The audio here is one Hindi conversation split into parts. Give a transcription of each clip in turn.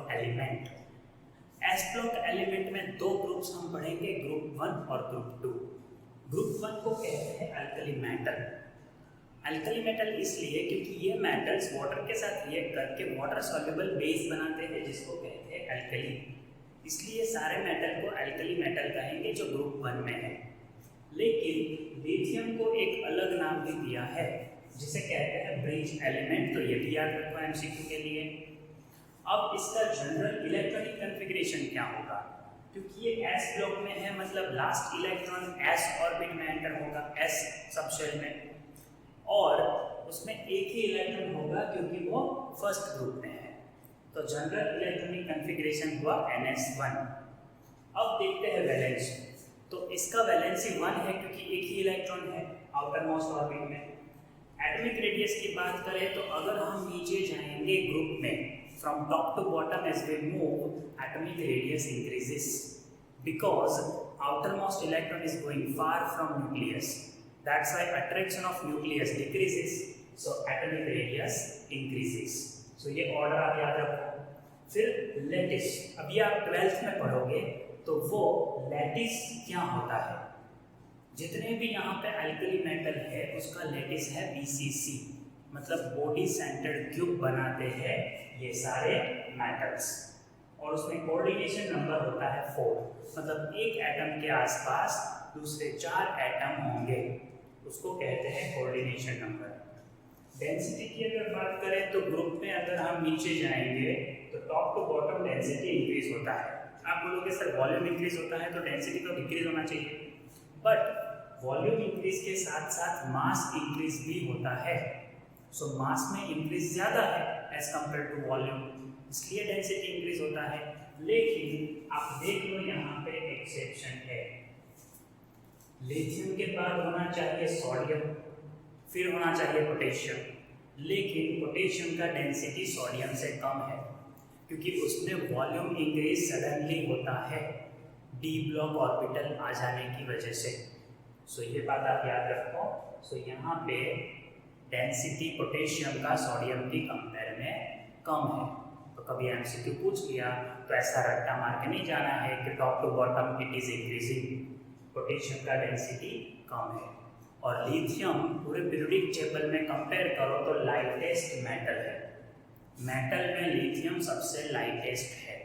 Block element. S block element में दो ग्रुप्स हम पढ़ेंगे, ग्रुप 1 और ग्रुप 2। ग्रुप 1 को कहते हैं अल्कली मेटल। अल्कली मेटल इसलिए क्योंकि ये मेटल्स वाटर के साथ रिएक्ट करके वाटर सॉल्युबल बेस बनाते हैं जिसको कहते हैं अल्कली। इसलिए सारे मेटल को अल्कली मेटल कहेंगे जो ग्रुप 1 में है। लेकिन लिथियम को एक अलग नाम भी दिया है जिसे कहते हैं ब्रिज एलिमेंट, तो ये भी याद रखो एमसीक्यू के लिए। अब इसका जनरल इलेक्ट्रॉनिक कॉन्फ़िगरेशन क्या होगा, क्योंकि ये s ब्लॉक में है, मतलब लास्ट इलेक्ट्रॉन s ऑर्बिट में एंटर होगा, s सबशेल में, और उसमें एक ही इलेक्ट्रॉन होगा क्योंकि वो फर्स्ट ग्रुप में है। तो जनरल इलेक्ट्रॉनिक कॉन्फ़िगरेशन हुआ ns1। अब देखते हैं वैलेंसी। तो इसका वैलेंसी 1 है क्योंकि एक ही इलेक्ट्रॉन है आउटर मोस्ट ऑर्बिट में। एटॉमिक रेडियस की बात करें तो अगर हम नीचे जाएंगे ग्रुप में, from top to bottom as we move, atomic radius increases because outermost electron is going far from nucleus. That's why attraction of nucleus decreases, so atomic radius increases. So ये order आप याद रखो। फिर लैटिस, अभी आप 12th में पढ़ोगे तो वो लैटिस क्या होता है। जितने भी यहाँ पे अल्कली मेटल है उसका लैटिस है BCC, मतलब बॉडी सेंटर्ड क्यूब बनाते हैं ये सारे मेटल्स, और उसमें कोऑर्डिनेशन नंबर होता है 4, मतलब एक एटम के आसपास दूसरे 4 एटम होंगे, उसको कहते हैं कोऑर्डिनेशन नंबर। डेंसिटी की अगर बात करें तो ग्रुप में अगर हम नीचे जाएंगे तो top to bottom density increase होता है। आप बोलोगे सर वॉल्यूम इंक्रीज होता है तो डेंसिटी तो डिक्रीज होना चाहिए, बट वॉल्यूम इंक्रीज के साथ साथ मास इंक्रीज भी होता है। सो मास में इंक्रीज ज़्यादा है एज कम्पेयर टू वॉल्यूम, इसलिए डेंसिटी इंक्रीज होता है। लेकिन आप देख लो यहाँ पे एक्सेप्शन है, लिथियम के बाद होना चाहिए सोडियम, फिर होना चाहिए पोटेशियम, लेकिन पोटेशियम का डेंसिटी सोडियम से कम है क्योंकि उसमें वॉल्यूम इंक्रीज सडनली होता है डी ब्लॉक ऑर्बिटल आ जाने की वजह से। सो ये बात आप याद रखो। सो यहाँ पे डेंसिटी पोटेशियम का सोडियम की कंपेयर में कम है। तो कभी एमसीक्यू पूछ लिया तो ऐसा रट्टा मार के नहीं जाना है कि top to bottom it is increasing, potassium का डेंसिटी कम है। और लिथियम पूरे पीरियोडिक टेबल में कंपेयर करो तो लाइटेस्ट मेटल है, मेटल में लिथियम सबसे लाइटेस्ट है।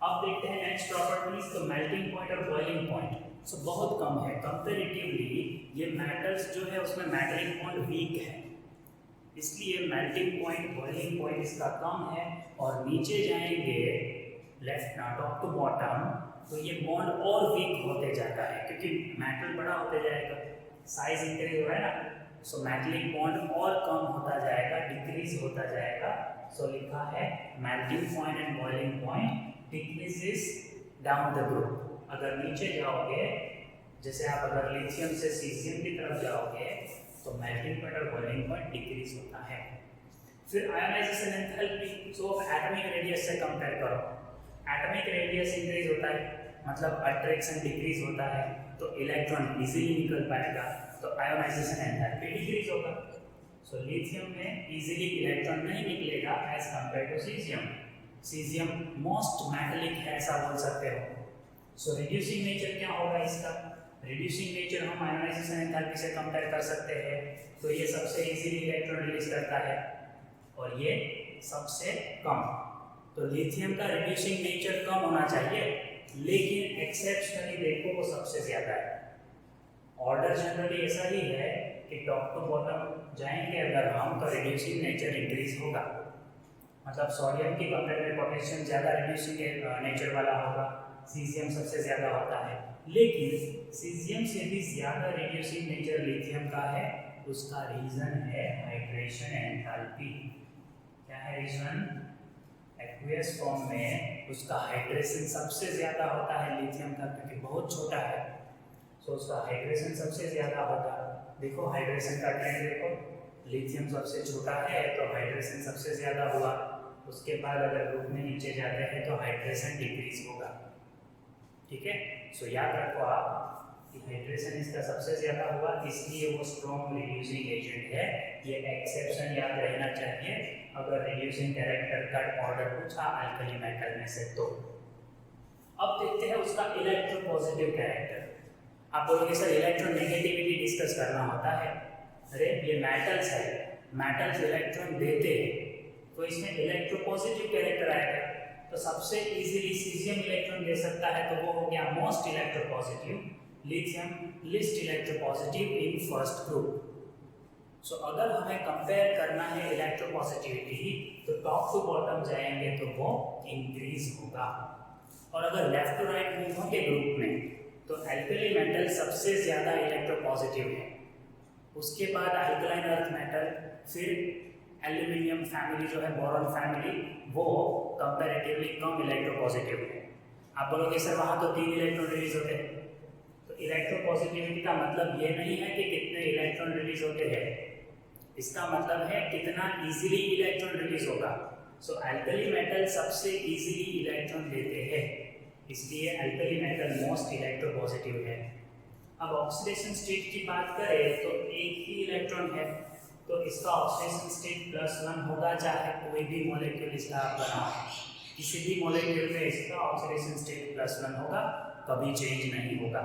अब देखते हैं नेक्स्ट प्रॉपर्टीज। तो मेल्टिंग पॉइंट और बॉइलिंग पॉइंट सो बहुत कम है कंपेरेटिवली। ये मेटल्स जो है उसमें मेटलिक बॉन्ड वीक है, इसलिए मेल्टिंग पॉइंट बॉइलिंग पॉइंट इसका कम है। और नीचे जाएंगे लेफ्ट टॉप टू बॉटम तो ये बॉन्ड और वीक होते जाता है क्योंकि मेटल बड़ा होते जाएगा, साइज इंक्रीज हो रहा है ना। सो मेटलिक बॉन्ड और कम होता जाएगा, डिक्रीज होता जाएगा। सो लिखा है melting point and boiling point decreases down the group. अगर नीचे जाओगे, जैसे आप अगर लिथियम से सीजियम की तरफ जाओगे तो मेल्टिंग पॉइंट और बॉइलिंग पॉइंट डिक्रीज होता है। फिर ionisation enthalpy, so atomic radius से कंपेयर करो। एटॉमिक रेडियस इंक्रीज होता है मतलब अट्रैक्शन डिक्रीज होता है, तो इलेक्ट्रॉन इजीली निकल पाएगा, तो आयोनाइजेशन एंथैल्पी डिक्रीज होगा। सो लिथियम में इजीली इलेक्ट्रॉन नहीं निकलेगा as compare to caesium. Caesium most metallic है ऐसा बोल सकते हो। सो रिड्यूसिंग नेचर क्या होगा इसका, रिड्यूसिंग नेचर हम आयोनाइजेशन एंथैल्पी से कंपेयर कर सकते हैं। तो ये सबसे इजीली इलेक्ट्रॉन रिलीज करता है और ये सबसे कम। तो लिथियम का रिड्यूसिंग नेचर कम होना चाहिए, लेकिन एक्सेप्शनली देखो वो सबसे ज़्यादा है। ऑर्डर जनरली ऐसा ही है कि टॉप टू बॉटम जाएंगे अगर हम तो रिड्यूसिंग नेचर इंक्रीज होगा, मतलब सोडियम की कंपेयर में पोटेशियम ज़्यादा रिड्यूसिंग नेचर वाला होगा, सीजियम सबसे ज़्यादा होता है। लेकिन सीजियम से भी ज़्यादा रिड्यूसिंग नेचर लिथियम का है, उसका रीज़न है हाइड्रेशन एंथैल्पी। क्या है रीज़न, एक्वियस फॉर्म में उसका हाइड्रेशन सबसे ज़्यादा होता है लिथियम का, क्योंकि बहुत छोटा है, सो उसका हाइड्रेशन सबसे ज़्यादा होगा। देखो हाइड्रेशन का ट्रेंड देखो, लिथियम सबसे छोटा है तो हाइड्रेशन सबसे ज़्यादा हुआ, उसके बाद अगर ग्रुप में नीचे जाते हैं तो हाइड्रेशन डिक्रीज होगा। ठीक है, सो याद रखो आप डिहाइड्रेशन इसका सबसे ज़्यादा हुआ, इसलिए वो स्ट्रॉन्ग रिड्यूसिंग एजेंट है। ये एक्सेप्शन याद रहना चाहिए अगर रिड्यूसिंग कैरेक्टर का ऑर्डर पूछा अल्कली मेटल में से तो। अब देखते हैं उसका इलेक्ट्रोपॉजिटिव कैरेक्टर। आप बोलोगे सर इलेक्ट्रोनेगेटिविटी डिस्कस करना होता है। अरे ये मेटल्स है, मेटल्स इलेक्ट्रॉन देते हैं तो इसमें इलेक्ट्रोपॉजिटिव कैरेक्टर आएगा। तो सबसे इजीली सीजियम इलेक्ट्रॉन दे सकता है तो वो हो गया most electropositive, lithium least electropositive in first group. So अगर हमें कंपेयर करना है इलेक्ट्रोपॉजिटिविटी तो टॉप टू बॉटम जाएंगे तो वो इंक्रीज होगा। और अगर लेफ्ट टू राइट मूव होंगे ग्रुप में तो अल्कली मेटल सबसे ज़्यादा इलेक्ट्रोपॉजिटिव है, उसके बाद अल्कलाइन अर्थ मेटल, फिर एल्यूमिनियम फैमिली जो है बोरॉन फैमिली वो कंपैरेटिवली कम इलेक्ट्रोपॉजिटिव है। आप बोलोगे सर वहाँ तो 3 इलेक्ट्रॉन रिलीज होते हैं। तो इलेक्ट्रोपॉजिटिविटी का मतलब ये नहीं है कि कितने इलेक्ट्रॉन रिलीज होते हैं, इसका मतलब है कितना इजीली इलेक्ट्रॉन रिलीज होगा। सो अल्कली मेटल सबसे इजीली इलेक्ट्रॉन देते हैं, इसलिए अल्कली मेटल मोस्ट इलेक्ट्रोपॉजिटिव है। अब ऑक्सीडेशन स्टेट की बात करें तो एक ही इलेक्ट्रॉन है तो इसका ऑक्सीडेशन स्टेट +1 होगा, चाहे कोई भी मॉलिक्यूल इसका आप बनाओ, किसी भी मॉलिक्यूल में इसका ऑक्सीडेशन स्टेट +1 होगा, कभी चेंज नहीं होगा।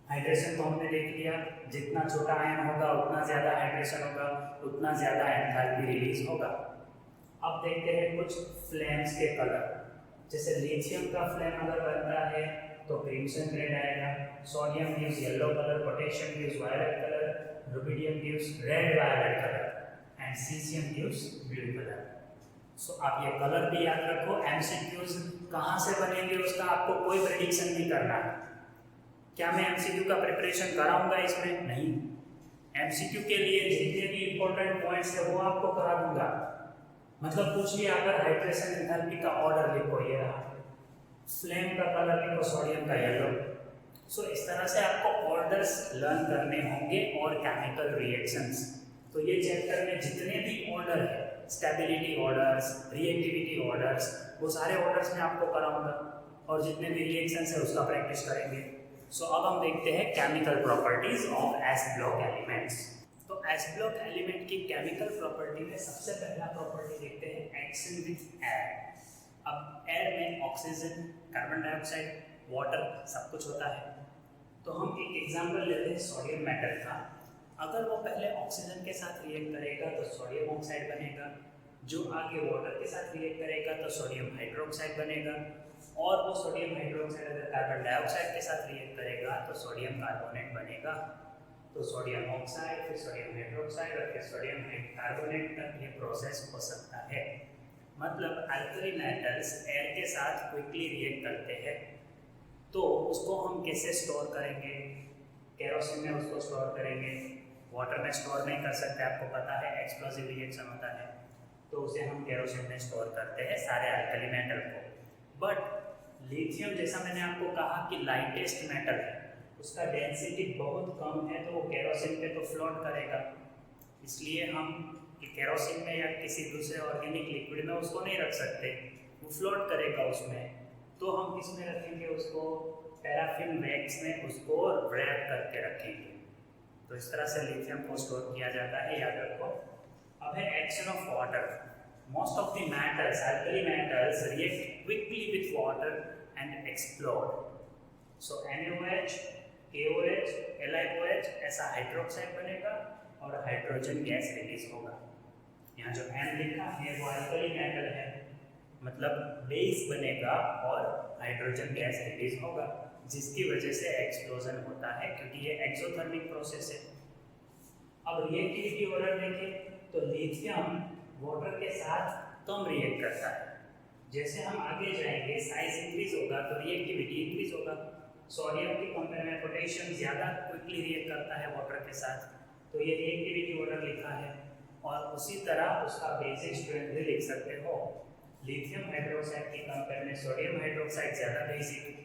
हाइड्रेशन तो हमने देख लिया, जितना छोटा आयन होगा उतना ज़्यादा हाइड्रेशन होगा, उतना ज़्यादा एंथैल्पी रिलीज होगा। अब देखते हैं कुछ फ्लेम्स के कलर। जैसे लिथियम का फ्लेम अगर बनता है तो क्रिम्सन रेड आएगा, sodium gives yellow colour, potassium gives violet colour, rubidium gives red violet colour and caesium gives blue colour. So आप ये कलर भी याद रखो। एमसीक्यूज कहाँ से बनेंगे उसका आपको कोई प्रेडिक्शन नहीं करना है। क्या मैं एमसीक्यू का प्रिपरेशन कराऊंगा इसमें? नहीं। एमसीक्यू के लिए जितने भी इंपॉर्टेंट पॉइंट्स है वो आपको करा दूंगा। मतलब पूछ लिया अगर हाइड्रेशन एंथैल्पी का ऑर्डर लिखो, ये रहा, फ्लेम का कलर लिखो सोडियम का येलो। सो इस तरह से आपको ऑर्डर्स लर्न करने होंगे और केमिकल रिएक्शंस। तो ये चैप्टर में जितने भी ऑर्डर है, स्टेबिलिटी ऑर्डर्स, रिएक्टिविटी ऑर्डर्स, वो सारे ऑर्डर्स मैं आपको कराऊंगा और जितने भी रिएक्शंस है उसका प्रैक्टिस करेंगे। सो अब हम देखते हैं chemical properties of S block elements. तो एस ब्लॉक एलिमेंट की केमिकल प्रॉपर्टी में सबसे पहला प्रॉपर्टी देखते हैं एक्शन विथ एयर। अब एयर में ऑक्सीजन, कार्बन डाइऑक्साइड, वाटर सब कुछ होता है। तो हम एक एग्जांपल लेते हैं सोडियम मेटल का। अगर वो पहले ऑक्सीजन के साथ रिएक्ट करेगा तो सोडियम ऑक्साइड बनेगा, जो आगे वाटर के साथ रिएक्ट करेगा तो सोडियम हाइड्रोक्साइड बनेगा, और वो सोडियम हाइड्रोक्साइड अगर कार्बन डाइऑक्साइड के साथ रिएक्ट करेगा तो सोडियम कार्बोनेट बनेगा। तो सोडियम ऑक्साइड, फिर सोडियम हाइड्रोक्साइड और फिर सोडियम कार्बोनेट तक ये प्रोसेस हो सकता है। मतलब अल्कली मेटल्स एयर के साथ क्विकली रिएक्ट करते हैं, तो उसको हम कैसे स्टोर करेंगे? केरोसिन में उसको स्टोर करेंगे, वाटर में स्टोर नहीं कर सकते, आपको पता है एक्सप्लोसिव रिएक्शन होता है, तो उसे हम केरोसिन में स्टोर करते हैं सारे अल्कली मेटल को। बट लिथियम जैसा मैंने आपको कहा कि लाइटेस्ट मेटल है, उसका डेंसिटी बहुत कम है, तो वो केरोसिन पे तो फ्लोट करेगा, इसलिए हम केरोसिन में या किसी दूसरे ऑर्गेनिक लिक्विड में उसको नहीं रख सकते, वो फ्लोट करेगा उसमें। तो हम किस में रखेंगे उसको? पैराफिन वैक्स में उसको रैप करके रखेंगे। तो इस तरह से लिथियम को स्टोर किया जाता है, याद रखो। अब है action of water. Most of the metals, alkali metals, react quickly with water and explode. So NaOH, KOH, LiOH ऐसा हाइड्रोक्साइड बनेगा और हाइड्रोजन गैस रिलीज होगा। यहाँ जो N लिखा है वो अल्कली मेटल है, मतलब बेस बनेगा और हाइड्रोजन गैस रिलीज होगा, जिसकी वजह से एक्सप्लोजन होता है, क्योंकि ये एक्सोथर्मिक प्रोसेस है। अब रिएक्टिविटी ऑर्डर देखें तो लिथियम वाटर के साथ कम रिएक्ट करता है। जैसे हम आगे जाएंगे साइज इंक्रीज होगा तो रिएक्टिविटी इंक्रीज होगा। सोडियम के कंपेयर में पोटेशियम ज़्यादा क्विकली रिएक्ट करता है वाटर के साथ, तो ये रिएक्टिविटी ऑर्डर लिखा है। और उसी तरह उसका बेसिक स्ट्रेंथ भी लिख सकते हो। लिथियम हाइड्रोक्साइड की कंपेयर में सोडियम हाइड्रोक्साइड ज़्यादा बेसिक,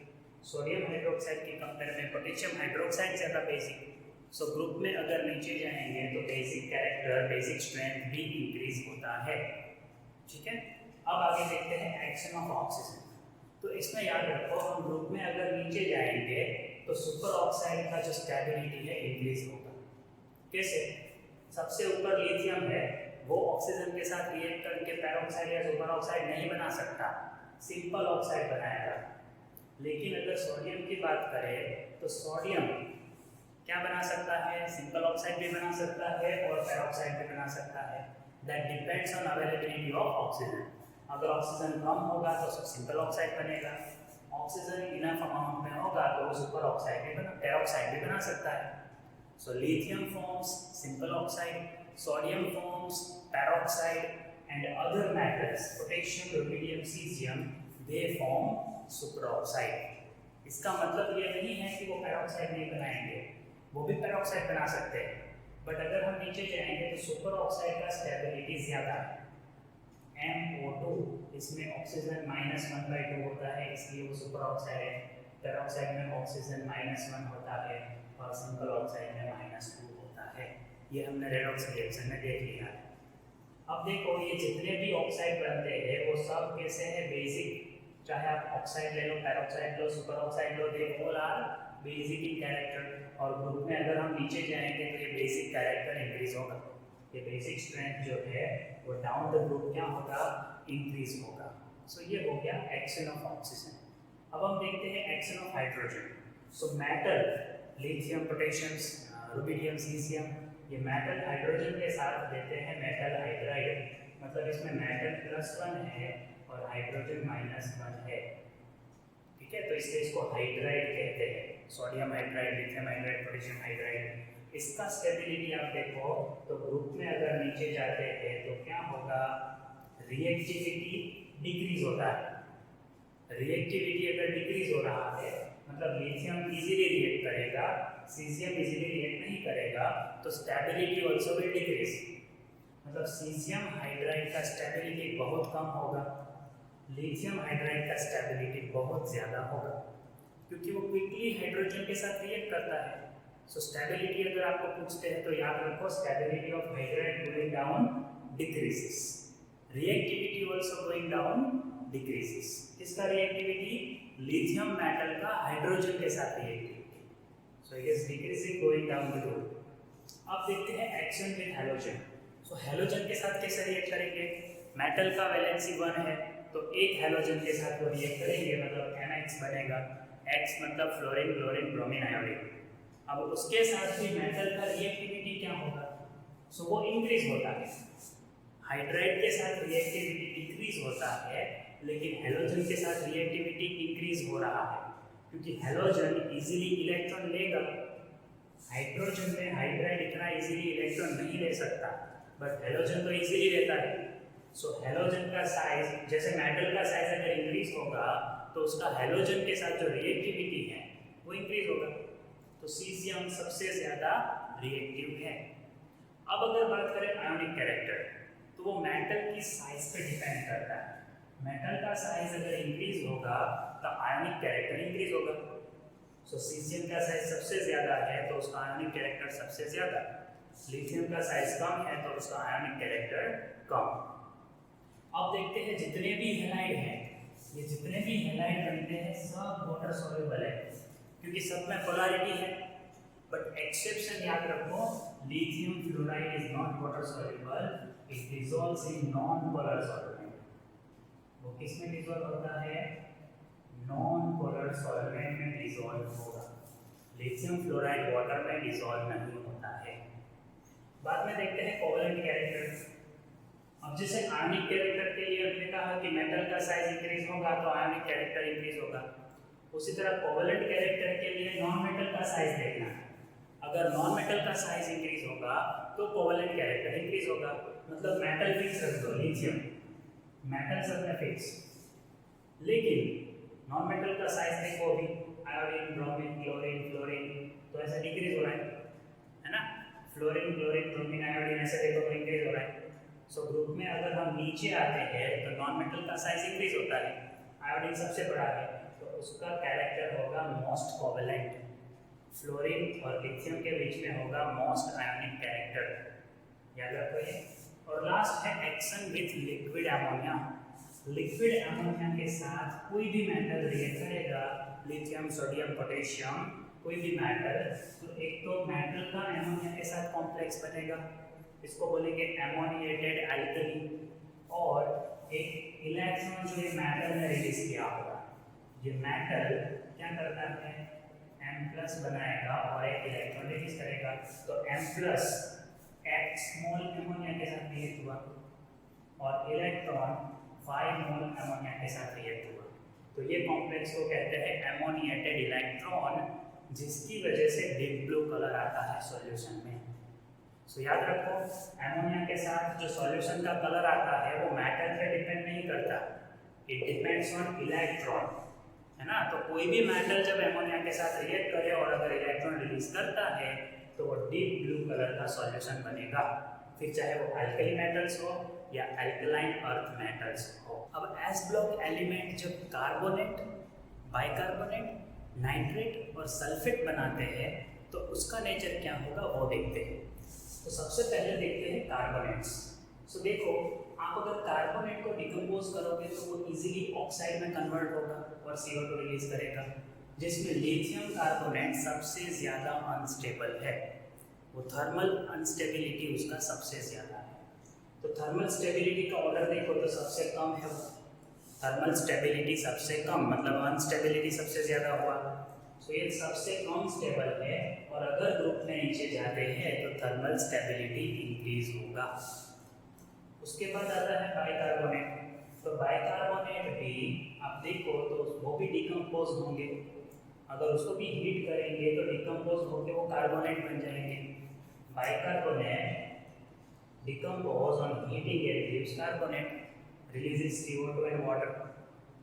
सोडियम हाइड्रोक्साइड की कंपेयर में पोटेशियम हाइड्रोक्साइड ज़्यादा बेसिक। सो ग्रुप में अगर नीचे जाएंगे तो बेसिक कैरेक्टर, बेसिक स्ट्रेंथ भी इंक्रीज होता है। ठीक है, अब आगे देखते हैं एक्शन ऑफ ऑक्सीजन। तो इसमें याद रखो, हम ग्रुप में अगर नीचे जाएंगे तो सुपर ऑक्साइड का जो स्टेबिलिटी है इंक्रीज होगा। कैसे? सबसे ऊपर लिथियम है, वो ऑक्सीजन के साथ रिएक्ट करके पेरोक्साइड या सुपर ऑक्साइड नहीं बना सकता, सिंपल ऑक्साइड बनाएगा। लेकिन अगर सोडियम की बात करें तो सोडियम क्या बना सकता है? सिंपल ऑक्साइड भी बना सकता है और पेरोक्साइड भी बना सकता है। That depends on availability of oxygen. अगर ऑक्सीजन कम होगा तो सिंपल ऑक्साइड बनेगा, ऑक्सीजन इनफ अमाउंट में होगा तो सुपर ऑक्साइड भी पेरोक्साइड भी बना सकता है। So lithium forms simple oxide, sodium forms peroxide and other metals potassium, rubidium, caesium they form super oxide. इसका मतलब ये नहीं है कि वो पेरोक्साइड नहीं बनाएंगे, वो भी पेरोक्साइड बना सकते हैं। बट अगर हम नीचे जाएंगे तो सुपर ऑक्साइड का स्टेबिलिटी ज़्यादा है। MO2 इसमें ऑक्सीजन -1/2 होता है, इसलिए वो सुपर ऑक्साइड है। पेरोक्साइड में ऑक्सीजन -1 होता है और सिंपल ऑक्साइड में -2 होता है। ये हमने रेडॉक्स रिएक्शन में देख लिया है। अब देखो ये जितने भी ऑक्साइड बनते हैं वो सब कैसे हैं? बेसिक। चाहे आप ऑक्साइड ले लो, पेरोक्साइड लो, सुपर ऑक्साइड लो, they all are basic in character. और ग्रुप में अगर हम नीचे जाएंगे तो ये बेसिक कैरेक्टर इंक्रीज होगा, ये बेसिक स्ट्रेंथ जो है वो डाउन द ग्रुप क्या होगा? इंक्रीज होगा। सो ये हो गया एक्शन ऑफ ऑक्सीजन। अब हम देखते हैं action of hydrogen. So metal lithium, potassium, rubidium, caesium, ये मेटल हाइड्रोजन के साथ देते हैं मेटल हाइड्राइड। मतलब इसमें मेटल +1 है और हाइड्रोजन -1 है। ठीक है, तो इसलिए इसको हाइड्राइड कहते हैं। Sodium hydride, lithium hydride, potassium hydride. इसका स्टेबिलिटी आप देखो तो ग्रुप में अगर नीचे जाते हैं तो क्या होगा? रिएक्टिविटी डिक्रीज होता है। रिएक्टिविटी अगर डिक्रीज हो रहा है मतलब लिथियम इजीली रिएक्ट करेगा, सीजियम इजीली रिएक्ट नहीं करेगा, तो स्टेबिलिटी आल्सो विल डिक्रीज। मतलब सीजियम हाइड्राइड का स्टेबिलिटी बहुत कम होगा, लिथियम हाइड्राइड का स्टेबिलिटी बहुत ज़्यादा होगा, क्योंकि वो क्विकली हाइड्रोजन के साथ रिएक्ट करता है। सो स्टेबिलिटी अगर आपको पूछते हैं तो याद रखो stability of hydride going down decreases, reactivity also going down decreases. किसका रिएक्टिविटी? लिथियम मेटल का हाइड्रोजन के साथ reactivity. So it is decreasing going down the group. अब देखते हैं action with halogen. So halogen के साथ कैसे रिएक्ट करेंगे? मेटल का वैलेंसी 1 है तो एक हैलोजन के साथ वो रिएक्ट करेंगे, मतलब NX बनेगा। X मतलब फ्लोरीन, क्लोरीन, ब्रोमीन, आयोडीन। अब उसके साथ भी मेटल का रिएक्टिविटी क्या होगा? सो वो इंक्रीज होता है। हाइड्राइड के साथ रिएक्टिविटी डिक्रीज होता है, लेकिन हैलोजन के साथ रिएक्टिविटी इंक्रीज हो रहा है, क्योंकि हैलोजन इजीली इलेक्ट्रॉन लेगा। हाइड्रोजन में हाइड्राइड इतना इजीली इलेक्ट्रॉन नहीं ले सकता, बट हैलोजन तो इजीली लेता है। सो हैलोजन का साइज, जैसे मेटल का साइज अगर इंक्रीज होगा तो उसका हैलोजन के साथ जो रिएक्टिविटी है वो इंक्रीज होगा। तो सीजियम सबसे ज़्यादा रिएक्टिव है। अब अगर बात करें आयोनिक कैरेक्टर, तो वो मेटल की साइज पे डिपेंड करता है। मेटल का साइज अगर इंक्रीज होगा तो आयोनिक कैरेक्टर इंक्रीज होगा। सो सीजियम का साइज सबसे ज़्यादा है तो उसका आयोनिक कैरेक्टर सबसे ज़्यादा, लिथियम का साइज कम है तो उसका आयोनिक कैरेक्टर कम। अब देखते हैं जितने भी हैलाइड हैं, ये जितने भी हैलाइड बनते हैं सब वाटर सॉल्युबल है, क्योंकि सब में पोलैरिटी है। बट एक्सेप्शन याद रखो, lithium fluoride is not water soluble, it dissolves in non polar solvent. वो किस में डिसॉल्व होता है? नॉन पोलर सॉल्वेंट में डिसॉल्व होगा। लिथियम फ्लोराइड वाटर में डिसॉल्व नहीं होता है। बाद में देखते हैं कोवेलेंट कैरेक्टर। अब जैसे आयनिक कैरेक्टर के लिए हमने कहा कि मेटल का साइज इंक्रीज होगा तो आयनिक कैरेक्टर इंक्रीज होगा, उसी तरह कोवेलेंट कैरेक्टर के लिए नॉन मेटल का साइज देखना है। अगर नॉन मेटल का साइज इंक्रीज होगा तो कोवेलेंट कैरेक्टर इंक्रीज होगा। मतलब मेटल फिक्स रख दो, लिथियम मेटल सब में फिक्स, लेकिन नॉन मेटल का साइज देखो अभी, आयोडीन, ब्रोमीन, क्लोरीन, फ्लोरीन, तो ऐसा डिक्रीज हो रहा है ना। फ्लोरीन, क्लोरीन, ब्रोमीन, आयोडीन ऐसे देखो तो इंक्रीज हो रहा है। सो ग्रुप में अगर हम नीचे आते हैं तो नॉन मेटल का साइज इंक्रीज होता है, आयोडीन सबसे बड़ा है तो उसका कैरेक्टर होगा मोस्ट कोवेलेंट। फ्लोरीन और लिथियम के बीच में होगा मोस्ट आयोनिक कैरेक्टर, याद रखो ये। और लास्ट है action with liquid ammonia. Liquid ammonia के साथ कोई भी मेटल रिएक्ट करेगा, लिथियम, सोडियम, पोटेशियम, कोई भी मेटल, तो एक तो मेटल का एमोनिया के साथ कॉम्प्लेक्स बनेगा, इसको बोलेंगे एमोनिएटेड एल्कली। और एक इलेक्ट्रॉन जो ये मेटल ने रिलीज किया होगा, ये मेटल क्या करता है, M+ बनाएगा और एक इलेक्ट्रॉन रिलीज करेगा। तो M+ H मोल एमोनिया के साथ रिएक्ट हुआ और इलेक्ट्रॉन 5 मोल एमोनिया के साथ रिएक्ट हुआ। तो ये कॉम्प्लेक्स को कहते हैं एमोनिएटेड इलेक्ट्रॉन, जिसकी वजह से डीप ब्लू कलर आता है सॉल्यूशन में। सो याद रखो, एमोनिया के साथ जो सॉल्यूशन का कलर आता है वो मेटल पे डिपेंड नहीं करता, इट डिपेंड्स ऑन इलेक्ट्रॉन, है ना। तो कोई भी मेटल जब एमोनिया के साथ रिएक्ट करे और अगर इलेक्ट्रॉन रिलीज करता है तो वो डीप ब्लू कलर का सॉल्यूशन बनेगा, फिर चाहे वो अल्कली मेटल्स हो या अल्कलाइन अर्थ मेटल्स हो। अब एस ब्लॉक एलिमेंट जब कार्बोनेट, बाइकार्बोनेट, नाइट्रेट और सल्फेट बनाते हैं तो उसका नेचर क्या होगा वो देखते हैं। तो सबसे पहले देखते हैं कार्बोनेट्स। सो देखो, आप अगर कार्बोनेट को डिकम्पोज करोगे तो वो इजीली ऑक्साइड में कन्वर्ट होगा और CO2 रिलीज करेगा, जिसमें लिथियम कार्बोनेट सबसे ज़्यादा अनस्टेबल है, वो थर्मल अनस्टेबिलिटी उसका सबसे ज़्यादा है। तो थर्मल स्टेबिलिटी का ऑर्डर देखो तो सबसे कम है, थर्मल स्टेबिलिटी सबसे कम, मतलब अनस्टेबिलिटी सबसे ज़्यादा हुआ। तो ये सबसे कम स्टेबल है और अगर ग्रुप में नीचे जाते हैं तो थर्मल स्टेबिलिटी इंक्रीज होगा। उसके बाद आता है बाइकार्बोनेट। तो बाइकार्बोनेट भी आप देखो तो वो भी डिकम्पोज होंगे, अगर उसको भी हीट करेंगे तो डिकम्पोज होकर वो कार्बोनेट बन जाएंगे। Bicarbonate decompose on heating it gives carbonate, releases CO2 and water,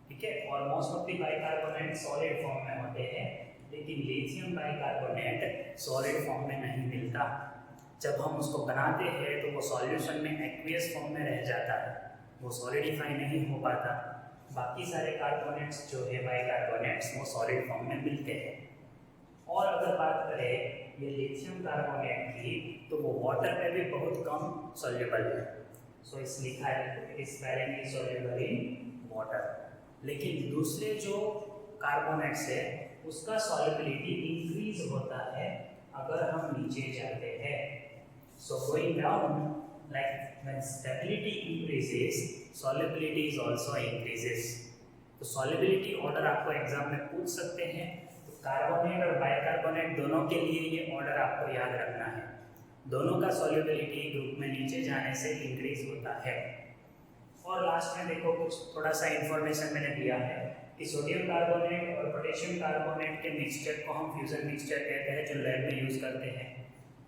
ठीक है। और most of the bicarbonate solid form में होते हैं, लेकिन लिथियम बाइकार्बोनेट सॉलिड फॉर्म में नहीं मिलता। जब हम उसको बनाते हैं तो वो सॉल्यूशन में एक्वियस फॉर्म में रह जाता है, वो सॉलिडिफाई नहीं हो पाता। बाकी सारे कार्बोनेट्स जो है बाइकार्बोनेट्स वो सॉलिड फॉर्म में मिलते हैं। और अगर बात करें ये लिथियम कार्बोनेट की, तो वो वाटर में भी बहुत कम सॉल्युबल है। सो इस लिखा है it is sparingly soluble in water. लेकिन दूसरे जो कार्बोनेट्स है उसका सॉल्युबिलिटी इंक्रीज होता है अगर हम नीचे जाते हैं। So going down, like when stability increases solubility is also increases. तो सॉल्युबिलिटी ऑर्डर आपको एग्जाम में पूछ सकते हैं, तो कार्बोनेट और बाइकार्बोनेट दोनों के लिए ये ऑर्डर आपको याद रखना है। दोनों का सॉल्युबिलिटी ग्रुप में नीचे जाने से इंक्रीज होता है। और लास्ट में देखो कुछ थोड़ा सा इंफॉर्मेशन मैंने दिया है कि सोडियम कार्बोनेट और पोटेशियम कार्बोनेट के मिक्सचर को हम फ्यूजन मिक्सचर कहते हैं, जो लैब में यूज करते हैं,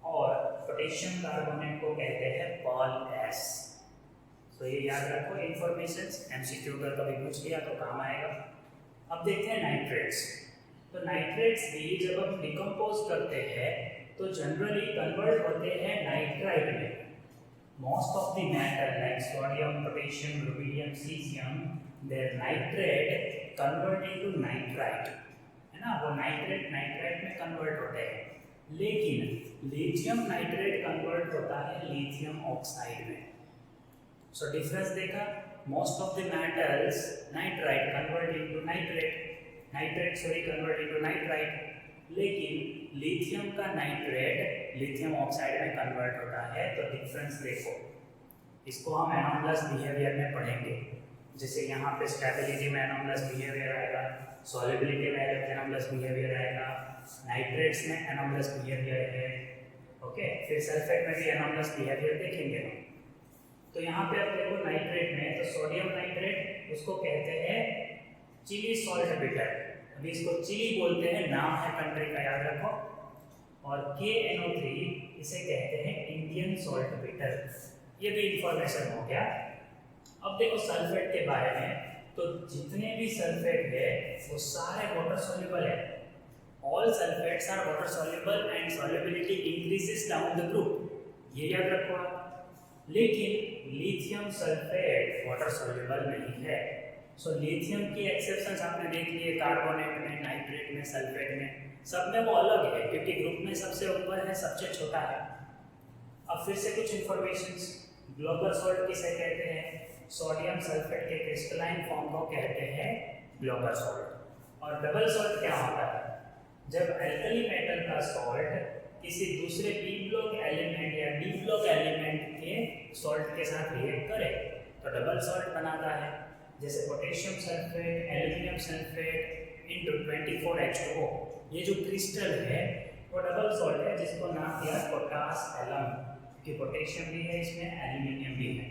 और पोटेशियम कार्बोनेट को कहते हैं POL-S। तो ये याद रखो इन्फॉर्मेशंस, MCQ अगर कभी पूछ लिया तो काम आएगा। अब देखते हैं नाइट्रेट्स। तो नाइट्रेट्स भी जब हम डिकम्पोज करते हैं तो जनरली कन्वर्ट होते हैं नाइट्राइट में। Most of the metal like sodium, potassium, rubidium, cesium, their nitrate convert into nitrite, है ना। वो नाइट्रेट में कन्वर्ट होते हैं, लेकिन लिथियम नाइट्रेट कन्वर्ट होता है लिथियम ऑक्साइड में। सो डिफरेंस देखा, most of the metals nitrite convert into nitrate convert into nitrite, लेकिन लिथियम का नाइट्रेट लिथियम ऑक्साइड में कन्वर्ट होता है। तो डिफरेंस देखो, इसको हम एनोमलस बिहेवियर में पढ़ेंगे। जैसे यहाँ पे स्टेबिलिटी में एनोमलस बिहेवियर आएगा, सॉल्युबिलिटी में एनोमलस बिहेवियर आएगा, नाइट्रेट्स में एनोमलस बिहेवियर है, ओके। फिर सल्फेट में भी एनोमलस बिहेवियर देखेंगे हम। तो यहाँ पे आप देखो नाइट्रेट में, तो सोडियम नाइट्रेट उसको कहते हैं चिली सॉल्ट बिटर, अभी इसको चिली बोलते हैं, नाम है कंट्री का याद रखो। और KNO3 इसे कहते हैं इंडियन सॉल्ट बिटर। ये भी इंफॉर्मेशन हो गया। अब देखो सल्फेट के बारे में, तो जितने भी सल्फेट है वो सारे वाटर सॉल्युबल है। All sulphates are water soluble and solubility increases down the group, ये याद रखो आप। लेकिन लिथियम सल्फेट वाटर सॉल्युबल नहीं है। सो लिथियम की एक्सेप्शंस आपने देख लिए, कार्बोनेट में, नाइट्रेट में, सल्फेट में, सब में वो अलग है क्योंकि ग्रुप में सबसे ऊपर है, सबसे छोटा है। अब फिर से कुछ इंफॉर्मेशंस, ग्लोबल सॉल्ट किसे कहते हैं, सोडियम सल्फेट के क्रिस्टलाइन फॉर्म को कहते हैं ग्लोबल सॉल्ट। और डबल सॉल्ट क्या होता है, जब अल्कली मेटल का सॉल्ट किसी दूसरे पी ब्लॉक एलिमेंट या डी ब्लॉक एलिमेंट के सॉल्ट के साथ रिएक्ट करे तो डबल सॉल्ट बनाता है। जैसे potassium sulphate, aluminium sulphate into 24H2O, ये जो क्रिस्टल है वो डबल सॉल्ट है जिसको नाम दिया पोटास एलम, कि पोटेशियम भी है इसमें, एल्यूमिनियम भी है।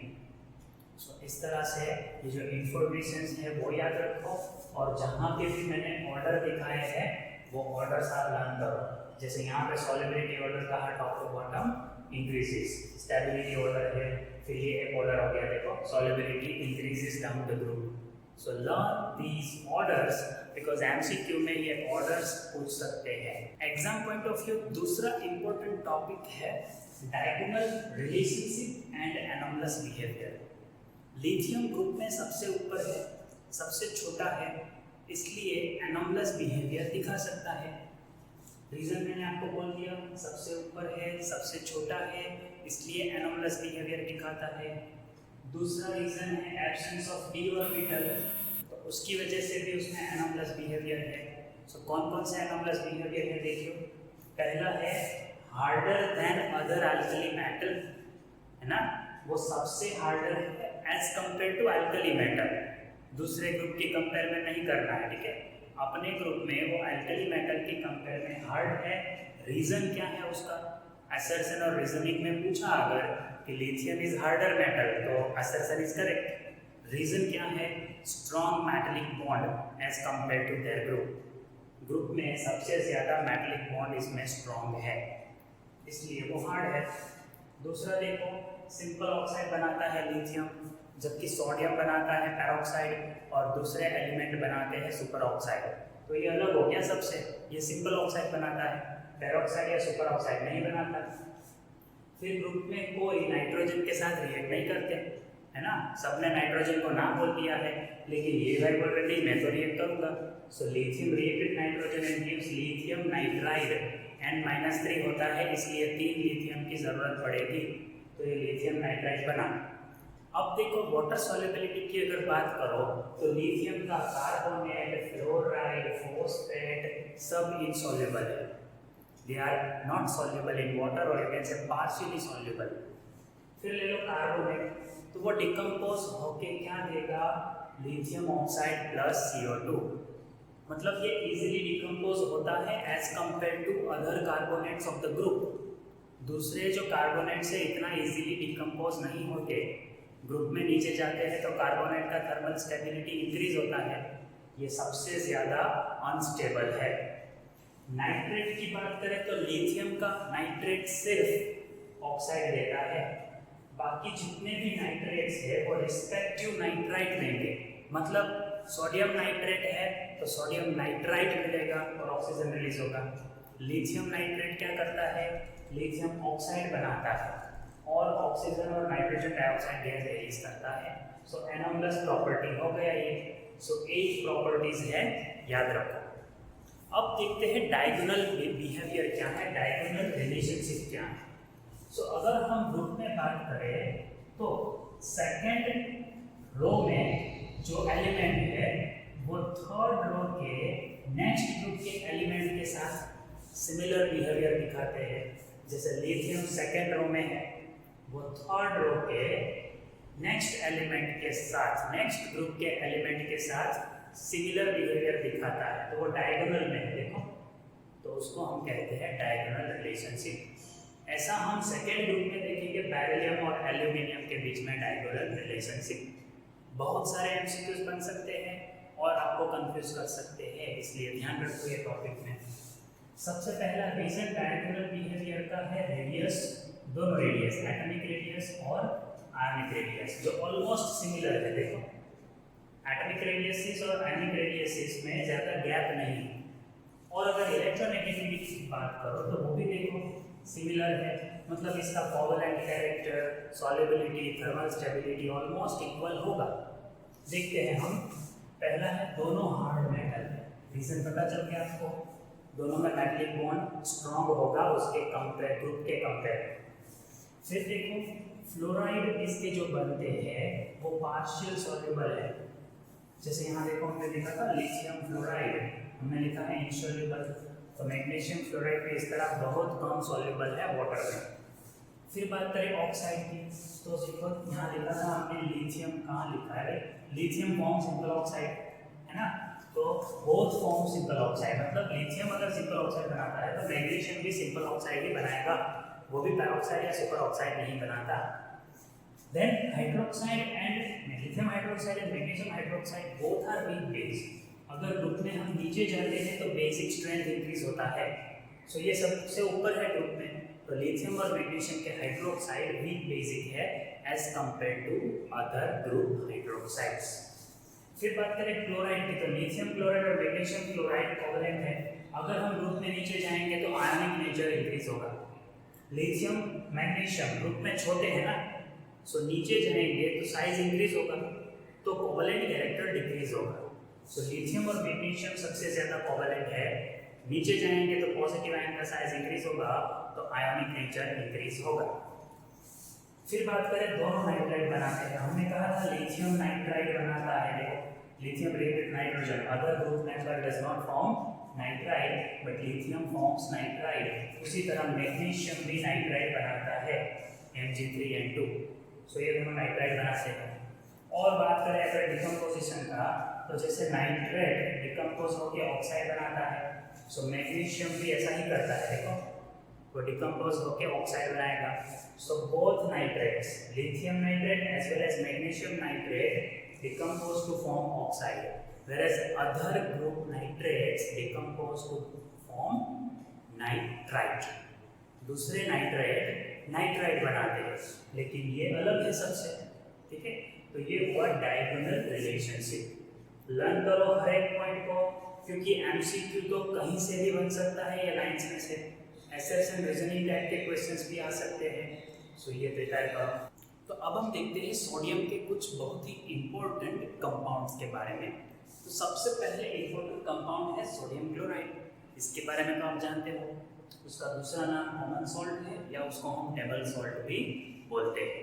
सो इस तरह से ये जो इंफॉर्मेशन है वो याद रखो, और जहाँ पे भी मैंने ऑर्डर दिखाए हैं वो ऑर्डर्स आप लर्न करो। जैसे यहाँ पे सॉल्युबिलिटी ऑर्डर कहा top to bottom increases, stability order है, फिर ये एक ऑर्डर हो गया देखो solubility increases down the group. So learn these orders because MCQ में ये ऑर्डर्स पूछ सकते हैं। एग्जाम पॉइंट ऑफ व्यू दूसरा इंपॉर्टेंट टॉपिक है diagonal relationship and anomalous behaviour. Lithium group में सबसे ऊपर है, सबसे छोटा है, इसलिए एनोमलस बिहेवियर दिखा सकता है। रीजन मैंने आपको बोल दिया, सबसे ऊपर है, सबसे छोटा है, इसलिए एनोमलस बिहेवियर दिखाता है। दूसरा रीजन है एब्सेंस ऑफ डी ऑर्बिटल, तो उसकी वजह से भी उसमें एनोमलस बिहेवियर है। सो कौन कौन सा एनोमलस बिहेवियर है देखियो। पहला है harder than other alkali metal, है ना, वो सबसे हार्डर है as compare to alkali metal. दूसरे ग्रुप की कंपेयर में नहीं करना है, ठीक है, अपने ग्रुप में वो अल्कली मेटल की कंपेयर में हार्ड है। रीजन क्या है उसका, असर्शन और रीजनिंग में पूछा अगर कि लिथियम इज हार्डर मेटल तो असर्शन इज करेक्ट। रीजन क्या है, strong metallic bond as compare to their group. Group में सबसे ज़्यादा मेटलिक बॉन्ड इसमें स्ट्रॉन्ग है, इसलिए वो हार्ड है। दूसरा देखो, सिंपल ऑक्साइड बनाता है लिथियम, जबकि सोडियम बनाता है पेरोक्साइड और दूसरे एलिमेंट बनाते हैं सुपर ऑक्साइड। तो ये अलग हो गया सबसे, ये सिंपल ऑक्साइड बनाता है, पेरोक्साइड या सुपर ऑक्साइड नहीं बनाता। फिर ग्रुप में कोई नाइट्रोजन के साथ रिएक्ट नहीं करते, है ना, सबने नाइट्रोजन को ना बोल दिया है, लेकिन ये भाई बोल रहे नहीं मैं तो रिएक्ट करूँगा। So lithium react with nitrogen and gives lithium nitride N-3 होता है, इसलिए 3 लिथियम की ज़रूरत पड़ेगी, तो ये लिथियम नाइट्राइड बना। अब देखो वाटर सॉल्युबिलिटी की अगर बात करो तो लिथियम का कार्बोनेट, फ्लोराइड, फॉस्फेट सब इनसॉल्युबल है, they are not soluble in water और you can say partially soluble. फिर ले लो कार्बोनेट, तो वो डिकम्पोज होके क्या देगा, लिथियम ऑक्साइड प्लस CO2, मतलब ये इजीली डिकम्पोज होता है as compare to other carbonates of the group. दूसरे जो कार्बोनेट्स है इतना इजीली डिकम्पोज नहीं होते, ग्रुप में नीचे जाते हैं तो कार्बोनेट का थर्मल स्टेबिलिटी इंक्रीज होता है, ये सबसे ज़्यादा अनस्टेबल है। नाइट्रेट की बात करें तो लिथियम का नाइट्रेट सिर्फ ऑक्साइड देता है, बाकी जितने भी नाइट्रेट्स है वो रिस्पेक्टिव नाइट्राइट देंगे। मतलब सोडियम नाइट्रेट है तो सोडियम नाइट्राइट मिलेगा और ऑक्सीजन रिलीज होगा। लिथियम नाइट्रेट क्या करता है, लिथियम ऑक्साइड बनाता है और ऑक्सीजन और नाइट्रोजन डाइऑक्साइड गैस रिलीज करता है। सो एनोमलस प्रॉपर्टी हो गया ये। सो 8 प्रॉपर्टीज है, याद रखो। अब देखते हैं डायगोनल बिहेवियर क्या है, डायगोनल रिलेशनशिप क्या है। सो अगर हम ग्रुप में बात करें तो सेकेंड रो में जो एलिमेंट है वो थर्ड रो के नेक्स्ट ग्रुप के एलिमेंट के साथ सिमिलर बिहेवियर दिखाते हैं। जैसे लिथियम सेकेंड रो में है, वो थर्ड रो के नेक्स्ट एलिमेंट के साथ, नेक्स्ट ग्रुप के एलिमेंट के साथ सिमिलर बिहेवियर दिखाता है, तो वो डायगोनल में है देखो, तो उसको हम कहते हैं डायगोनल रिलेशनशिप। ऐसा हम सेकेंड ग्रुप में देखेंगे बेरिलियम और एल्यूमिनियम के बीच में डायगोनल रिलेशनशिप। बहुत सारे एमसीक्यूज बन सकते हैं और आपको कंफ्यूज कर सकते हैं, इसलिए ध्यान रखो ये टॉपिक में। सबसे पहला रीजन डायगोनल बिहेवियर का है रेडियस, दोनों रेडियस, एटॉमिक रेडियस और आयनिक रेडियस, जो ऑलमोस्ट सिमिलर है। देखो एटॉमिक रेडियसिस और आयनिक रेडियसिस में ज़्यादा गैप नहीं है। और अगर इलेक्ट्रोनेगेटिविटी की बात करो तो वो भी देखो सिमिलर है, मतलब इसका covalent character, solubility, thermal stability almost equal होगा। देखते हैं हम, पहला है दोनों हार्ड मेटल है, रीजन पता चल गया आपको, दोनों में मेटलिक बॉन्ड स्ट्रॉन्ग होगा उसके कंपेयर, ग्रुप के कंपेयर। फिर देखो फ्लोराइड इसके जो बनते हैं वो पार्शियल सॉल्युबल है, जैसे यहाँ देखो हमने लिखा था लिथियम फ्लोराइड, हमने लिखा है इनसॉल्युबल, तो मैग्नीशियम फ्लोराइड भी इस तरह बहुत कम सॉल्युबल है वाटर में। फिर बात करें ऑक्साइड की, तो देखो यहाँ लिखा था हमने लिथियम, कहाँ लिखा है, लिथियम फॉर्म सिंपल ऑक्साइड, है ना। तो बोथ फॉर्म सिंपल ऑक्साइड, मतलब लिथियम अगर सिंपल ऑक्साइड बनाता है तो मैग्नीशियम भी सिंपल ऑक्साइड ही बनाएगा, वो भी पेरोक्साइड या सुपर ऑक्साइड नहीं बनाता। Then hydroxide and lithium hydroxide and magnesium hydroxide both are weak base. अगर ग्रुप में हम नीचे जाते हैं तो बेसिक स्ट्रेंथ इंक्रीज होता है। सो ये सबसे ऊपर है ग्रुप में, तो लिथियम और मैग्नीशियम के हाइड्रोक्साइड वीक बेसिक है as compare to other group hydroxides. फिर बात करें क्लोराइड की, तो लिथियम क्लोराइड और मैग्नीशियम क्लोराइड कोवलेंट है। अगर हम ग्रुप में नीचे जाएंगे तो आयनिक नेचर इंक्रीज होगा। लिथियम मैग्नीशियम ग्रुप में छोटे हैं ना, सो नीचे जाएंगे तो साइज इंक्रीज होगा, तो कोवलेंट कैरेक्टर डिक्रीज होगा। सो लिथियम और मैग्नीशियम सबसे ज्यादा कोवलेंट है, नीचे जाएंगे तो पॉजिटिव आयन का साइज इंक्रीज होगा, तो आयोनिक नेचर इंक्रीज होगा। फिर बात करें दोनों नाइट्राइड बनाते हैं, हमने कहा था लिथियम नाइट्राइड बनाता है, देखो lithium reacted nitrogen, other group member does not form nitride but lithium forms nitride. उसी तरह मैग्नीशियम भी नाइट्राइड बनाता है Mg3N2, सो ये दोनों नाइट्राइड बनाते हैं। और बात करें अगर डिकम्पोजिशन का, तो जैसे नाइट्रेट डिकम्पोज होकर ऑक्साइड बनाता है, सो मैग्नीशियम भी ऐसा ही करता है, देखो वो डिकम्पोज होकर ऑक्साइड बनाएगा। So both nitrates, lithium nitrate as well as magnesium nitrate decompose to form oxide, whereas other group nitrates decompose to form nitrite। दूसरे नाइट्रेट नाइट्राइड बनाते हैं, लेकिन ये अलग है सबसे, ठीक है। तो ये हुआ डायगोनल रिलेशनशिप। लर्न करो हर एक पॉइंट को, क्योंकि एमसीक्यू तो कहीं से भी बन सकता है या लाइंस में से, एसएसएम रीजनिंग टाइप के क्वेश्चंस भी आ सकते हैं, सो ये प्रिपेयर करो। तो अब हम देखते हैं सोडियम के कुछ बहुत ही इंपॉर्टेंट कंपाउंड्स के बारे में। तो सबसे पहले इंपॉर्टेंट कंपाउंड है सोडियम क्लोराइड, इसके बारे में तो आप जानते हो, उसका दूसरा नाम कॉमन सॉल्ट है या उसको हम टेबल सॉल्ट भी बोलते हैं।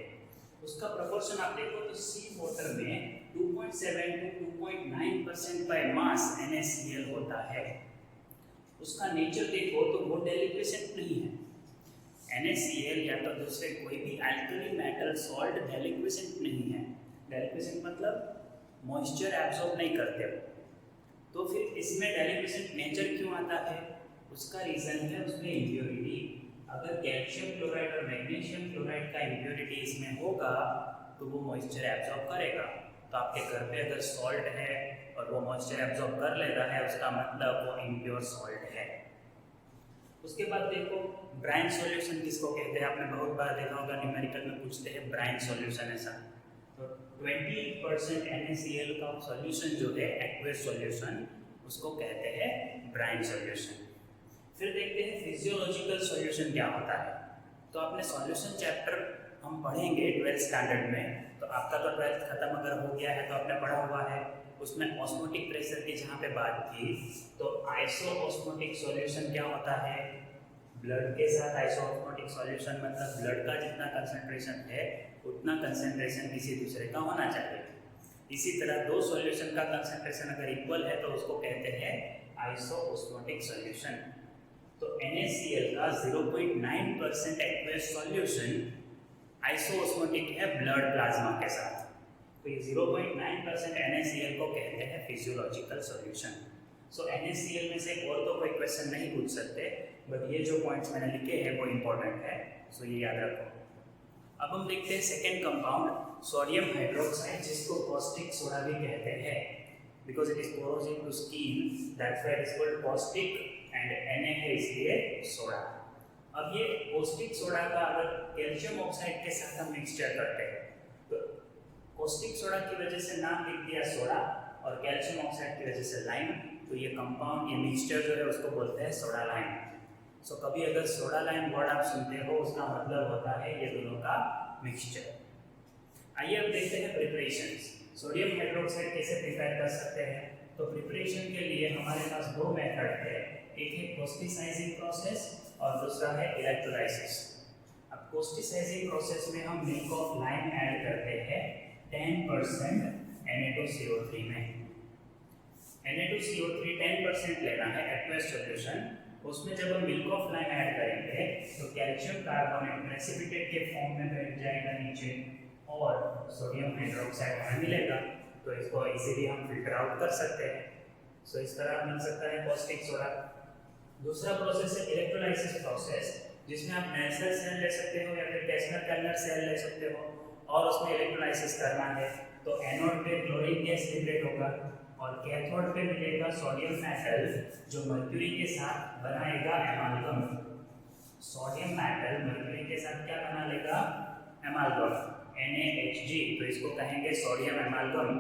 उसका प्रोपोर्शन आप देखो तो सी वाटर में 2.7 to 2.9% बाय मास NaCl होता है। उसका नेचर देखो तो वो डेलिक्वेसेंट नहीं है, NaCl या तो दूसरे कोई भी अल्कली मेटल सॉल्ट डेलिक्वेसेंट नहीं है। डेलिक्वेसेंट मतलब मॉइस्चर एब्जॉर्ब नहीं करते हो, तो फिर इसमें डेलिक्वेसेंट नेचर क्यों आता है? उसका रीजन है उसमें इम्प्योरिटी। अगर कैल्शियम क्लोराइड और मैग्नीशियम क्लोराइड का इम्प्योरिटी इसमें होगा तो वो मॉइस्चर एब्जॉर्ब करेगा। तो आपके घर पे अगर सॉल्ट है और वो मॉइस्चर एब्जॉर्ब कर लेता है, उसका मतलब वो इम्प्योर सॉल्ट है। उसके बाद देखो ब्राइन सॉल्यूशन किसको कहते हैं, आपने बहुत बार देखा होगा, न्यूमेरिकल में पूछते हैं ब्राइन सॉल्यूशन ऐसा। तो 20% NaCl का सॉल्यूशन जो है एक्वेस सॉल्यूशन, उसको कहते हैं ब्राइन सॉल्यूशन। फिर देखते हैं फिजियोलॉजिकल सॉल्यूशन क्या होता है। तो आपने सॉल्यूशन चैप्टर हम पढ़ेंगे 12th स्टैंडर्ड में, तो आपका तो 12th खत्म अगर हो गया है तो आपने पढ़ा हुआ है, उसमें ऑस्मोटिक प्रेशर की जहाँ पे बात की, तो आइसोऑस्मोटिक सॉल्यूशन क्या होता है, ब्लड के साथ आइसोऑस्मोटिक सॉल्यूशन मतलब ब्लड का जितना कंसंट्रेशन है उतना कंसंट्रेशन किसी दूसरे का होना चाहिए। इसी तरह दो सॉल्यूशन का कंसंट्रेशन अगर इक्वल है तो उसको कहते हैं आइसोऑस्मोटिक सॉल्यूशन। तो NaCl का 0.9% एक्वेस सॉल्यूशन आइसोऑस्मोटिक है ब्लड प्लाज्मा के साथ, तो ये 0.9% NaCl को कहते हैं फिजियोलॉजिकल सॉल्यूशन। सो NaCl में से और तो कोई क्वेश्चन नहीं पूछ सकते, बट ये जो पॉइंट्स मैंने लिखे हैं वो इंपॉर्टेंट है, सो ये याद रखो। अब हम देखते हैं सेकेंड कंपाउंड सोडियम हाइड्रोक्साइड, जिसको कॉस्टिक सोडा भी कहते हैं, because it is corrosive to skin, that's why it is called caustic and Na है इसलिए सोडा। अब ये कॉस्टिक सोडा का अगर कैल्शियम ऑक्साइड के साथ हम मिक्सचर करते हैं तो कॉस्टिक सोडा की वजह से नाम लिख दिया सोडा और कैल्शियम ऑक्साइड की वजह से लाइम, तो ये कंपाउंड, ये मिक्सचर जो है उसको बोलते हैं सोडा लाइम। सो कभी अगर सोडा लाइम वर्ड आप सुनते हो उसका मतलब होता है ये दोनों का मिक्सचर। आइए अब देखते हैं प्रिपरेशंस। सोडियम हाइड्रोक्साइड कैसे प्रिपेयर कर सकते हैं, तो प्रिपरेशन के लिए हमारे पास दो मेथड है, एक है कोस्टिसाइजिंग प्रोसेस और दूसरा है इलेक्ट्रोलाइसिस। अब कोस्टिसाइजिंग प्रोसेस में हम मिल्क ऑफ लाइम ऐड करते हैं 10% Na2CO3 में। Na2CO3 10% लेना है एक्वेस सॉल्यूशन, उसमें जब हम मिल्क ऑफ लाइम ऐड करेंगे तो कैल्शियम कार्बोनेट प्रेसिपिटेट के फॉर्म में बैठ जाएगा नीचे और सोडियम हाइड्रोक्साइड हमें मिलेगा। तो इसको इजीली हम फिल्टर आउट कर सकते हैं। सो इस तरह मिल सकता है कॉस्टिक सोडा। दूसरा प्रोसेस है इलेक्ट्रोलाइसिस प्रोसेस, जिसमें आप नेचुरल सेल ले सकते हो या फिर कैस्टर कैलर सेल ले सकते हो और उसमें इलेक्ट्रोलाइसिस करना है। तो एनोड पे क्लोरीन गैस लिबरेट होगा और कैथोड पे मिलेगा सोडियम मेटल जो मर्क्यूरी के साथ बनाएगा एमालगम। सोडियम मेटल मर्क्यूरी के साथ क्या बना लेगा? एमालगम, NaHg। तो इसको कहेंगे सोडियम एमालगम।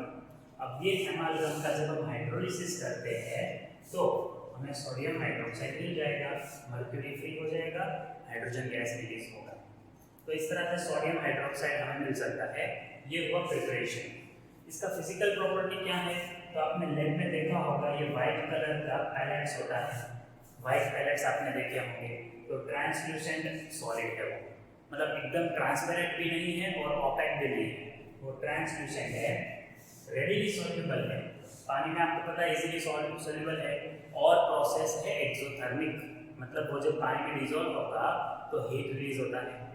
अब ये एमालगम का जब हम हाइड्रोलिसिस करते हैं तो हमें सोडियम हाइड्रोक्साइड मिल जाएगा, मर्क्यूरी फ्री हो जाएगा, हाइड्रोजन गैस रिलीज होगा। तो इस तरह से सोडियम हाइड्रोक्साइड हमें मिल सकता है। ये हुआ प्रिपरेशन। इसका फिजिकल प्रॉपर्टी क्या है? तो आपने लैब में देखा होगा ये वाइट कलर का पैलेट्स होता है। वाइट पैलेट्स आपने देखे होंगे। तो ट्रांसल्यूसेंट सॉलिड है वो, मतलब एकदम ट्रांसपेरेंट भी नहीं है और ओपेक भी नहीं है, वो ट्रांसल्यूसेंट है, रेडिली सॉल्युबल है, पानी में आपको पता है इजीली सॉल्युबल है। और प्रोसेस है एक्सोथर्मिक, मतलब वो जब पानी में डिजोल्व होगा तो हीट रिलीज होता है।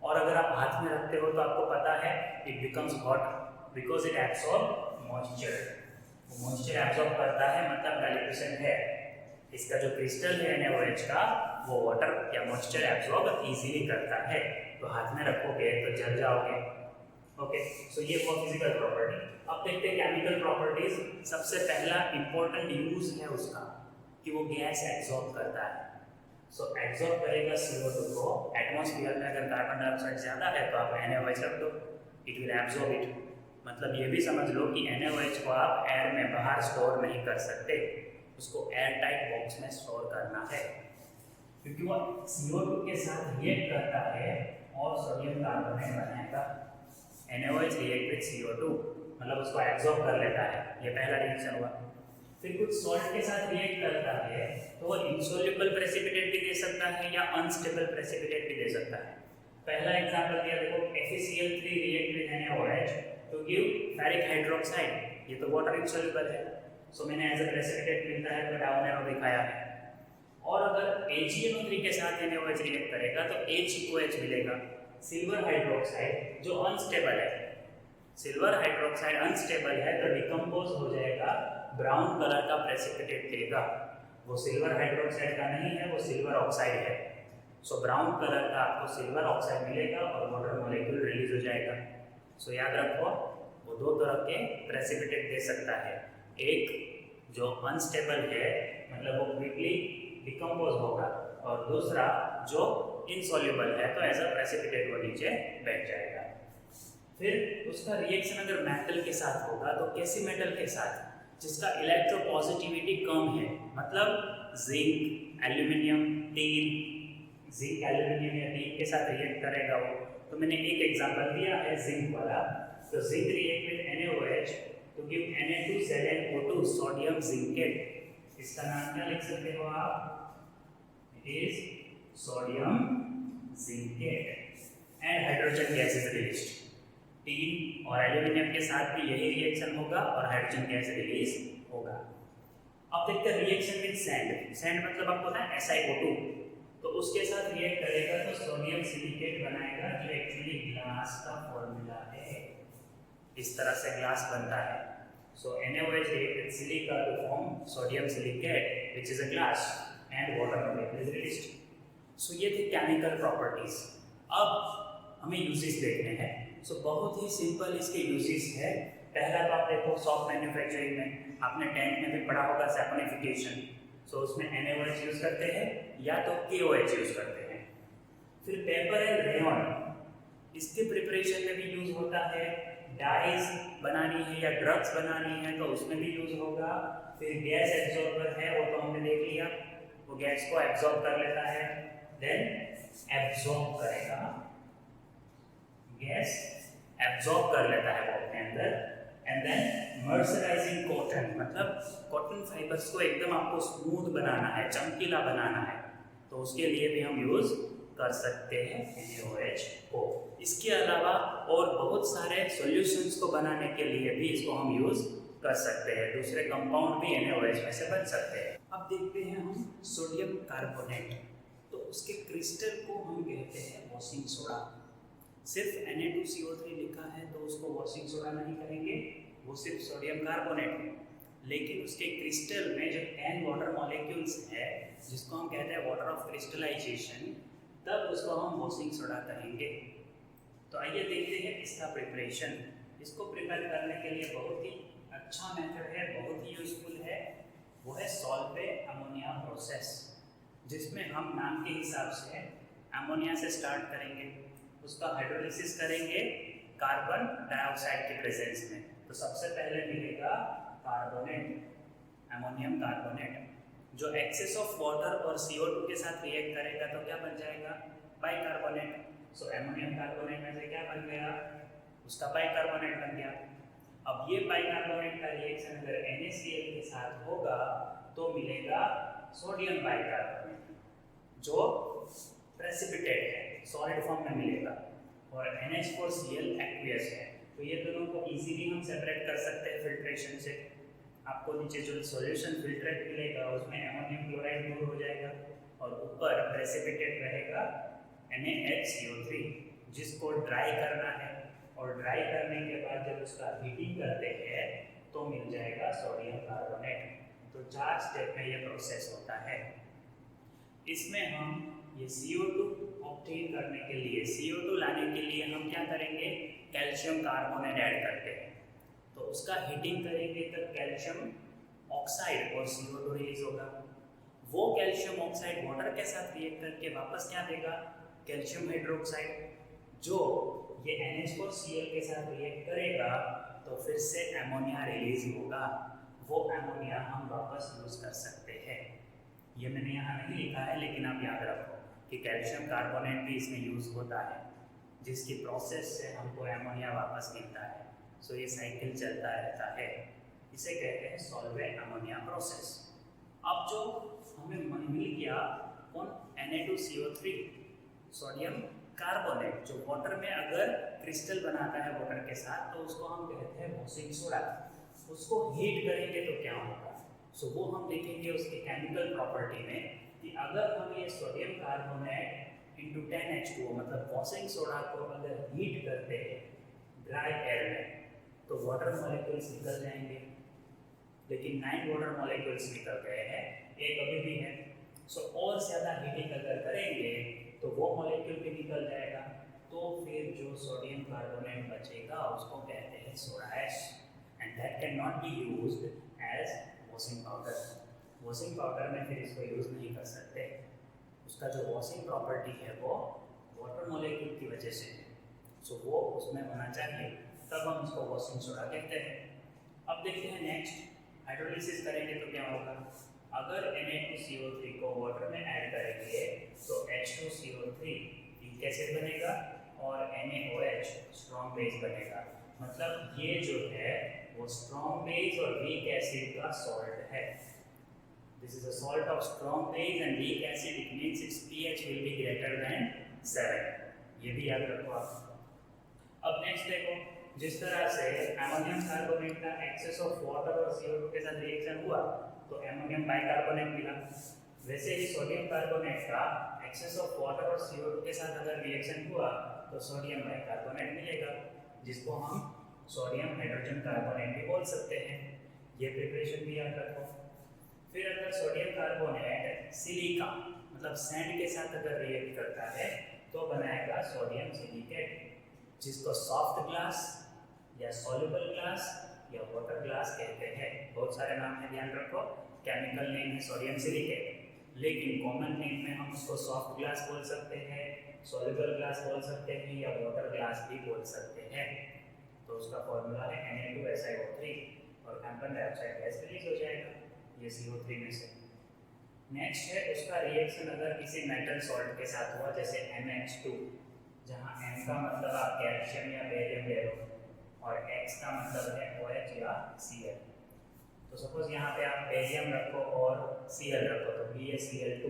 और अगर आप हाथ में रखते हो तो आपको पता है it becomes hot because it absorb moisture. वो मॉइस्चर एब्सॉर्ब करता है, मतलब डाइल्यूशन है। इसका जो क्रिस्टल है NaOH का वो वाटर या मॉइस्चर एब्सॉर्ब इजीली करता है। तो हाथ में रखोगे तो जल जाओगे। ओके, सो ये वो फिजिकल प्रॉपर्टी। अब देखते हैं केमिकल प्रॉपर्टीज। सबसे पहला इंपॉर्टेंट यूज है उसका कि वो गैस एब्सॉर्ब करता है। सो एब्सॉर्ब करेगा CO2 को। एटमॉस्फेयर में अगर कार्बन डाइऑक्साइड ज़्यादा है तो आप NaOH रख दो, इट विल एब्सॉर्ब इट। मतलब ये भी समझ लो कि NaOH को आप एयर में बाहर स्टोर नहीं कर सकते, उसको एयर टाइट बॉक्स में स्टोर करना है, क्योंकि वो CO2 के साथ रिएक्ट करता है और सोडियम कार्बोनेट बनाएगा। NaOH रिएक्ट विद CO2, मतलब उसको एब्सॉर्ब कर लेता है। ये पहला रिएक्शन हुआ। फिर कुछ सॉल्ट के साथ रिएक्ट करता है तो वो इनसोल्युबल प्रेसिपिटेट भी दे सकता है या अनस्टेबल प्रेसिपिटेट भी दे सकता है। पहला एग्जांपल दिया देखो, FeCl3 react with NaOH to give ferric hydroxide. ये तो वाटर इनसोल्युबल है, सो मैंने एज अ प्रेसिपिटेट मिलता है तो डाउन एरो दिखाया है। और अगर AgNO3 के साथ NaOH रिएक्ट करेगा तो HOH मिलेगा, सिल्वर हाइड्रोक्साइड, जो अनस्टेबल है। सिल्वर हाइड्रोक्साइड अनस्टेबल है तो डिकम्पोज हो जाएगा, ब्राउन कलर का प्रेसिपिटेट देगा। वो सिल्वर हाइड्रोक्साइड का नहीं है, वो सिल्वर ऑक्साइड है। सो ब्राउन कलर का आपको सिल्वर ऑक्साइड मिलेगा और वाटर मॉलिक्यूल रिलीज हो जाएगा। सो याद रखो, वो दो तरह के प्रेसिपिटेट दे सकता है। एक जो अनस्टेबल है, मतलब वो क्विकली डिकम्पोज होगा, और दूसरा जो इनसॉल्युबल है तो एज अ प्रेसिपिटेट वो नीचे बैठ जाएगा। फिर उसका रिएक्शन अगर मेटल के साथ होगा तो कैसी मेटल के साथ? जिसका इलेक्ट्रोपॉजिटिविटी कम है, मतलब zinc, aluminium, tin. Zinc, aluminium या टीन के साथ रिएक्ट करेगा वो। तो मैंने एक एग्जांपल दिया है जिंक वाला। तो zinc react with NaOH to give Na2ZnO2 sodium zincate. इसका नाम क्या लिख सकते हो आप? It is sodium zincate and hydrogen gas is released. Tin और एल्यूमिनियम के साथ भी यही रिएक्शन होगा और हाइड्रोजन गैस रिलीज होगा। अब देखते हैं रिएक्शन विद सैंड। सैंड मतलब आपको पता है SiO2। तो उसके साथ रिएक्ट करेगा तो सोडियम सिलिकेट बनाएगा, जो एक्चुअली ग्लास का फॉर्मूला है। इस तरह से ग्लास बनता है। सो NaOH react with silica to form sodium silicate which is a glass and water molecule is released. सो ये थे केमिकल प्रॉपर्टीज। अब हमें यूजेस देखने हैं। सो बहुत ही सिंपल इसके यूजेस है। पहला तो आप देखो सॉफ्ट मैन्युफैक्चरिंग में आपने 10th में भी पढ़ा होगा सैपोनिफिकेशन। सो उसमें NaOH यूज करते हैं या तो KOH यूज करते हैं। फिर पेपर एंड रेयन, इसके प्रिपरेशन में भी यूज होता है। डाइज बनानी है या ड्रग्स बनानी है तो उसमें भी यूज होगा। फिर गैस एब्जॉर्बर है, वो तो हमने देख लिया, वो गैस को एब्जॉर्ब कर लेता है, देन एब्जॉर्ब करेगा, गैस एब्जॉर्ब कर लेता है वो अपने अंदर। एंड देन मर्सराइजिंग कॉटन, मतलब कॉटन फाइबर्स को एकदम आपको स्मूथ बनाना है, चमकीला बनाना है, तो उसके लिए भी हम यूज कर सकते हैं NaOH को। इसके अलावा और बहुत सारे सॉल्यूशंस को बनाने के लिए भी इसको हम यूज कर सकते हैं, दूसरे कंपाउंड भी NaOH में से बन सकते हैं। अब देखते हैं हम सोडियम कार्बोनेट, तो उसके क्रिस्टल को हम कहते हैं वॉशिंग सोडा। सिर्फ Na2CO3 लिखा है तो उसको वॉशिंग सोडा नहीं कहेंगे, वो सिर्फ सोडियम कार्बोनेट है। लेकिन उसके क्रिस्टल में जो 10 वाटर मॉलिक्यूल्स है, जिसको हम कहते हैं वाटर ऑफ क्रिस्टलाइजेशन, तब उसको हम वॉशिंग सोडा कहेंगे। तो आइए देखते हैं इसका प्रिपरेशन। इसको प्रिपेयर करने के लिए बहुत ही अच्छा मेथड है, बहुत ही यूजफुल है, वो है सॉल्वेट अमोनिया प्रोसेस, जिसमें हम नाम के हिसाब से अमोनिया से स्टार्ट करेंगे, उसका हाइड्रोलिसिस करेंगे कार्बन डाइऑक्साइड के प्रेजेंस में। तो सबसे पहले मिलेगा कार्बोनेट, अमोनियम कार्बोनेट, जो एक्सेस ऑफ वाटर और CO2 के साथ रिएक्ट करेगा तो क्या बन जाएगा, बाइकार्बोनेट। सो अमोनियम कार्बोनेट में से क्या बन गया, उसका बाइकार्बोनेट बन गया। अब ये बाइकार्बोनेट का रिएक्शन अगर NaCl के साथ होगा तो मिलेगा सोडियम बाइकार्बोनेट, जो प्रेसिपिटेट है, सॉलिड फॉर्म में मिलेगा, और NH4Cl एक्वियस है। तो ये दोनों को इजीली हम सेपरेट कर सकते हैं फिल्ट्रेशन से। आपको नीचे जो सॉल्यूशन फिल्ट्रेट मिलेगा उसमें अमोनियम क्लोराइड दूर हो जाएगा और ऊपर प्रेसिपिटेट रहेगा NaHCO3, जिसको ड्राई करना है, और ड्राई करने के बाद जब उसका हीटिंग करते हैं तो मिल जाएगा सोडियम कार्बोनेट। तो 4 स्टेप में ये प्रोसेस होता है। इसमें हम ये CO2 ऑब्टेन करने के लिए, CO2 लाने के लिए हम क्या करेंगे, कैल्शियम कार्बोनेट ऐड करते हैं। तो उसका हीटिंग करेंगे तब कैल्शियम ऑक्साइड और CO2 रिलीज होगा। वो कैल्शियम ऑक्साइड वाटर के साथ रिएक्ट करके वापस क्या देगा, कैल्शियम हाइड्रोक्साइड, जो ये NH4Cl के साथ रिएक्ट करेगा तो फिर से अमोनिया रिलीज होगा। वो अमोनिया हम वापस यूज कर सकते हैं। ये मैंने यहाँ नहीं लिखा है, लेकिन आप याद रखो कि कैल्शियम कार्बोनेट भी इसमें यूज होता है, जिसकी प्रोसेस से हमको अमोनिया वापस मिलता है। सो ये साइकिल चलता रहता है, इसे कहते हैं सॉल्वेट अमोनिया प्रोसेस। अब जो हमें मिल गया कौन, Na2CO3 सोडियम कार्बोनेट, जो वाटर में अगर क्रिस्टल बनाता है वाटर के साथ तो उसको हम कहते हैं वॉशिंग सोडा। उसको हीट करेंगे तो क्या होगा, सो वो हम देखेंगे उसके केमिकल प्रॉपर्टी में कि अगर हम ये सोडियम कार्बोनेट इंटू 10H2O मतलब वॉशिंग सोडा को अगर हीट करते हैं ड्राई एयर में तो वाटर मॉलिक्यूल्स निकल जाएंगे, लेकिन 9 वाटर मॉलिक्यूल्स निकल गए हैं, एक अभी भी है। सो और ज़्यादा हीटिंग अगर करेंगे तो वो मॉलिक्यूल भी निकल जाएगा, तो फिर जो सोडियम कार्बोनेट बचेगा उसको कहते हैं soda ash, and that can not be used as washing powder. Washing powder में फिर इसको यूज़ नहीं कर सकते, उसका जो वॉशिंग प्रॉपर्टी है वो वाटर मॉलिक्यूल की वजह से है, सो वो उसमें होना चाहिए, तब हम उसको वॉशिंग सोडा कहते हैं। अब देखते हैं नेक्स्ट, हाइड्रोलिसिस करेंगे तो क्या होगा। अगर Na2CO3 को वाटर में ऐड करेंगे तो H2CO3 वीक एसिड बनेगा और NaOH स्ट्रॉन्ग बेस बनेगा। मतलब ये जो है वो स्ट्रॉन्ग बेस और वीक एसिड का सॉल्ट है। This is a salt of strong base and weak acid, it means it's pH will be greater than 7। ये भी याद रखो आप। अब नेक्स्ट देखो, जिस तरह से अमोनियम कार्बोनेट का एक्सेस ऑफ वाटर और CO2 के साथ रिएक्शन हुआ तो अमोनियम बाइकार्बोनेट मिला, वैसे ही सोडियम कार्बोनेट का एक्सेस ऑफ वाटर और CO2 के साथ अगर रिएक्शन हुआ तो सोडियम बाइकार्बोनेट मिलेगा, जिसको हम सोडियम हाइड्रोजन कार्बोनेट भी बोल सकते हैं। ये प्रिपरेशन भी याद रखो। फिर अगर सोडियम कार्बोनेट सिलिका मतलब सैंड के साथ अगर रिएक्ट करता है तो बनाएगा सोडियम सिलिकेट, जिसको सॉफ्ट ग्लास या सॉल्युबल ग्लास या वाटर ग्लास कहते हैं। बहुत सारे नाम है, ध्यान रखो। केमिकल नेम है सोडियम सिलिकेट, लेकिन कॉमन नेम में हम उसको सॉफ्ट ग्लास बोल सकते हैं, सॉल्युबल ग्लास बोल सकते हैं या वाटर ग्लास भी बोल सकते हैं। तो उसका फॉर्मूला है Na2SiO3 और कार्बन डाइऑक्साइड गैस रिलीज हो जाएगा ये CO3 में से। नेक्स्ट है उसका रिएक्शन अगर किसी मेटल सॉल्ट के साथ हुआ, जैसे MH2, जहाँ M का मतलब आप कैल्शियम या बेरियम ले लो और X का मतलब है OH या Cl। तो सपोज यहाँ पे आप बेरियम रखो और Cl रखो तो BaCl2,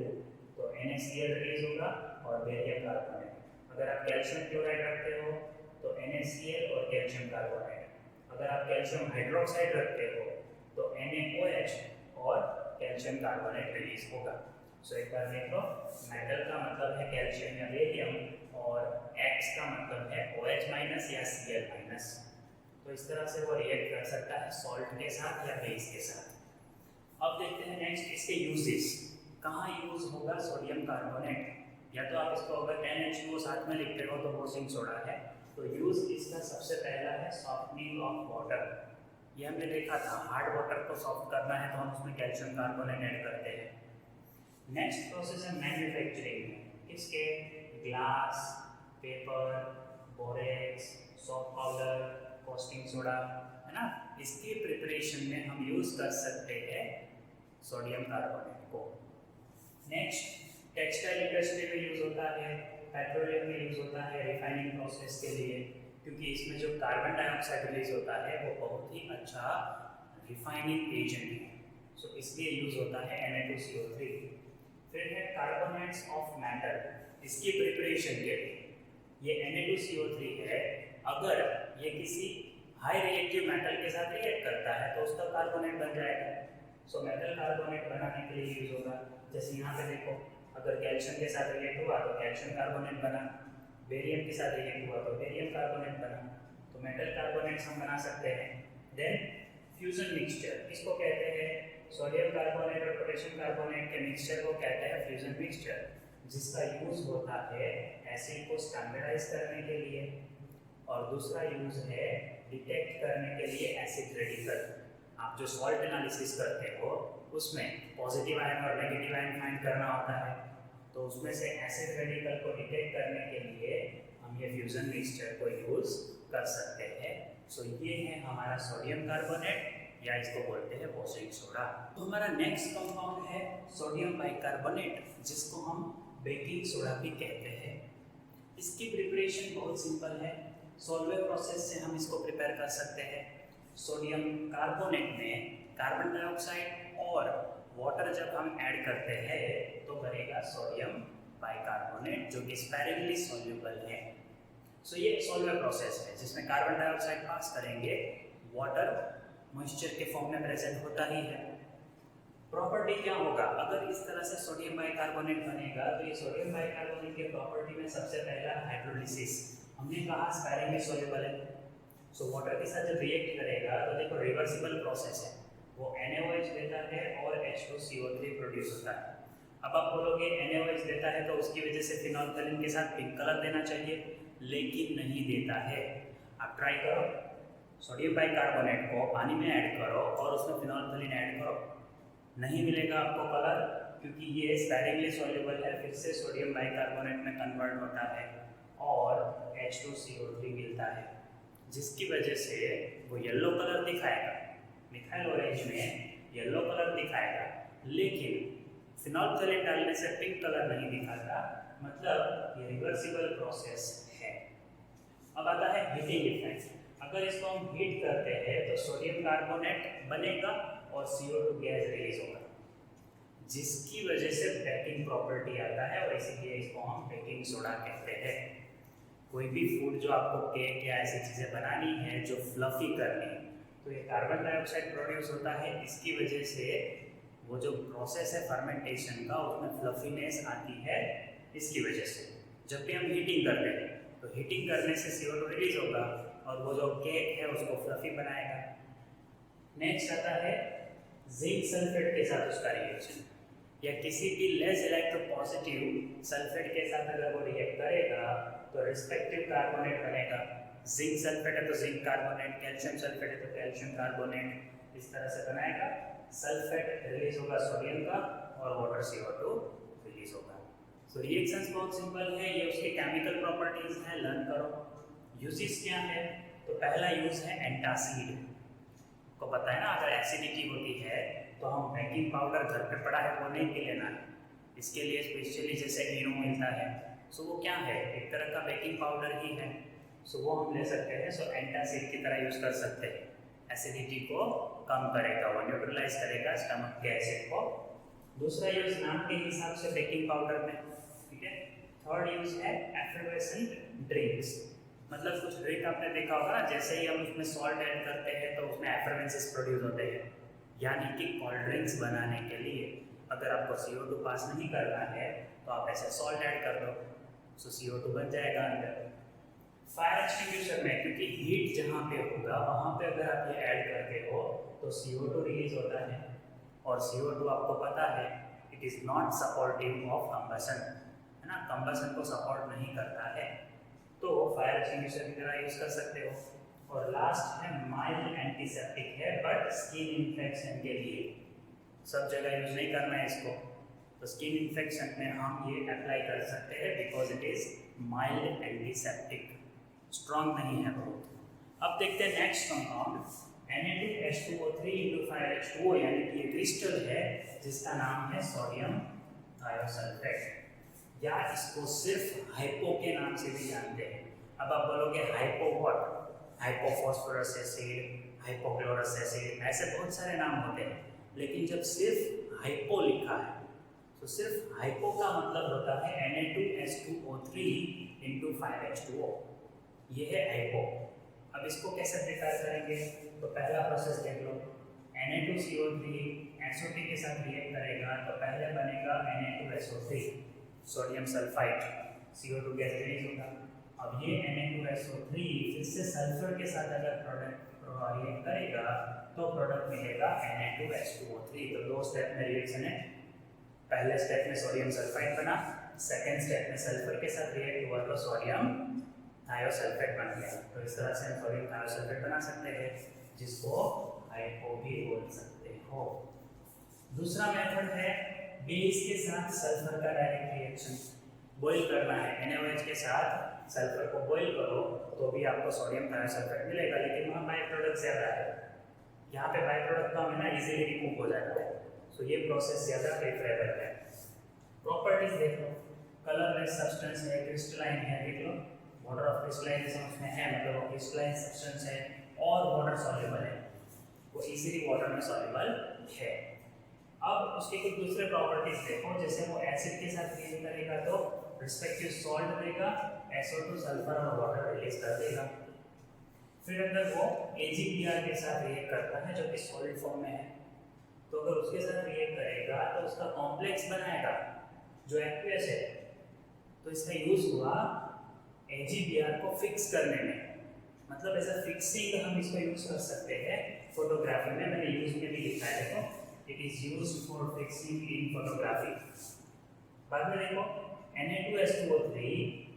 तो NaCl रिलीज होगा और बेरियम कार्बोनेट। अगर आप कैल्शियम क्लोराइड रखते हो तो NaCl और कैल्शियम कार्बोनेट। अगर आप कैल्शियम हाइड्रोक्साइड रखते हो तो NaOH और कैल्शियम कार्बोनेट रिलीज होगा। सो एक बार देख लो, मेटल का मतलब है कैल्शियम या बेरियम और X का मतलब है OH माइनस या Cl माइनस। तो इस तरह से वो रिएक्ट कर सकता है सॉल्ट के साथ या बेस के साथ। अब देखते हैं नेक्स्ट इसके यूजेस, कहाँ यूज होगा सोडियम कार्बोनेट। या तो आप इसको अगर NH2O साथ में लिखते हो तो वॉशिंग सोडा है, तो यूज इसका सबसे पहला है सॉफ्टनिंग ऑफ वाटर। ये हमने देखा था, हार्ड वाटर को सॉफ्ट करना है तो हम उसमें कैल्शियम कार्बोनेट ऐड करते हैं। नेक्स्ट प्रोसेस है मैन्युफैक्चरिंग, किसके, glass, paper, borax, soft powder, costing soda, है ना। इसके प्रिपरेशन में हम यूज कर सकते हैं सोडियम कार्बोनेट को। नेक्स्ट टेक्सटाइल इंडस्ट्री में यूज होता है, पेट्रोलियम में यूज होता है रिफाइनिंग प्रोसेस के लिए, क्योंकि इसमें जो कार्बन डाइऑक्साइड रिलीज होता है वो बहुत ही अच्छा रिफाइनिंग एजेंट है, सो इसलिए यूज होता है Na2CO3। फिर है कार्बोनेट्स ऑफ मैटर, इसकी प्रिपरेशन के लिए ये Na2CO3 है, अगर ये किसी हाई रिएक्टिव मेटल के साथ रिएक्ट करता है तो उसका कार्बोनेट बन जाएगा। सो मेटल कार्बोनेट बनाने के लिए यूज होगा। जैसे यहाँ पे देखो, अगर कैल्शियम के साथ रिएक्ट हुआ तो कैल्शियम कार्बोनेट बना, बेरियम के साथ रिएक्ट हुआ तो बेरियम कार्बोनेट बना, तो मेटल कार्बोनेट्स हम बना सकते हैं। देन फ्यूजन मिक्सचर, इसको कहते हैं सोडियम कार्बोनेट और पोटेशियम कार्बोनेट के मिक्सचर को कहते हैं फ्यूजन मिक्सचर, जिसका यूज होता है एसिड को स्टैंडर्डाइज करने के लिए, और दूसरा यूज है डिटेक्ट करने के लिए एसिड रेडिकल। आप जो सॉल्ट एनालिसिस करते हो उसमें पॉजिटिव आयन और नेगेटिव आयन फाइंड करना होता है, तो उसमें से एसिड रेडिकल को डिटेक्ट करने के लिए हम ये फ्यूजन मिक्सचर को यूज कर सकते हैं। सो ये है हमारा सोडियम कार्बोनेट, या इसको बोलते हैं वॉशिंग सोडा। तो हमारा नेक्स्ट कंपाउंड है सोडियम बाइकार्बोनेट, जिसको हम बेकिंग सोडा भी कहते हैं। इसकी प्रिपरेशन बहुत सिंपल है, सॉल्वेंट प्रोसेस से हम इसको प्रिपेयर कर सकते हैं। सोडियम कार्बोनेट में कार्बन डाइऑक्साइड और वाटर जब हम ऐड करते हैं तो बनेगा सोडियम बाइकार्बोनेट, जो कि स्पैरेंटली सॉल्युबल है। सो ये सॉल्वेंट प्रोसेस है जिसमें कार्बन डाइऑक्साइड पास करेंगे, वाटर मॉइस्चर के फॉर्म में प्रेजेंट होता ही है। प्रॉपर्टी क्या होगा, अगर इस तरह से सोडियम बाइकार्बोनेट बनेगा तो ये सोडियम बाइकार्बोनेट के प्रॉपर्टी में सबसे पहला हाइड्रोलिसिस, हमने कहा स्पैरेंटली सॉल्युबल है। सो वाटर के साथ जब रिएक्ट करेगा तो देखो रिवर्सिबल प्रोसेस है, वो NaOH देता है और H2CO3 प्रोड्यूस होता है। अब आप बोलोगे NaOH देता है तो उसकी वजह से फिनोल्फथालीन के साथ पिंक कलर देना चाहिए, लेकिन नहीं देता है। आप ट्राई करो, सोडियम बाइकार्बोनेट को पानी में ऐड करो और उसमें फिनोल्फथालीन ऐड करो, नहीं मिलेगा आपको कलर, क्योंकि ये स्पैरेंटली सॉल्युबल है, फिर से सोडियम बाइकार्बोनेट में कन्वर्ट होता है और H2CO3 मिलता है, जिसकी वजह से वो येलो कलर दिखाएगा, मिथाइल ऑरेंज में येलो कलर दिखाएगा, लेकिन फिनोल्फथालीन डालने से पिंक कलर नहीं दिखाता, मतलब ये रिवर्सिबल प्रोसेस है। अब आता है हीटिंग इफेक्ट, अगर इसको हम हीट करते हैं तो सोडियम कार्बोनेट बनेगा और CO2 गैस रिलीज होगा, जिसकी वजह से बेकिंग प्रॉपर्टी आता है, और इसीलिए इसको हम बेकिंग सोडा कहते हैं। कोई भी फूड जो आपको केक या ऐसी चीज़ें बनानी है जो फ्लफी करनी है, तो ये कार्बन डाइऑक्साइड प्रोड्यूस होता है, इसकी वजह से वो जो प्रोसेस है फर्मेंटेशन का उसमें फ्लफीनेस आती है, इसकी वजह से। जब भी हम हीटिंग करते हैं तो हीटिंग करने से CO2 रिलीज होगा और वो जो केक है उसको फ्लफी बनाएगा। नेक्स्ट आता है जिंक सल्फेट के साथ उसका रिएक्शन, या किसी भी लेस इलेक्ट्रोपॉजिटिव सल्फेट के साथ अगर वो रिएक्ट करेगा तो रिस्पेक्टिव कार्बोनेट बनेगा। जिंक सल्फेट है तो जिंक कार्बोनेट, कैल्शियम सल्फेट है तो कैल्शियम कार्बोनेट, इस तरह से बनाएगा। सल्फेट रिलीज होगा सोडियम का और वाटर CO2 रिलीज होगा। सो रिएक्शंस बहुत सिंपल है, ये उसके केमिकल प्रॉपर्टीज हैं, लर्न करो। यूजेस क्या है, तो पहला यूज है एंटासिड, को पता है ना, अगर एसिडिटी होती है तो हम बेकिंग पाउडर घर पे पड़ा है वो नहीं पी लेना है, इसके लिए स्पेशली जैसे इनो मिलता है, सो वो क्या है, एक तरह का बेकिंग पाउडर ही है, सो वो हम ले सकते हैं। सो एंटासिड की तरह यूज कर सकते हैं, एसिडिटी को कम करेगा, वो न्यूट्रलाइज करेगा स्टमक के एसिड को। दूसरा यूज नाम के हिसाब से बेकिंग पाउडर में, ठीक है। थर्ड यूज है एफर्वेसेंट ड्रिंक्स, मतलब कुछ ड्रिंक आपने देखा होगा ना, जैसे ही हम उसमें सॉल्ट ऐड करते हैं तो उसमें एफरवेंसेस प्रोड्यूस होते हैं। यानी कि कोल्ड ड्रिंक्स बनाने के लिए अगर आपको CO2 पास नहीं करना है तो आप ऐसे सॉल्ट ऐड कर दो, सो CO2 बच जाएगा अंदर। फायर एक्सटिंग्विशर में क्योंकि हीट जहाँ पे होगा वहाँ पे अगर आप ये ऐड करते हो तो CO2 रिलीज होता है, और CO2 आपको पता है it is not supportive of combustion, है ना, कंबसन को सपोर्ट नहीं करता है, तो फायर एक्सटिंग्विशर की तरह यूज़ कर सकते हो। और लास्ट है माइल्ड एंटीसेप्टिक है, बट स्किन इन्फेक्शन के लिए, सब जगह यूज़ नहीं करना है इसको, तो स्किन इन्फेक्शन में हम ये अप्लाई कर सकते हैं because it is mild antiseptic, strong नहीं है बहुत। अब देखते हैं नेक्स्ट कंपाउंड Na2H2O3 × 5H2O, यानी कि ये क्रिस्टल है जिसका नाम है सोडियम थायोसल्फेट, या इसको सिर्फ हाइपो के नाम से भी जानते हैं। अब आप बोलोगे hypo what, hypophosphorous acid, hypochlorous acid, ऐसे बहुत सारे नाम होते हैं, लेकिन जब सिर्फ हाइपो लिखा है तो सिर्फ हाइपो का मतलब होता है Na2H2O3 × 5H2O, ये है हाइपो। अब इसको कैसे प्रिपेयर करेंगे, तो पहला प्रोसेस देख लो, Na2CO3 SO3 के साथ रिएक्ट करेगा तो पहले बनेगा Na2SO3 sodium sulphide, CO2 gas release होगा। अब ये Na2SO3 फिर से सल्फर के साथ अगर प्रोडक्ट रिएक्ट करेगा तो प्रोडक्ट मिलेगा Na2H2O3। तो दो स्टेप में रिएक्शन है, पहले स्टेप में सोडियम सल्फाइड बना, सेकेंड स्टेप में सल्फर के साथ रिएक्ट हुआ तो सोडियम थायोसल्फेट बन गया। तो इस तरह से हम सोडियम थायोसल्फेट बना सकते हैं, जिसको हाइपो भी बोल सकते हो। दूसरा मेथड है बेस के साथ सल्फर का डायरेक्ट रिएक्शन, बॉईल करना है, NaOH के साथ सल्फर को बॉईल करो तो भी आपको सोडियम थायोसल्फेट मिलेगा, लेकिन वहाँ बाई प्रोडक्ट ज़्यादा है, यहाँ पे बाई प्रोडक्ट कम है ना, इजीली रिमूव हो जाता है, सो ये प्रोसेस ज़्यादा प्रेफरेबल है। प्रॉपर्टीज देख लो, कलरलेस सब्सटेंस है, क्रिस्टलाइन है, देख लो वाटर ऑफ क्रिस्टलाइजेशन उसमें है, मतलब वो क्रिस्टलाइन सब्सटेंस है और वाटर सॉल्युबल है, वो इजीली वाटर में सॉल्युबल है। अब उसके कुछ दूसरे प्रॉपर्टीज देखो, जैसे वो एसिड के साथ रिएक्ट करेगा तो रिस्पेक्टिव सॉल्ट देगा, SO2 सल्फर और वाटर रिलीज कर देगा। फिर अगर वो AgBr के साथ रिएक्ट करता है जो कि सॉलिड फॉर्म में है, तो अगर उसके साथ रिएक्ट करेगा तो उसका कॉम्प्लेक्स बनाएगा जो एक्वियस है, तो इसका यूज हुआ AgBr को फिक्स करने में, मतलब ऐसा फिक्सिंग हम इसको यूज कर सकते हैं फोटोग्राफी में, मैंने यूज में भी लिखा है, देखो it is used for fixing in photography. बाद में देखो Na2H2O3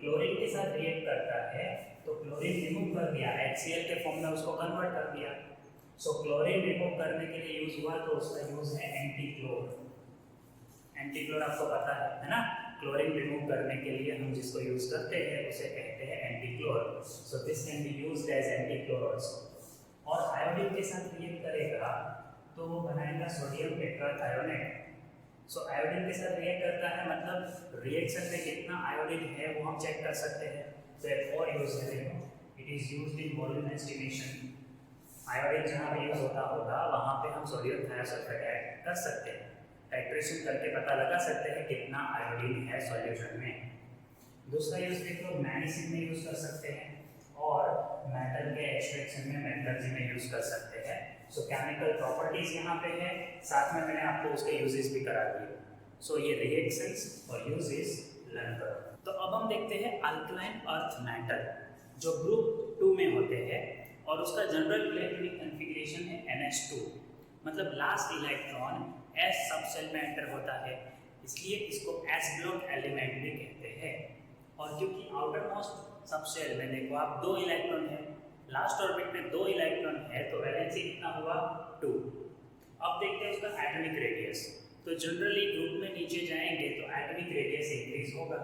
क्लोरीन के साथ रिएक्ट करता है तो क्लोरीन रिमूव कर दिया, HCl के फॉर्म में उसको कन्वर्ट कर दिया, सो क्लोरीन रिमूव करने के लिए यूज हुआ तो उसका यूज है एंटीक्लोर। एंटीक्लोर आपको पता है ना, क्लोरीन रिमूव करने के लिए हम जिसको यूज करते हैं उसे कहते हैं antichlor, so this can be used as antichlor also. और आयोडीन के साथ रिएक्ट करेगा तो वो बनाएगा सोडियम टेट्राथायोनेट, सो आयोडीन के साथ रिएक्ट करता है, मतलब रिएक्शन में कितना आयोडीन है वो हम चेक कर सकते हैं, तो एक और यूज करेंगे, it is used in volume estimation. Iodine जहाँ पे यूज होता होगा वहाँ पे हम सोडियम थायोसल्फेट ऐड कर सकते हैं, टाइट्रेशन करके पता लगा सकते हैं कितना आयोडीन है सॉल्यूशन में। दूसरा यूज देखो, मेडिसिन में यूज कर सकते हैं और मेटल के एक्सट्रैक्शन में मेटलर्जी में यूज कर सकते हैं। सो केमिकल प्रॉपर्टीज यहाँ पे है, साथ में मैंने आपको उसके यूजेस भी करा दिए। सो ये रिएक्शंस और यूजेस लर्न करो। तो अब हम देखते हैं अल्कलाइन अर्थ मेटल जो ग्रुप 2 में होते हैं और उसका जनरल इलेक्ट्रॉनिक कॉन्फ़िगरेशन है NH2, मतलब लास्ट इलेक्ट्रॉन S सबसेल में एंटर होता है, इसलिए इसको S ब्लॉक एलिमेंट भी कहते हैं। और क्योंकि आउटर मोस्ट सबसेल में देखो आप 2 इलेक्ट्रॉन है, लास्ट ऑर्बिट में 2 इलेक्ट्रॉन है, तो वैलेंसी कितना हुआ 2। अब देखते हैं उसका एटॉमिक रेडियस, तो जनरली ग्रुप में नीचे जाएंगे तो एटॉमिक रेडियस इंक्रीज होगा,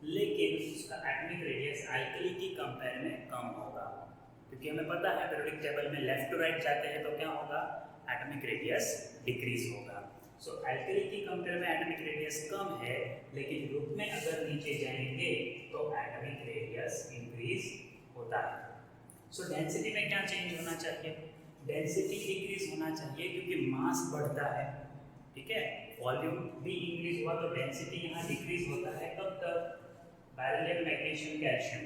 लेकिन उसका एटॉमिक रेडियस अल्कली की कंपेयर में कम होगा, क्योंकि हमें पता है पीरियोडिक टेबल में लेफ्ट टू राइट जाते हैं तो क्या होगा, एटॉमिक रेडियस डिक्रीज होगा। सो अल्कली की कंपेयर में एटॉमिक रेडियस कम है, लेकिन ग्रुप में अगर नीचे जाएंगे तो एटॉमिक रेडियस इंक्रीज होता है। सो डेंसिटी में क्या चेंज होना चाहिए, डेंसिटी डिक्रीज होना चाहिए क्योंकि मास बढ़ता है, ठीक है, वॉल्यूम भी इंक्रीज हुआ तो डेंसिटी यहाँ डिक्रीज होता है। कब तक, बैरिलियम मैग्नीशियम कैल्शियम,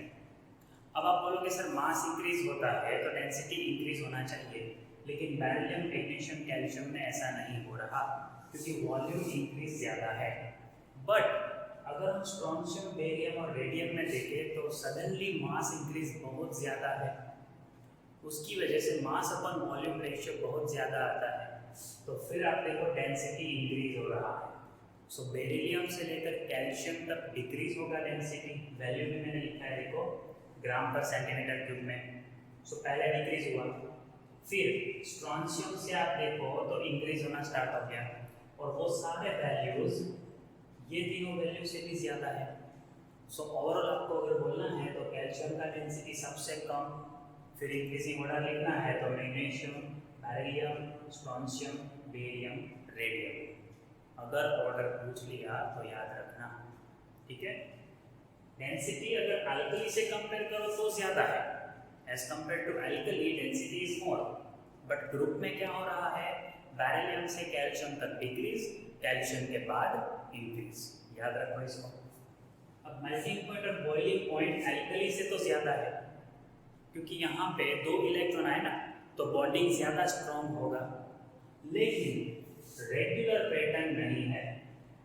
अब आप बोलोगे सर मास इंक्रीज होता है तो डेंसिटी इंक्रीज होना चाहिए, लेकिन बेरिलियम, मैग्नीशियम, कैल्शियम में ऐसा नहीं हो रहा क्योंकि वॉल्यूम इंक्रीज ज़्यादा है। बट अगर हम स्ट्रोंशियम, बेरियम और रेडियम में देखें तो सडनली मास इंक्रीज बहुत ज़्यादा है, उसकी वजह से मास अपन वॉल्यूम रेशियो बहुत ज़्यादा आता है, तो फिर आप देखो डेंसिटी इंक्रीज हो रहा है। सो बेरिलियम से लेकर कैल्शियम तक डिक्रीज होगा डेंसिटी, वैल्यू भी मैंने लिखा है देखो ग्राम पर सेंटीमीटर क्यूब में। सो पहले डिक्रीज हुआ, फिर स्ट्रोंशियम से आप देखो तो इंक्रीज होना स्टार्ट हो गया, और वो सारे वैल्यूज ये तीनों वैल्यू से भी ज़्यादा है। सो ओवरऑल आपको अगर बोलना है तो कैल्शियम का डेंसिटी सबसे कम, फिर इंक्रीजिंग ऑर्डर लिखना है तो magnesium, beryllium, strontium, barium, radium. अगर ऑर्डर पूछ लिया तो याद रखना, ठीक है। डेंसिटी अगर अल्कली से कंपेयर करो तो ज़्यादा है, as compare to alkali density is more, but group में क्या हो रहा है, बेरिलियम से कैल्शियम तक डिक्रीज, कैल्शियम के बाद इंक्रीज, याद रखो इसको। अब मेल्टिंग पॉइंट और बॉइलिंग पॉइंट अल्कली से तो ज़्यादा है, क्योंकि यहाँ पे 2 इलेक्ट्रॉन आए ना, तो बॉन्डिंग ज़्यादा स्ट्रॉन्ग होगा, लेकिन रेगुलर पैटर्न नहीं है,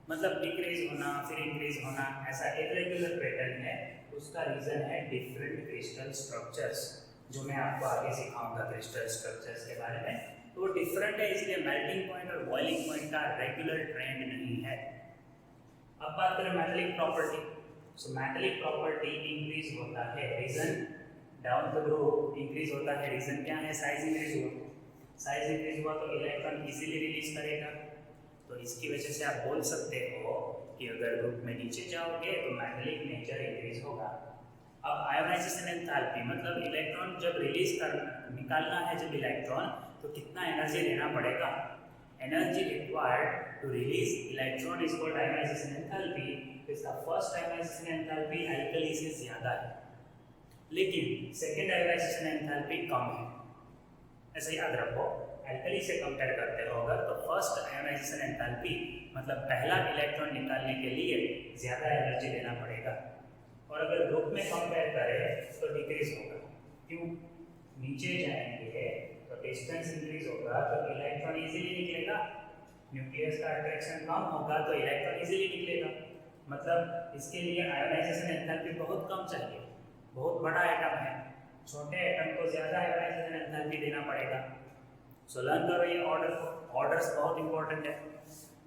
मतलब डिक्रीज होना फिर इंक्रीज होना, ऐसा इरेगुलर पैटर्न है। उसका रीज़न है डिफरेंट क्रिस्टल स्ट्रक्चर्स, जो मैं आपको आगे सिखाऊंगा क्रिस्टल स्ट्रक्चर्स के बारे में। तो वो डिफरेंट है, इसलिए मेल्टिंग पॉइंट और बॉइलिंग पॉइंट का रेगुलर ट्रेंड नहीं है। अब बात करें metallic property. So metallic property increase होता है, reason down the group increase होता है, रीजन क्या है, साइज इंक्रीज हुआ, साइज इंक्रीज हुआ तो इलेक्ट्रॉन इजीली रिलीज करेगा, तो इसकी वजह से आप बोल सकते हो कि अगर ग्रुप में नीचे जाओगे तो मेटेलिक नेचर इंक्रीज होगा। अब आयोनाइजेशन एंथैल्पी मतलब इलेक्ट्रॉन जब रिलीज कर निकालना है जब इलेक्ट्रॉन, तो कितना एनर्जी लेना पड़ेगा, energy required to release electron is called ionisation enthalpy. इसका फर्स्ट आयोनाइजेशन एंथैल्पी अल्कली से ज़्यादा है, लेकिन सेकेंड आयोनाइजेशन एंथैल्पी कम है, ऐसे याद रखो। अल्कली से कंपेयर करते हो अगर तो फर्स्ट आयोनाइजेशन एंथैल्पी मतलब पहला इलेक्ट्रॉन निकालने के लिए ज़्यादा एनर्जी लेना पड़ेगा, और अगर ग्रुप में कंपेयर करें तो डिक्रीज होगा। क्यों, नीचे जाएंगे तो डिस्टेंस इंक्रीज होगा तो इलेक्ट्रॉन इजीली निकलेगा, न्यूक्लियस का अट्रैक्शन कम होगा तो इलेक्ट्रॉन इजीली निकलेगा, मतलब इसके लिए आयोनाइजेशन एंथैल्पी बहुत कम चाहिए। बहुत बड़ा एटम है, छोटे एटम को ज़्यादा आयोनाइजेशन एंथैल्पी देना पड़ेगा। सो लर्न करो ये ऑर्डर्स बहुत इंपॉर्टेंट है।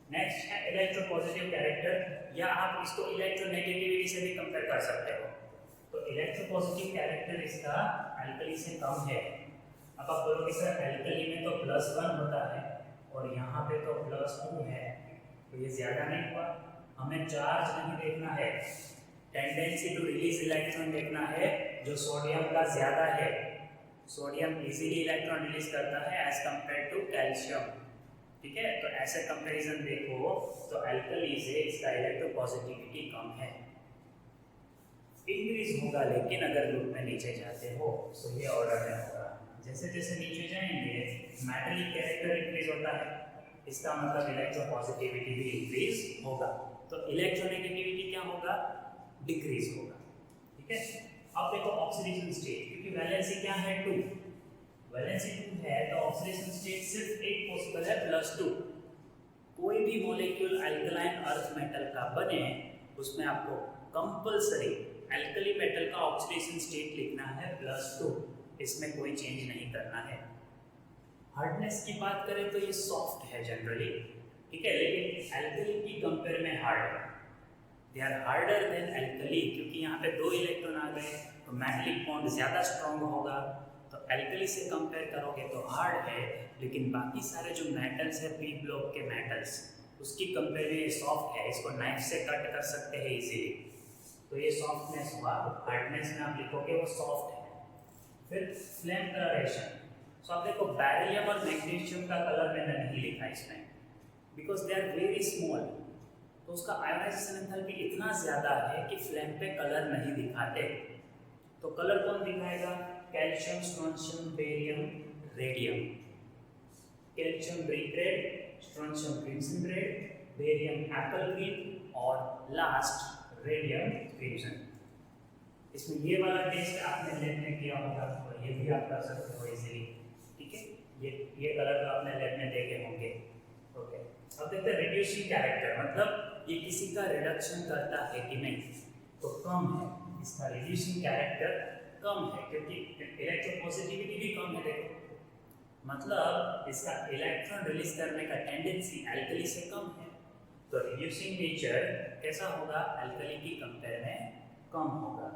नेक्स्ट है इलेक्ट्रोपॉजिटिव कैरेक्टर, या आप इसको इलेक्ट्रोनेगेटिविटी से भी कंपेयर कर सकते हो। तो इलेक्ट्रोपॉजिटिव कैरेक्टर इसका अल्कली से कम है। अब आप बोलोगे सर अल्कली में तो +1 होता है और यहाँ पे तो +2 है, तो ये ज़्यादा नहीं हुआ। हमें चार्ज नहीं देखना है, टेंडेंसी टू रिलीज इलेक्ट्रॉन देखना है, जो सोडियम का ज़्यादा है। सोडियम इजीली इलेक्ट्रॉन रिलीज करता है एज कंपेयर टू कैल्शियम, ठीक है। तो ऐसे कंपैरिजन देखो तो अल्कली से इसका इलेक्ट्रोपॉजिटिविटी कम है, इंक्रीज होगा लेकिन अगर ग्रुप में नीचे जाते हो तो ये ऑर्डर में होगा। जैसे जैसे नीचे जाएंगे मेटेलिक कैरेक्टर इंक्रीज होता है, इसका मतलब इलेक्ट्रोपॉजिटिविटी भी इंक्रीज होगा, तो इलेक्ट्रोनेगेटिविटी क्या होगा, डिक्रीज होगा, ठीक है। अब देखो ऑक्सीडेशन स्टेट, क्योंकि वैलेंसी क्या है 2, वैलेंसी 2 है तो ऑक्सीडेशन स्टेट सिर्फ एक पॉसिबल है +2। कोई भी मॉलिक्यूल अल्कलाइन अर्थ मेटल का बने उसमें आपको कंपलसरी अल्कली मेटल का ऑक्सीडेशन स्टेट लिखना है +2, इसमें कोई चेंज नहीं करना है। हार्डनेस की बात करें तो ये सॉफ्ट है जनरली, ठीक है, लेकिन अल्कली की कंपेयर में हार्ड है, they are harder than alkali, क्योंकि यहाँ पे 2 इलेक्ट्रॉन आ गए तो मेटेलिक बॉन्ड ज़्यादा स्ट्रॉन्ग होगा। तो अल्कली से कंपेयर करोगे तो हार्ड है, लेकिन बाकी सारे जो मेटल्स है पी ब्लॉक के मेटल्स उसकी कंपेयर में ये सॉफ्ट है, इसको नाइफ से कट कर सकते हैं इजीली, तो ये सॉफ्टनेस हुआ। हार्डनेस में आप लिखोगे वो सॉफ्ट है। फिर फ्लेम कलरेशन, सो आप देखो बेरिलियम और मैग्नीशियम का कलर मैंने नहीं लिखा इसमें because they are very small, तो उसका आयोनाइजेशन एंथैल्पी इतना ज़्यादा है कि फ्लेम पे कलर नहीं दिखाते। तो कलर कौन दिखाएगा, calcium, strontium, barium, radium. Calcium brick red, strontium crimson red, barium Apple green और लास्ट रेडियम क्रिम्सन। इसमें ये वाला टेस्ट आपने लैब में किया होगा और ये भी आप कर सकते हो इजीली, ठीक है। ये कलर तो आपने लैब में देखे होंगे। ओके, अब देखते हैं रिड्यूसिंग कैरेक्टर, मतलब ये किसी का रिडक्शन करता है कि नहीं, तो कम है, इसका रिड्यूसिंग कैरेक्टर कम है क्योंकि इलेक्ट्रोपॉजिटिविटी भी कम है। देखो मतलब इसका इलेक्ट्रॉन रिलीज करने का टेंडेंसी एल्कली से कम है, तो रिड्यूसिंग नेचर कैसा होगा, एल्कली की कंपेयर में कम होगा।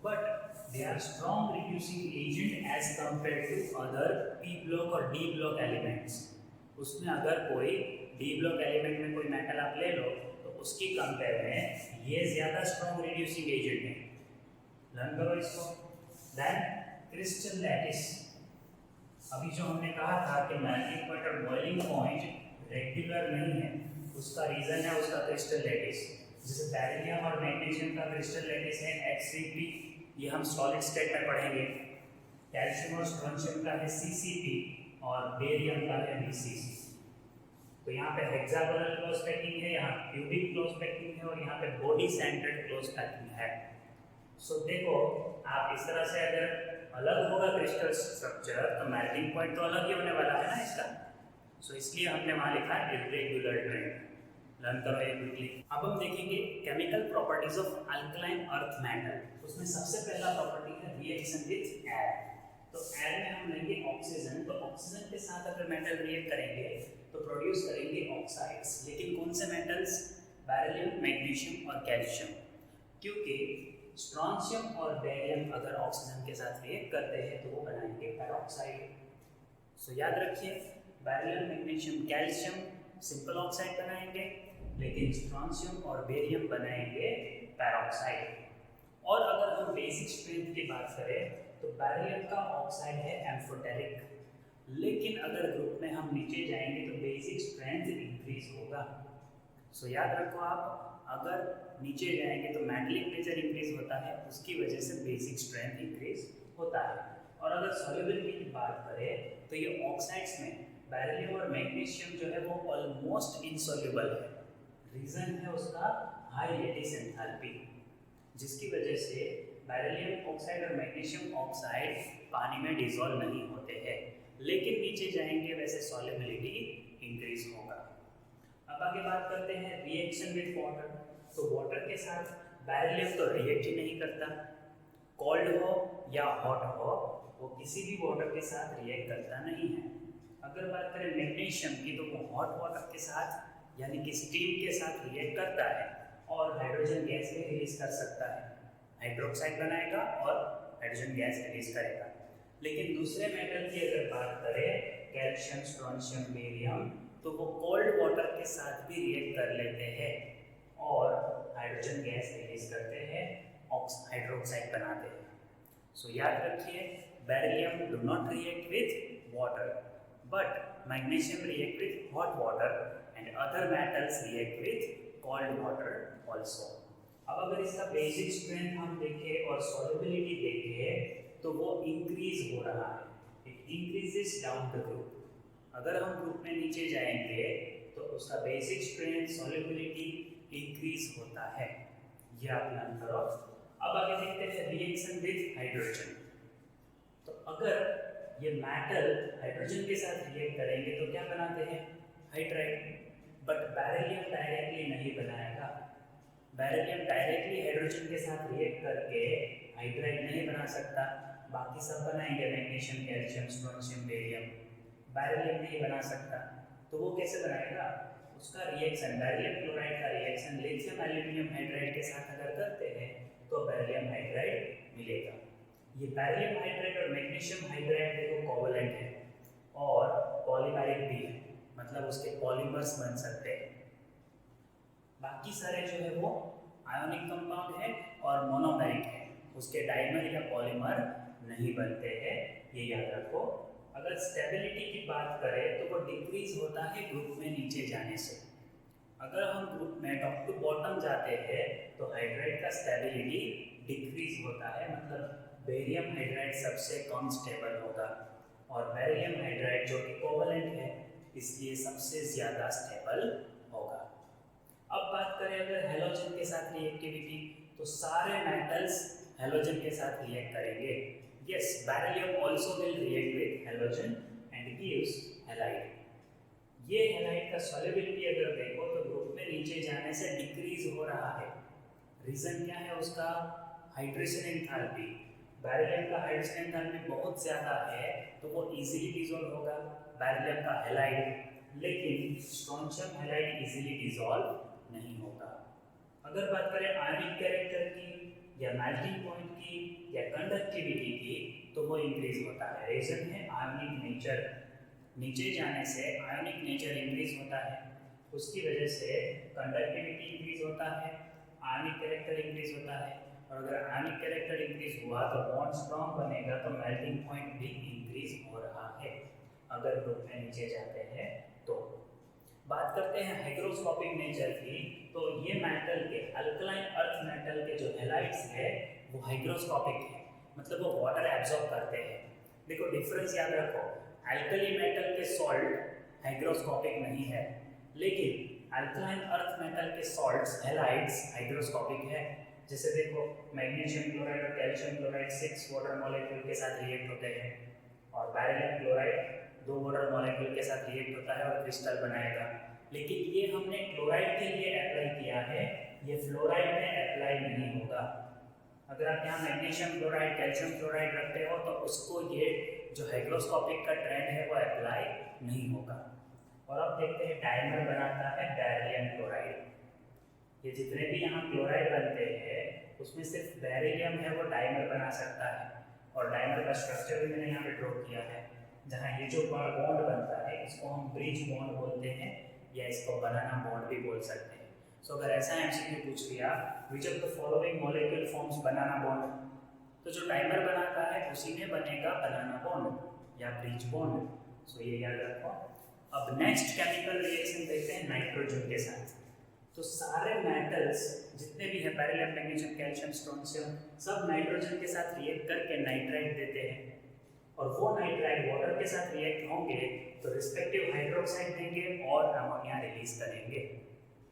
But they are strong reducing agent as compare to other P block और डी ब्लॉक एलिमेंट्स। उसमें अगर कोई डी ब्लॉक एलिमेंट में कोई मेटल आप ले लो तो उसकी कंपेयर में ये ज़्यादा स्ट्रॉन्ग रिड्यूसिंग एजेंट है। लर्न करो इसको। देन क्रिस्टल लैटिस, अभी जो हमने कहा था कि मेल्टिंग पॉइंट और बॉइलिंग पॉइंट रेगुलर नहीं है, उसका रीजन है उसका क्रिस्टल लैटिस। जैसे बेरिलियम और मैग्नीशियम का क्रिस्टल लैटिस है H3P, ये हम सॉलिड स्टेट में पढ़ेंगे। कैल्शियम और स्ट्रोंशियम का है CCP और बेरियम का है BCC। तो यहाँ पे हेक्सागोनल क्लोज पैकिंग है, यहाँ क्यूबिक क्लोज पैकिंग है और यहाँ पे बॉडी सेंटर्ड क्लोज पैकिंग है। सो देखो आप इस तरह से अगर अलग होगा क्रिस्टल स्ट्रक्चर तो मेल्टिंग पॉइंट तो अलग ही होने वाला है ना इसका। सो इसलिए हमने वहाँ लिखा है इर्रेगुलर ट्रेंड। लर्न करो ये क्विकली। अब हम देखेंगे chemical properties of alkaline earth metal. उसमें सबसे पहला प्रॉपर्टी है रिएक्शन विद एयर। तो एयर में हम लेंगे ऑक्सीजन, तो ऑक्सीजन के साथ अगर मेटल रिएक्ट करेंगे तो प्रोड्यूस करेंगे ऑक्साइड्स। लेकिन कौन से मेटल्स, बेरिलियम, मैग्नीशियम और कैल्शियम, क्योंकि स्ट्रोंशियम और बेरियम अगर ऑक्सीजन के साथ रिएक्ट करते हैं तो वो बनाएंगे पेरोक्साइड। सो याद रखिए beryllium, magnesium, calcium simple oxide बनाएंगे, लेकिन स्ट्रोंशियम और बेरियम बनाएंगे पेरोक्साइड। और अगर हम बेसिक स्ट्रेंथ की बात करें तो बेरिलियम का ऑक्साइड है एम्फोटेरिक, लेकिन अगर ग्रुप में हम नीचे जाएंगे तो बेसिक स्ट्रेंथ इंक्रीज होगा। सो याद रखो आप अगर नीचे जाएंगे तो मेटलिक नेचर इंक्रीज होता है, उसकी वजह से बेसिक स्ट्रेंथ इंक्रीज होता है। और अगर सॉल्युबिलिटी की बात करें तो ये ऑक्साइड्स में बेरिलियम और मैग्नीशियम जो है वो ऑलमोस्ट इनसॉल्युबल है। रीजन है उसका हाई लेटिस एंथैल्पी, जिसकी वजह से बेरिलियम ऑक्साइड और मैग्नीशियम ऑक्साइड पानी में डिसॉल्व नहीं होते हैं, लेकिन नीचे जाएंगे वैसे सॉल्युबिलिटी इंक्रीज होगा। अब आगे बात करते हैं रिएक्शन विद वाटर। तो वाटर के साथ बेरिलियम तो रिएक्ट ही नहीं करता, कोल्ड हो या हॉट हो वो किसी भी वाटर के साथ रिएक्ट करता नहीं है। अगर बात करें मैग्नीशियम की तो वो हॉट वाटर के साथ यानी कि स्टीम के साथ रिएक्ट करता है और हाइड्रोजन गैस भी रिलीज कर सकता है, हाइड्रोक्साइड बनाएगा और हाइड्रोजन गैस रिलीज करेगा। लेकिन दूसरे मेटल की अगर बात करें कैल्शियम, स्ट्रोंशियम, बेरियम, तो वो कोल्ड वाटर के साथ भी रिएक्ट कर लेते हैं और हाइड्रोजन गैस रिलीज करते हैं, हाइड्रोक्साइड बनाते हैं। सो याद रखिए beryllium do not react with water but magnesium react with hot water and other metals react with cold water also. अब अगर इसका बेसिक स्ट्रेंथ हम देखें और सॉल्युबिलिटी देखें तो वो इंक्रीज हो रहा है, it increases down the group. अगर हम ग्रुप में नीचे जाएंगे तो उसका बेसिक स्ट्रेंथ, सॉल्युबिलिटी इंक्रीज होता है। ये आप लर्न करो। अब आगे देखते हैं रिएक्शन विद हाइड्रोजन। तो अगर ये मेटल हाइड्रोजन के साथ रिएक्ट करेंगे तो क्या बनाते हैं, हाइड्राइड। बट बेरिलियम डायरेक्टली नहीं बनाएगा, बेरिलियम डायरेक्टली हाइड्रोजन के साथ रिएक्ट करके हाइड्राइड नहीं बना सकता। बाकी सब बनाएंगे magnesium, calcium, strontium, barium, beryllium नहीं बना सकता। तो वो कैसे बनाएगा, उसका रिएक्शन बेरिलियम क्लोराइड का रिएक्शन लिथियम एल्यूमिनियम हाइड्राइड के साथ अगर करते हैं तो बेरिलियम हाइड्राइड मिलेगा। ये बेरिलियम हाइड्राइड और मैग्नीशियम हाइड्राइड देखो कोवलेंट है और पॉलीमेरिक भी है, मतलब उसके पॉलीमर्स बन सकते हैं। बाकी सारे जो है वो आयोनिक कंपाउंड है और मोनोमेरिक है, उसके डाइमर या पॉलीमर नहीं बनते हैं, ये याद रखो। अगर स्टेबिलिटी की बात करें तो वो डिक्रीज होता है ग्रुप में नीचे जाने से। अगर हम ग्रुप में टॉप टू बॉटम जाते हैं तो हाइड्राइड का स्टेबिलिटी डिक्रीज होता है, मतलब बेरियम हाइड्राइड सबसे कम स्टेबल होगा और बेरिलियम हाइड्राइड जो कि कोवलेंट है इसलिए सबसे ज़्यादा स्टेबल होगा। अब बात करें अगर हैलोजन के साथ रिएक्टिविटी तो सारे मेटल्स हेलोजन के साथ रिएक्ट करेंगे। Yes, beryllium also will react with halogen and gives halide. ये हैलाइड का सॉल्युबिलिटी अगर देखो तो ग्रुप में नीचे जाने से डिक्रीज हो रहा है। रीजन क्या है उसका? Hydration enthalpy. बेरिलियम का हाइड्रेशन एंथैल्पी बहुत ज़्यादा है तो वो इजीली डिसॉल्व होगा बेरिलियम का हैलाइड, लेकिन स्ट्रोंशियम हैलाइड इजीली डिसॉल्व नहीं होगा। अगर बात करें आयनिक कैरेक्टर की या मेल्टिंग पॉइंट की या कंडक्टिविटी की तो वो इंक्रीज होता है। रीजन है आयनिक नेचर। नीचे जाने से आयनिक नेचर इंक्रीज होता है, उसकी वजह से कंडक्टिविटी इंक्रीज होता है, आयनिक कैरेक्टर इंक्रीज होता है। और अगर आयनिक कैरेक्टर इंक्रीज हुआ तो बॉन्ड स्ट्रॉन्ग बनेगा तो मेल्टिंग पॉइंट भी इंक्रीज हो रहा है अगर ग्रुप में नीचे जाते हैं तो। बात करते हैं हाइग्रोस्कोपिक नेचर की, तो ये मेटल के अल्कलाइन अर्थ मेटल के जो हैलाइड्स है वो हाइग्रोस्कोपिक है, मतलब वो वाटर एब्जॉर्ब करते हैं। देखो डिफरेंस याद रखो, अल्कली मेटल के सॉल्ट हाइग्रोस्कोपिक नहीं है, लेकिन अल्कलाइन अर्थ मेटल के सॉल्ट्स हैलाइड्स हाइग्रोस्कोपिक है। जैसे देखो मैग्नीशियम क्लोराइड और कैल्शियम क्लोराइड 6 वाटर मॉलिक्यूल के साथ रिएक्ट होते हैं और बेरिलियम क्लोराइड 2 वाटर मॉलिक्यूल के साथ रिएक्ट होता है और क्रिस्टल बनाएगा। लेकिन ये हमने क्लोराइड के लिए अप्लाई किया है, ये फ्लोराइड में अप्लाई नहीं होगा। अगर आप यहाँ मैग्नीशियम क्लोराइड कैल्शियम क्लोराइड रखते हो तो उसको ये जो हाइग्रोस्कोपिक का ट्रेंड है वो अप्लाई नहीं होगा। और अब देखते हैं डायमर बनाता है बेरिलियम क्लोराइड। ये जितने भी यहाँ क्लोराइड बनते हैं उसमें सिर्फ बेरिलियम है वो डायमर बना सकता है। और डायमर का स्ट्रक्चर भी मैंने यहाँ पे ड्रॉ किया है, जहाँ ये जो बॉन्ड बनता है इसको हम ब्रिज बॉन्ड बोलते हैं या इसको बनाना बॉन्ड भी बोल सकते हैं। सो अगर ऐसा एमसीक्यू पूछ लिया विच of the following molecule forms banana bond, तो जो डायमर बनाता है उसी में बनेगा बनाना बॉन्ड या ब्रिज बॉन्ड। सो ये याद रखो। अब नेक्स्ट केमिकल रिएक्शन देखते हैं नाइट्रोजन के साथ। तो सारे मेटल्स जितने भी हैं बेरिलियम मैग्नीशियम कैल्शियम स्ट्रोंशियम सब नाइट्रोजन के साथ रिएक्ट करके नाइट्राइट देते हैं और वो नाइट्राइट वाटर के साथ रिएक्ट होंगे तो रिस्पेक्टिव हाइड्रोक्साइड देंगे और अमोनिया रिलीज करेंगे।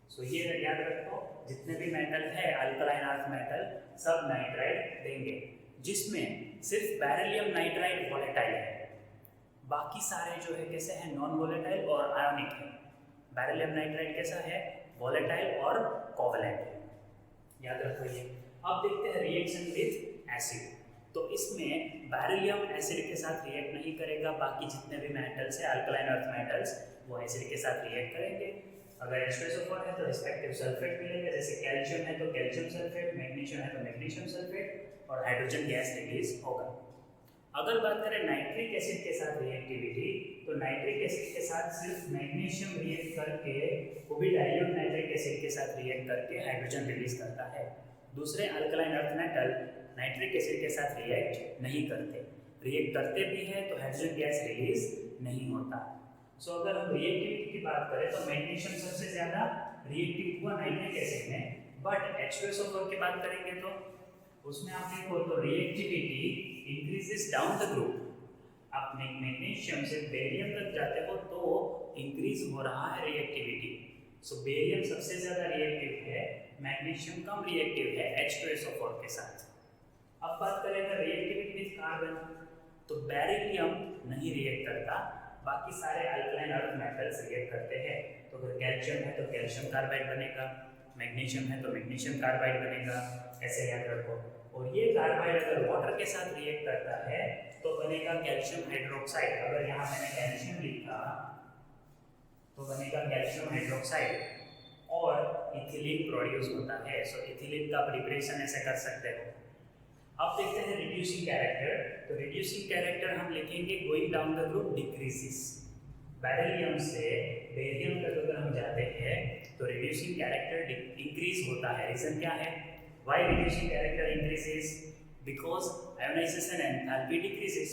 सो ये याद रखो, जितने भी मेटल है अल्कलाइन अर्थ मेटल सब नाइट्राइट देंगे, जिसमें सिर्फ बेरिलियम नाइट्राइट वोलेटाइल है, बाकी सारे जो है कैसे हैं नॉन वोलेटाइल और आयोनिक है। बेरिलियम नाइट्राइट कैसा है? वोलेटाइल और कोवलेंट। याद रखो ये। अब देखते हैं रिएक्शन विद एसिड। तो इसमें बेरिलियम एसिड के साथ रिएक्ट नहीं करेगा, बाकी जितने भी मेटल्स है अल्कलाइन अर्थ मेटल्स वो एसिड के साथ रिएक्ट करेंगे। अगर H2SO4 है तो रिस्पेक्टिव सल्फेट मिलेगा, जैसे कैल्शियम है तो कैल्शियम सल्फेट, मैग्नीशियम है तो मैग्नीशियम सल्फेट और हाइड्रोजन गैस रिलीज होगा। अगर बात करें नाइट्रिक एसिड के साथ रिएक्टिविटी, तो नाइट्रिक एसिड के साथ सिर्फ मैग्नीशियम रिएक्ट करके वो भी डाइल्यूट नाइट्रिक एसिड के साथ रिएक्ट करके हाइड्रोजन रिलीज करता है। दूसरे alkaline earth metal nitric acid के साथ रिएक्ट नहीं करते, रिएक्ट करते भी हैं तो हाइड्रोजन गैस रिलीज नहीं होता। सो अगर हम रिएक्टिविटी की बात करें तो मैग्नीशियम सबसे ज़्यादा रिएक्टिव हुआ नाइट्रिक एसिड में, बट H2SO4 की बात करेंगे तो उसमें आप देखो तो reactivity increases down the group. आप मैग्नीशियम से बेरियम तक जाते हो तो इंक्रीज हो रहा है रिएक्टिविटी। सो बेरियम सबसे ज़्यादा रिएक्टिव है, मैग्नीशियम कम रिएक्टिव है H2SO4 के साथ। अब बात करें अगर रिएक्टिविटी विद कार्बन, तो बेरिलियम नहीं रिएक्ट करता, बाकी सारे अल्कलाइन अर्थ मेटल्स रिएक्ट करते हैं। तो अगर कैल्शियम है तो कैल्शियम कार्बाइड बनेगा, मैग्नीशियम है तो मैग्नीशियम कार्बाइड बनेगा, ऐसे याद रखो। और ये कार्बाइड अगर वाटर के साथ रिएक्ट करता है तो बनेगा कैल्शियम हाइड्रोक्साइड। अगर यहाँ मैंने कैल्शियम लिखा तो बनेगा कैल्शियम हाइड्रोक्साइड और इथिलीन प्रोड्यूस होता है। सो इथिलीन का प्रिपरेशन ऐसे कर सकते हो। अब देखते हैं रिड्यूसिंग कैरेक्टर। तो रिड्यूसिंग कैरेक्टर हम लिखेंगे going down the group decreases. Beryllium से बेरियम तक अगर हम जाते हैं तो रिड्यूसिंग कैरेक्टर इंक्रीज होता है। रीजन क्या है? Why reducing character increases? Because ionisation enthalpy decreases.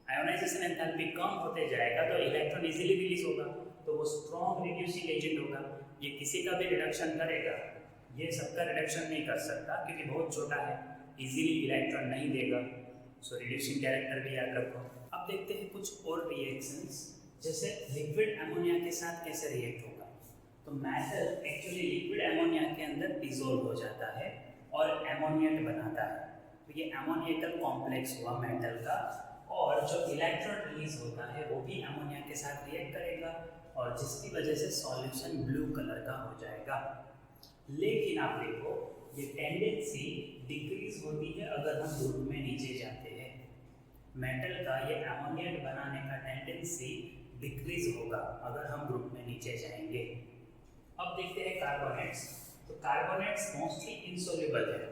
Ionisation enthalpy कम होते जाएगा तो इलेक्ट्रॉन इजीली रिलीज होगा, तो वो स्ट्रॉन्ग रिड्यूसिंग एजेंट होगा। ये किसी का भी रिडक्शन करेगा, ये सबका रिडक्शन नहीं कर सकता क्योंकि बहुत छोटा है, इजीली इलेक्ट्रॉन नहीं देगा। सो रिड्यूसिंग कैरेक्टर भी याद रखो। अब देखते हैं कुछ और रिएक्शंस, जैसे लिक्विड अमोनिया के साथ कैसे रिएक्ट होगा। तो मेटल एक्चुअली लिक्विड अमोनिया के अंदर डिसॉल्व हो जाता है और अमोनिएट बनाता है। तो ये अमोनियकल कॉम्प्लेक्स हुआ मेटल का, और जो इलेक्ट्रॉन रिलीज होता है वो भी अमोनिया के साथ रिएक्ट करेगा और जिसकी वजह से सॉल्यूशन ब्लू कलर का हो जाएगा। लेकिन आप देखो ये टेंडेंसी डिक्रीज होती है अगर हम ग्रुप में नीचे जाते हैं। मेटल का ये अमोनिएट बनाने का टेंडेंसी डिक्रीज होगा अगर हम ग्रुप में नीचे जाएंगे। अब देखते हैं कार्बोनेट्स। तो कार्बोनेट्स मोस्टली इनसोल्यूबल है।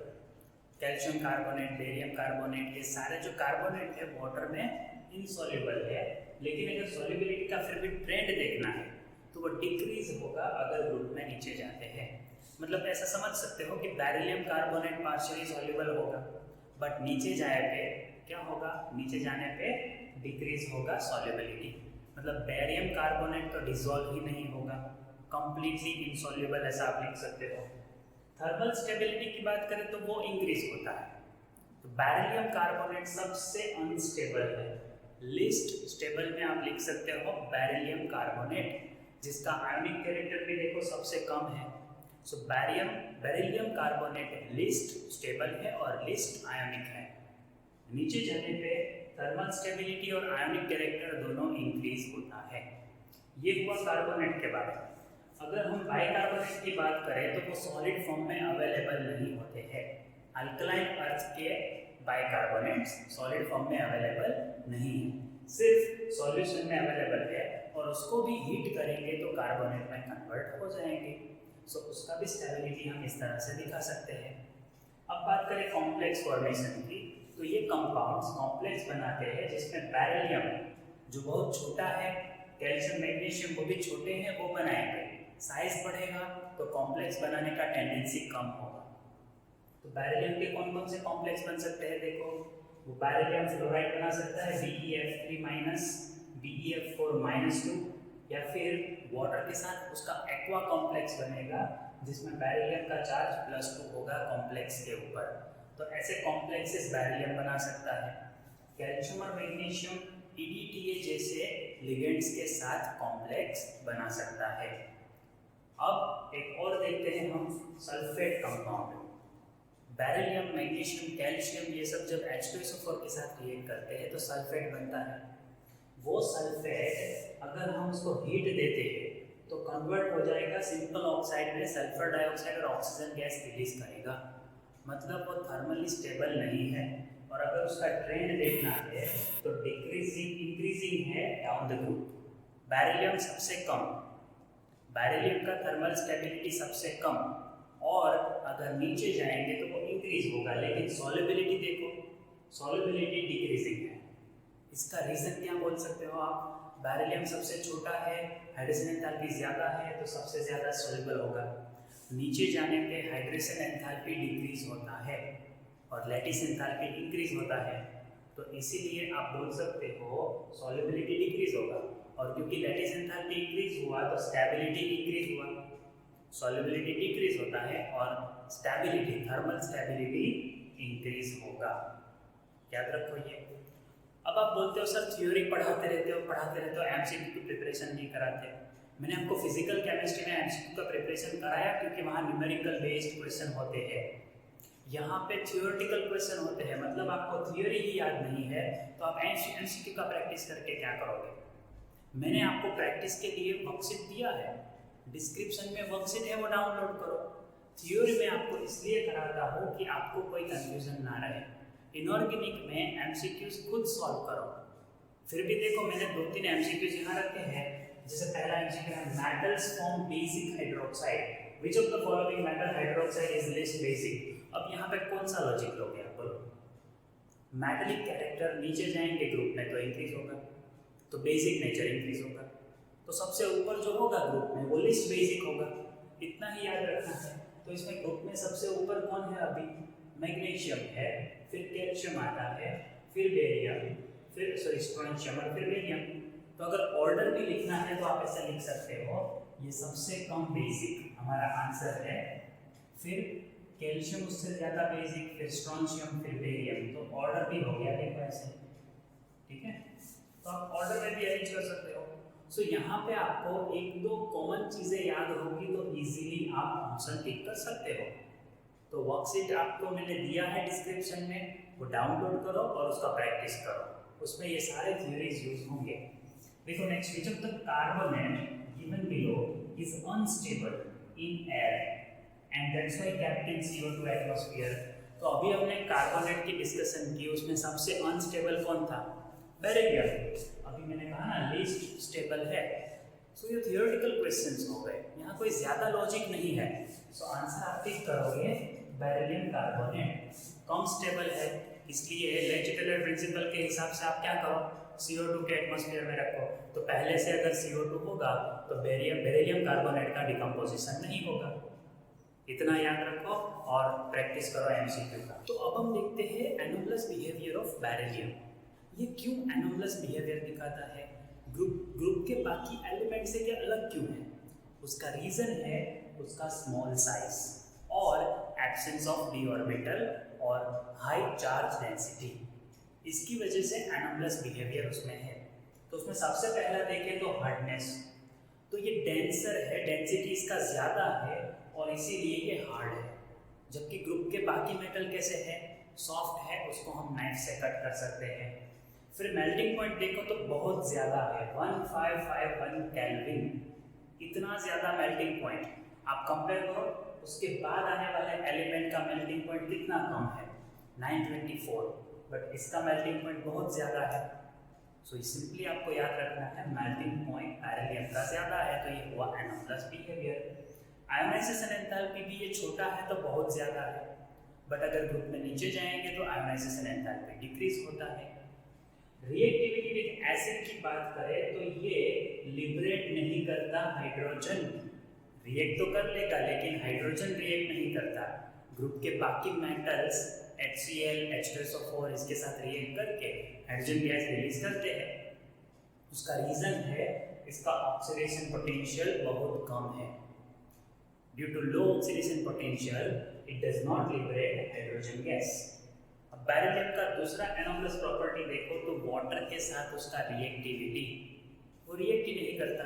कैल्शियम कार्बोनेट, बेरियम कार्बोनेट, ये सारे जो कार्बोनेट है वाटर में इनसोल्यूबल है, लेकिन अगर सॉल्युबिलिटी का फिर भी ट्रेंड देखना है तो वो डिक्रीज होगा अगर ग्रुप में नीचे जाते हैं। मतलब ऐसा समझ सकते हो कि बेरिलियम कार्बोनेट पार्शियली सॉल्युबल होगा, बट नीचे जाए पे क्या होगा, नीचे जाने पे डिक्रीज होगा सॉल्युबिलिटी। मतलब बेरियम कार्बोनेट तो डिसॉल्व ही नहीं होगा, कंप्लीटली इनसॉल्युबल, ऐसा आप लिख सकते हो। थर्मल स्टेबिलिटी की बात करें तो वो इंक्रीज होता है। तो बेरिलियम कार्बोनेट सबसे अनस्टेबल है। लिस्ट स्टेबल में आप लिख सकते हो बेरिलियम कार्बोनेट, जिसका आयोनिक कैरेक्टर भी देखो सबसे कम है। सो बेरिलियम कार्बोनेट लिस्ट स्टेबल है और लिस्ट आयोनिक है। नीचे जाने पे थर्मल स्टेबिलिटी और आयोनिक कैरेक्टर दोनों इंक्रीज होता है। ये हुआ कार्बोनेट के बारे में। अगर हम बाइकार्बोनेट की बात करें तो वो सॉलिड फॉर्म में अवेलेबल नहीं होते हैं। अल्कलाइन अर्थ के बाइकार्बोनेट्स सॉलिड फॉर्म में अवेलेबल नहीं है, सिर्फ सॉल्यूशन में अवेलेबल है, और उसको भी हीट करेंगे तो कार्बोनेट में कन्वर्ट हो जाएंगे। सो उसका भी स्टेबिलिटी हम इस तरह से दिखा सकते हैं। अब बात करें कॉम्प्लेक्स फॉर्मेशन की, तो ये कंपाउंड्स कॉम्प्लेक्स बनाते हैं जिसमें बेरिलियम जो बहुत छोटा है, कैल्शियम मैग्नीशियम वो भी छोटे हैं, वो बनाएंगे। साइज बढ़ेगा तो कॉम्प्लेक्स बनाने का टेंडेंसी कम होगा। तो बेरिलियम के कौन कौन से कॉम्प्लेक्स बन सकते हैं देखो, वो बेरिलियम फ्लोराइड बना सकता है BeF3-, BeF4-2, या फिर वाटर के साथ उसका एक्वा कॉम्प्लेक्स बनेगा जिसमें बेरिलियम का चार्ज +2 होगा कॉम्प्लेक्स के ऊपर। तो ऐसे कॉम्प्लेक्सेस बेरिलियम बना सकता है। कैल्शियम और मैग्नीशियम EDTA जैसे लिगेंड्स के साथ कॉम्प्लेक्स बना सकता है। अब एक और देखते हैं हम sulphate compound. Beryllium, magnesium, calcium ये सब जब H2SO4 के साथ रिएक्ट करते हैं तो सल्फेट बनता है। वो सल्फेट अगर हम उसको हीट देते हैं तो कन्वर्ट हो जाएगा सिंपल ऑक्साइड में, सल्फर डाइऑक्साइड और ऑक्सीजन गैस रिलीज करेगा। मतलब वो थर्मली स्टेबल नहीं है, और अगर उसका ट्रेंड देखना है तो डिक्रीजिंग इंक्रीजिंग है डाउन द ग्रुप। बेरिलियम सबसे कम, बेरिलियम का थर्मल स्टेबिलिटी सबसे कम, और अगर नीचे जाएंगे तो वो इंक्रीज होगा, लेकिन सॉल्युबिलिटी देखो, सॉल्युबिलिटी डिक्रीजिंग है। इसका रीजन क्या बोल सकते हो आप, बेरिलियम सबसे छोटा है, हाइड्रोजन एंथैल्पी ज़्यादा है तो सबसे ज़्यादा सॉल्युबल होगा। नीचे जाने पे हाइड्रोजन एंथैल्पी डिक्रीज होता है और लैटिस एंथैल्पी इंक्रीज होता है, तो इसीलिए आप बोल सकते हो सॉल्युबिलिटी डिक्रीज होगा। और क्योंकि लैटिस एंथैल्पी इंक्रीज हुआ तो स्टेबिलिटी इंक्रीज हुआ, सॉल्युबिलिटी डिक्रीज होता है और स्टेबिलिटी, थर्मल स्टेबिलिटी इंक्रीज होगा। याद रखो ये। अब आप बोलते हो सर थ्योरी पढ़ाते रहते हो MCQ की प्रिपरेशन नहीं कराते। मैंने आपको फिजिकल केमिस्ट्री में MCQ का प्रिपरेशन कराया क्योंकि वहाँ न्यूमेरिकल बेस्ड क्वेश्चन होते हैं, यहाँ पे थियोरेटिकल क्वेश्चन होते हैं। मतलब आपको थ्योरी ही याद नहीं है तो आप MCQ का प्रैक्टिस करके क्या करोगे। मैंने आपको प्रैक्टिस के लिए वर्कशीट दिया है, डिस्क्रिप्शन में वर्कशीट है, वो डाउनलोड करो। थ्योरी में आपको इसलिए कराता हूँ कि आपको कोई कंफ्यूजन ना रहे। इनऑर्गेनिक में MCQs खुद सॉल्व करो। फिर भी देखो मैंने 2-3 MCQs यहाँ रखे हैं। जैसे पहला MCQ है, metals form basic hydroxide, which of the following metal hydroxide is less basic. अब यहाँ पे कौन सा लॉजिक लोगे आप बोलो। मेटलिक कैरेक्टर नीचे जाएंगे ग्रुप में तो इंक्रीज होगा, तो बेसिक नेचर इंक्रीज होगा, तो सबसे ऊपर जो होगा ग्रुप में वो लिस्ट बेसिक होगा। इतना ही याद रखना है। तो इसमें ग्रुप में सबसे ऊपर कौन है, अभी मैग्नीशियम है, फिर कैल्शियम आता है, फिर बेरियम, फिर स्ट्रोंशियम और फिर बेरियम। तो अगर ऑर्डर भी लिखना है तो आप ऐसा लिख सकते हो, ये सबसे कम बेसिक हमारा आंसर है, फिर कैल्शियम उससे ज़्यादा बेसिक, फिर स्ट्रोंशियम, फिर बेरियम। तो ऑर्डर भी हो गया देखो ऐसे, ठीक है। तो आप ऑर्डर में भी अरेंज कर सकते हो। सो यहाँ पे आपको 1-2 कॉमन चीज़ें याद होगी तो इजीली आप ऑप्शन टिक कर सकते हो। तो वर्कशीट आपको मैंने दिया है डिस्क्रिप्शन में, वो डाउनलोड करो और उसका प्रैक्टिस करो, उसमें ये सारे थ्योरीज यूज होंगे। देखो next, which of the carbonate given below is unstable in air and that's why kept in CO2 atmosphere. तो अभी हमने कार्बोनेट की डिस्कशन की, उसमें सबसे अनस्टेबल कौन था? बेरिलियम। अभी मैंने कहा ना लीस्ट स्टेबल है। सो ये थियोरेटिकल क्वेश्चंस हो गए, यहाँ कोई ज़्यादा लॉजिक नहीं है। सो आंसर आप टिक करोगे बेरिलियम कार्बोनेट। कम स्टेबल है, इसलिए लेजिटेलर प्रिंसिपल के हिसाब से आप क्या करो, CO2 के एटमॉस्फेयर में रखो। तो पहले से अगर CO2 होगा तो बेरिलियम कार्बोनेट का डिकम्पोजिशन नहीं होगा। इतना याद रखो और प्रैक्टिस करो MCQ का। तो अब हम देखते हैं एनोमलस बिहेवियर ऑफ बेरिलियम। ये क्यों एनोमलस बिहेवियर दिखाता है? ग्रुप के बाकी एलिमेंट से क्या अलग क्यों है? उसका रीजन है उसका स्मॉल साइज और एब्सेंस ऑफ डी ऑर्बिटल और हाई चार्ज डेंसिटी। इसकी वजह से एनोमलस बिहेवियर उसमें है। तो उसमें सबसे पहला देखें तो हार्डनेस। तो ये डेंसर है, डेंसिटी इसका ज़्यादा है और इसीलिए ये हार्ड है। जबकि ग्रुप के बाकी मेटल कैसे है, सॉफ्ट है, उसको हम नाइफ से कट कर सकते हैं। फिर मेल्टिंग पॉइंट देखो तो बहुत ज़्यादा है, 1551 केल्विन, इतना ज़्यादा मेल्टिंग पॉइंट। आप कंपेयर करो उसके बाद आने वाले एलिमेंट का मेल्टिंग पॉइंट कितना कम है, 924, बट इसका मेल्टिंग पॉइंट बहुत ज़्यादा है। सो सिंपली आपको याद रखना है मेल्टिंग पॉइंट बेरिलियम का ज़्यादा है, तो ये हुआ एनोमलस बिहेवियर। आयोनाइजेशन एंथैल्पी भी ये छोटा है तो बहुत ज़्यादा है, बट अगर ग्रुप में नीचे जाएंगे तो आयोनाइजेशन एंथैल्पी डिक्रीज होता है। रिएक्टिविटी विद एसिड की बात करें तो ये लिबरेट नहीं करता हाइड्रोजन, रिएक्ट तो कर लेगा लेकिन हाइड्रोजन रिएक्ट नहीं करता। ग्रुप के बाकी मेटल्स HCl, H2SO4 इसके साथ रिएक्ट करके हाइड्रोजन गैस रिलीज करते हैं। उसका रीजन है इसका ऑक्सीडेशन पोटेंशियल बहुत कम है। Due to low oxidation potential it does not liberate hydrogen gas. अब बेरिलियम का दूसरा एनोमलस प्रॉपर्टी देखो तो वाटर के साथ उसका रिएक्टिविटी, वो रिएक्ट ही नहीं करता।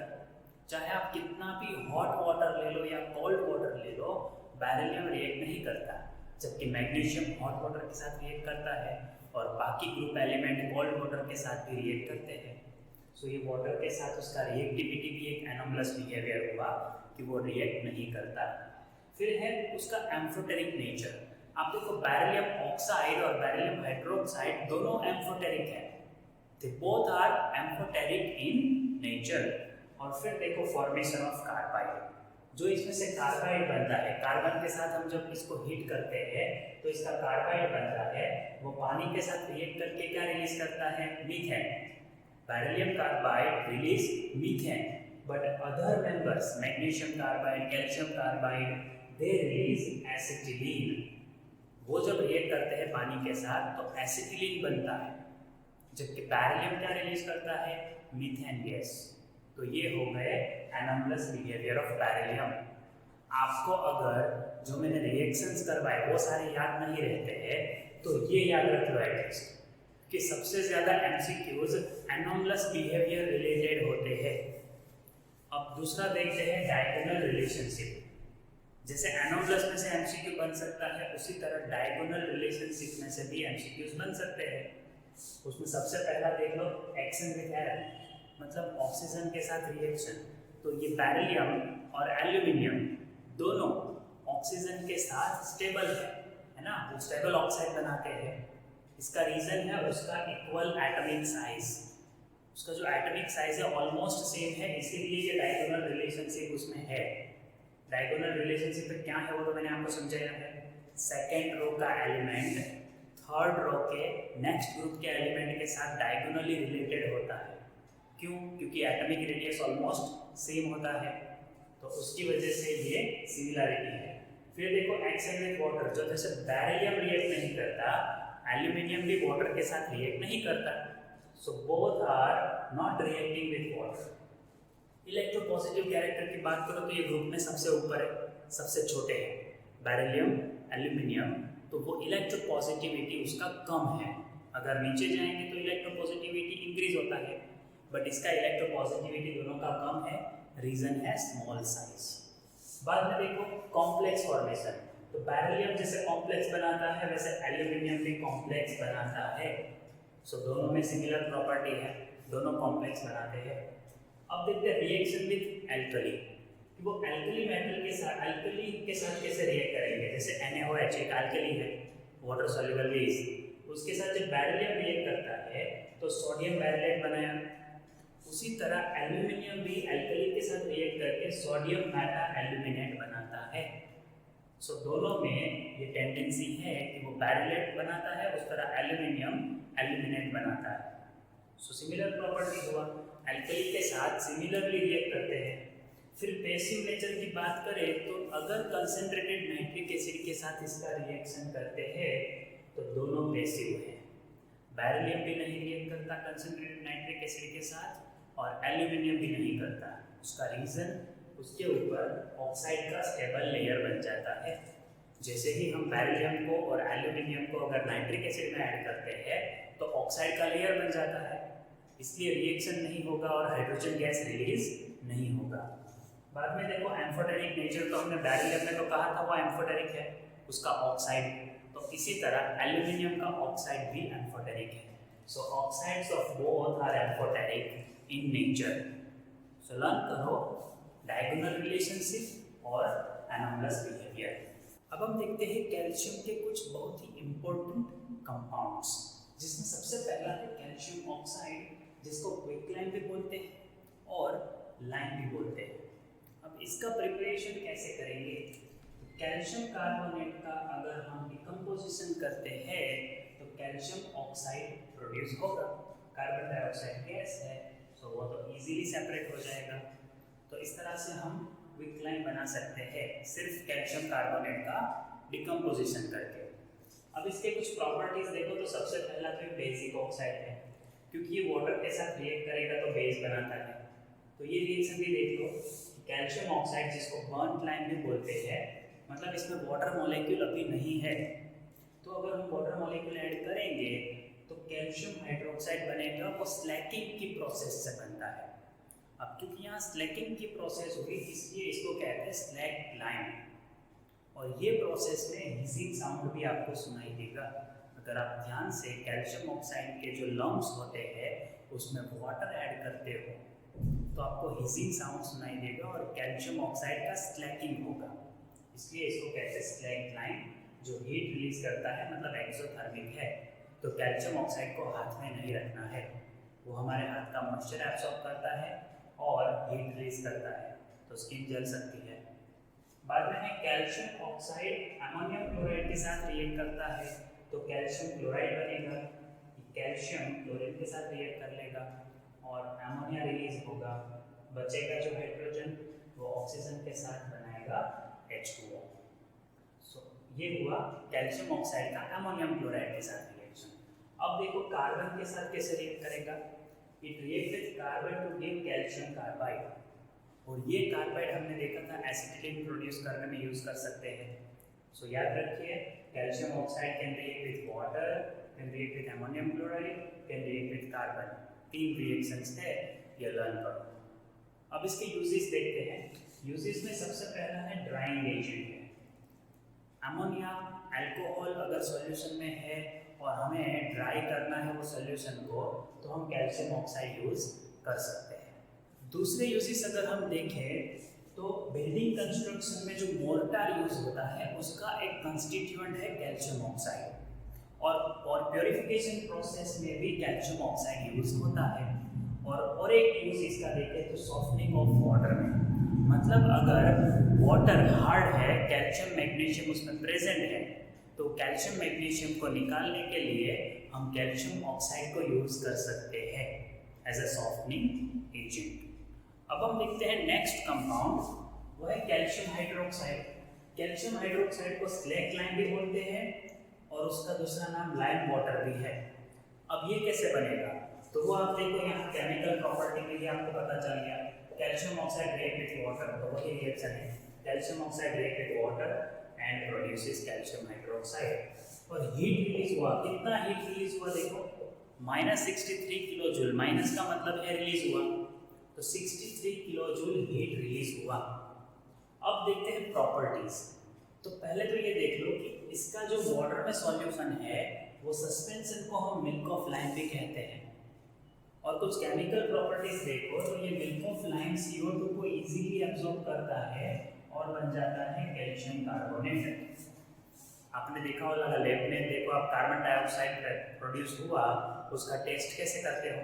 चाहे आप कितना भी हॉट वाटर ले लो या कोल्ड वाटर ले लो, बेरिलियम रिएक्ट नहीं करता। जबकि मैग्नीशियम हॉट वाटर के साथ रिएक्ट करता है और बाकी ग्रुप एलिमेंट कोल्ड वाटर के साथ भी रिएक्ट करते हैं। सो ये वाटर के साथ उसका रिएक्टिविटी भी एक एनोमलस बिहेवियर हुआ कि वो रिएक्ट नहीं करता। फिर है उसका एम्फोटेरिक नेचर। आप देखो बेरिलियम ऑक्साइड और बेरिलियम हाइड्रोक्साइड दोनों एम्फोटेरिक है, they both are amphoteric in nature. और फिर देखो फॉर्मेशन ऑफ कार्बाइड, जो इसमें से कार्बाइड बनता है, कार्बन के साथ हम जब इसको हीट करते हैं तो इसका कार्बाइड बनता है, वो पानी के साथ रिएक्ट करके क्या रिलीज करता है, methane. Beryllium carbide release methane, but other members magnesium carbide, calcium carbide, they release acetylene. वो जब रिएक्ट करते हैं पानी के साथ तो एसिटिलीन बनता है, जबकि बेरिलियम क्या रिलीज करता है, मीथेन गैस। तो ये हो गए एनोमलस बिहेवियर ऑफ बेरिलियम। आपको अगर जो मैंने रिएक्शंस करवाए वो सारे याद नहीं रहते हैं तो ये याद रख लो एटलीस्ट कि सबसे ज़्यादा MCQs एनोमलस बिहेवियर रिलेटेड होते हैं। अब दूसरा देखते हैं डायगोनल रिलेशनशिप। जैसे एनोमलस में से MCQ बन सकता है, उसी तरह डायगोनल रिलेशनशिप में से भी MCQs बन सकते हैं। उसमें सबसे पहला देख लो एक्शन विद आयरन, मतलब ऑक्सीजन के साथ रिएक्शन। तो ये बेरिलियम और एल्यूमिनियम दोनों ऑक्सीजन के साथ स्टेबल है ना, वो स्टेबल ऑक्साइड बनाते हैं। इसका रीजन है उसका इक्वल एटॉमिक साइज, उसका जो एटॉमिक साइज है ऑलमोस्ट सेम है, इसीलिए ये डायगोनल रिलेशनशिप उसमें है। डायगोनल रिलेशनशिप में क्या है वो तो मैंने आपको समझाया है। सेकेंड रो का एलिमेंट थर्ड रो के नेक्स्ट ग्रुप के एलिमेंट के साथ डायगोनली रिलेटेड होता है। क्यों? क्योंकि एटॉमिक रेडियस ऑलमोस्ट सेम होता है, तो उसकी वजह से ये सिमिलरिटी है। फिर देखो एक्शन विद वाटर, जो जैसे बेरिलियम रिएक्ट नहीं करता, एल्यूमिनियम भी वाटर के साथ रिएक्ट नहीं करता। So both are not reacting with water. Electropositive character की बात करो तो ये ग्रुप में सबसे ऊपर है, सबसे छोटे हैं बेरिलियम, एल्यूमिनियम, तो वो इलेक्ट्रोपॉजिटिविटी उसका कम है। अगर नीचे जाएंगे तो इलेक्ट्रोपॉजिटिविटी इंक्रीज होता है, बट इसका इलेक्ट्रोपॉजिटिविटी दोनों का कम है, रीजन है स्मॉल साइज। बाद में देखो कॉम्प्लेक्स फॉर्मेशन। तो बेरिलियम जैसे कॉम्प्लेक्स बनाता है वैसे एल्यूमिनियम भी कॉम्प्लेक्स बनाता है। सो दोनों में सिमिलर प्रॉपर्टी है, दोनों कॉम्प्लेक्स बनाते हैं। अब देखते हैं रिएक्शन विद एल्कली, कि वो एल्कली मेटल के साथ कैसे रिएक्ट करेंगे। जैसे NaOH एक एल्कली है, वाटर सॉल्युबल बेस, उसके साथ जब बेरिलियम रिएक्ट करता है तो सोडियम बेरिलेट बनाया। उसी तरह एल्यूमिनियम भी एल्कली के साथ रिएक्ट करके सोडियम मेटा एल्यूमिनेट बनाता है। सो दोनों में ये टेंडेंसी है कि वो बेरिलेट बनाता है, उस तरह एल्यूमिनियम एल्यूमिनेट बनाता है। सो सिमिलर प्रॉपर्टी हुआ, एल्कली के साथ सिमिलरली रिएक्ट करते हैं। फिर पैसिव नेचर की बात करें तो अगर कंसंट्रेटेड नाइट्रिक एसिड के साथ इसका रिएक्शन करते हैं तो दोनों पैसिव हैं। बेरिलियम भी नहीं रिएक्ट करता कंसंट्रेटेड नाइट्रिक एसिड के साथ और एल्यूमिनियम भी नहीं करता। उसका रीज़न उसके ऊपर ऑक्साइड का स्टेबल लेयर बन जाता है। जैसे ही हम बेरिलियम को और एल्यूमिनियम को अगर नाइट्रिक एसिड में ऐड करते हैं तो ऑक्साइड का लेयर बन जाता है, इसलिए रिएक्शन नहीं होगा और हाइड्रोजन गैस रिलीज नहीं होगा। बाद में देखो एम्फोटेरिक नेचर, तो हमने बेरिलियम में तो कहा था वो एम्फोटेरिक है, उसका ऑक्साइड, तो इसी तरह एल्यूमिनियम का ऑक्साइड भी एम्फोटेरिक है। So oxides of both are amphoteric in nature. So learn करो डायगोनल रिलेशनशिप और एनोमलस बिहेवियर। अब हम देखते हैं कैल्शियम के कुछ बहुत ही इंपॉर्टेंट कंपाउंड्स, जिसमें सबसे पहला है कैल्शियम ऑक्साइड, जिसको क्विकलाइम भी बोलते हैं और लाइम भी बोलते हैं। अब इसका प्रिपरेशन कैसे करेंगे? कैल्शियम कार्बोनेट का अगर हम डिकम्पोजिशन करते हैं तो कैल्शियम ऑक्साइड प्रोड्यूस होगा। कार्बन डाइऑक्साइड गैस है, सो वो तो इजीली सेपरेट हो जाएगा। तो इस तरह से हम क्विकलाइम बना सकते हैं सिर्फ कैल्शियम कार्बोनेट का डिकम्पोजिशन करके। अब इसके कुछ प्रॉपर्टीज देखो तो सबसे पहला तो बेसिक ऑक्साइड है, क्योंकि ये वाटर के साथ रिएक्ट करेगा तो बेस बनाता है। तो ये रिएक्शन भी देख लो, कैल्शियम ऑक्साइड जिसको बर्न्ट लाइम भी बोलते हैं, मतलब इसमें वाटर मॉलिक्यूल अभी नहीं है, तो अगर हम वाटर मॉलिक्यूल ऐड करेंगे तो कैल्शियम हाइड्रोक्साइड बनेगा, वो स्लैकिंग की प्रोसेस से बनता है। अब क्योंकि यहाँ स्लैकिंग की प्रोसेस होगी इसलिए इसको कहते हैं स्लैक लाइम, और ये प्रोसेस में हिसिंग साउंड भी आपको सुनाई देगा। अगर आप ध्यान से कैल्शियम ऑक्साइड के जो लम्स होते हैं उसमें वाटर ऐड करते हो तो आपको हिसिंग साउंड सुनाई देगा और कैल्शियम ऑक्साइड का स्लैकिंग होगा, इसलिए इसको कहते हैं स्लैक लाइम, जो हीट रिलीज करता है, मतलब एक्सोथर्मिक है। तो कैल्शियम ऑक्साइड को हाथ में नहीं रखना है, वो हमारे हाथ का मॉइस्चर एब्सॉर्ब करता है और हीट रिलीज करता है, तो स्किन जल सकती है। बाद में है कैल्शियम ऑक्साइड अमोनियम क्लोराइड के साथ रिएक्ट करता है तो कैल्शियम क्लोराइड बनेगा। कैल्शियम क्लोरीन के साथ रिएक्ट कर लेगा और अमोनिया रिलीज होगा, बचेगा जो हाइड्रोजन वो ऑक्सीजन के साथ बनाएगा H2O। सो ये हुआ कैल्शियम ऑक्साइड का अमोनियम क्लोराइड के साथ रिएक्शन। अब देखो कार्बन के साथ कैसे रिएक्ट करेगा। It react with carbon to give calcium carbide, और ये कार्बाइड हमने देखा था एसिटिलीन प्रोड्यूस करने में यूज कर सकते हैं। सो याद रखिए calcium oxide can react with water, can react with ammonium chloride, can react with carbon. 3 reactions है, ये लर्न करो। अब इसके यूजेस देखते हैं। यूजेस में सबसे पहला है ड्राइंग एजेंट है। अमोनिया अल्कोहल अगर सॉल्यूशन में है और हमें ड्राई करना है वो सॉल्यूशन को, तो हम कैल्शियम ऑक्साइड यूज कर सकते हैं। दूसरे यूजेस अगर हम देखें तो बिल्डिंग कंस्ट्रक्शन में जो मोर्टार यूज होता है उसका एक कंस्टिट्यूएंट है कैल्शियम ऑक्साइड, और प्योरिफिकेशन प्रोसेस में भी कैल्शियम ऑक्साइड यूज होता है। और एक यूज इसका देखें तो सॉफ्टनिंग ऑफ वाटर में, मतलब अगर वाटर हार्ड है, कैल्शियम मैग्नीशियम उसमें प्रेजेंट है, तो कैल्शियम मैग्नीशियम को निकालने के लिए हम कैल्शियम ऑक्साइड को यूज कर सकते हैं एज अ सॉफ्टनिंग एजेंट। अब हम देखते हैं नेक्स्ट कंपाउंड, वो है कैल्शियम हाइड्रोक्साइड। कैल्शियम हाइड्रोक्साइड को स्लैक लाइम भी बोलते हैं और उसका दूसरा नाम लाइम वाटर भी है। अब ये कैसे बनेगा, तो वो आप देखो यहाँ केमिकल प्रॉपर्टी के लिए आपको पता चल गया। Calcium oxide react with water, तो वही रिएक्शन है, calcium oxide react with water and produces calcium hydroxide. और हीट रिलीज हुआ, कितना हीट रिलीज हुआ देखो, -63 किलो जूल। माइनस का मतलब है रिलीज हुआ, तो 63 किलो जूल हीट रिलीज हुआ। अब देखते हैं प्रॉपर्टीज। तो पहले तो ये देख लो कि इसका जो वाटर में सॉल्यूशन है वो सस्पेंशन को हम मिल्क ऑफ लाइम भी कहते हैं। और कुछ केमिकल प्रॉपर्टीज देखो तो ये मिल्क ऑफ लाइम CO2 को इजीली एब्जॉर्ब करता है और बन जाता है कैल्शियम कार्बोनेट। आपने देखा होगा लैब में, देखो आप कार्बन डाइऑक्साइड प्रोड्यूस हुआ उसका टेस्ट कैसे करते हो।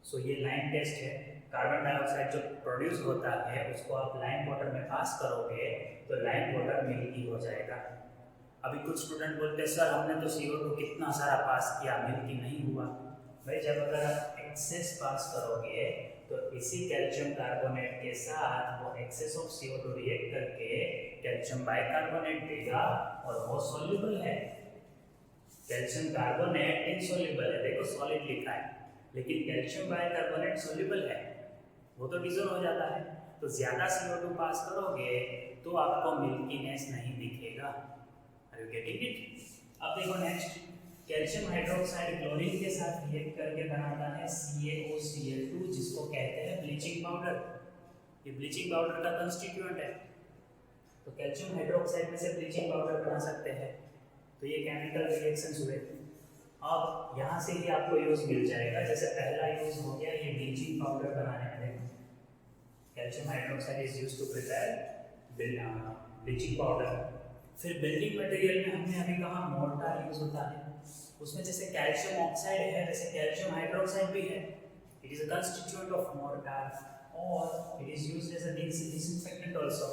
सो ये लाइम टेस्ट है। कार्बन डाइऑक्साइड जो प्रोड्यूस होता है उसको आप लाइम वाटर में पास करोगे तो लाइम वाटर मिल्की हो जाएगा। अभी कुछ स्टूडेंट बोलते हैं सर हमने तो CO2 कितना सारा पास किया मिल्की नहीं हुआ। भाई जब अगर आप एक्सेस पास करोगे तो इसी कैल्शियम कार्बोनेट के साथ वो एक्सेस ऑफ CO2 रिएक्ट करके कैल्शियम बाइकार्बोनेट देगा और वो सॉल्युबल है। कैल्शियम कार्बोनेट इनसॉल्युबल है, देखो सॉलिड लिखा है, लेकिन कैल्शियम बाइकार्बोनेट सॉल्युबल है, वो तो डिसॉल्व हो जाता है। तो ज़्यादा CO2 पास करोगे तो आपको मिल्कीनेस नहीं दिखेगा। Are you getting it? अब देखो नेक्स्ट, कैल्शियम हाइड्रोक्साइड क्लोरीन के साथ रिएक्ट करके बनाता है CaOCl2 जिसको कहते हैं ब्लीचिंग पाउडर। ये ब्लीचिंग पाउडर का कंस्टिट्यूएंट है। तो कैल्शियम हाइड्रोक्साइड में से ब्लीचिंग पाउडर बना सकते हैं। तो ये केमिकल रिएक्शंस हुए। अब यहाँ से ही आपको यूज मिल जाएगा। जैसे पहला यूज हो गया ये ब्लीचिंग पाउडर बनाने में, calcium hydroxide is used to prepare bleaching powder. फिर बिल्डिंग मटेरियल में हमने अभी कहा मोर्टार यूज होता है, उसमें जैसे कैल्शियम ऑक्साइड है वैसे कैल्शियम हाइड्रोक्साइड भी है। It is a constituent of mortar और it is used as a disinfectant also.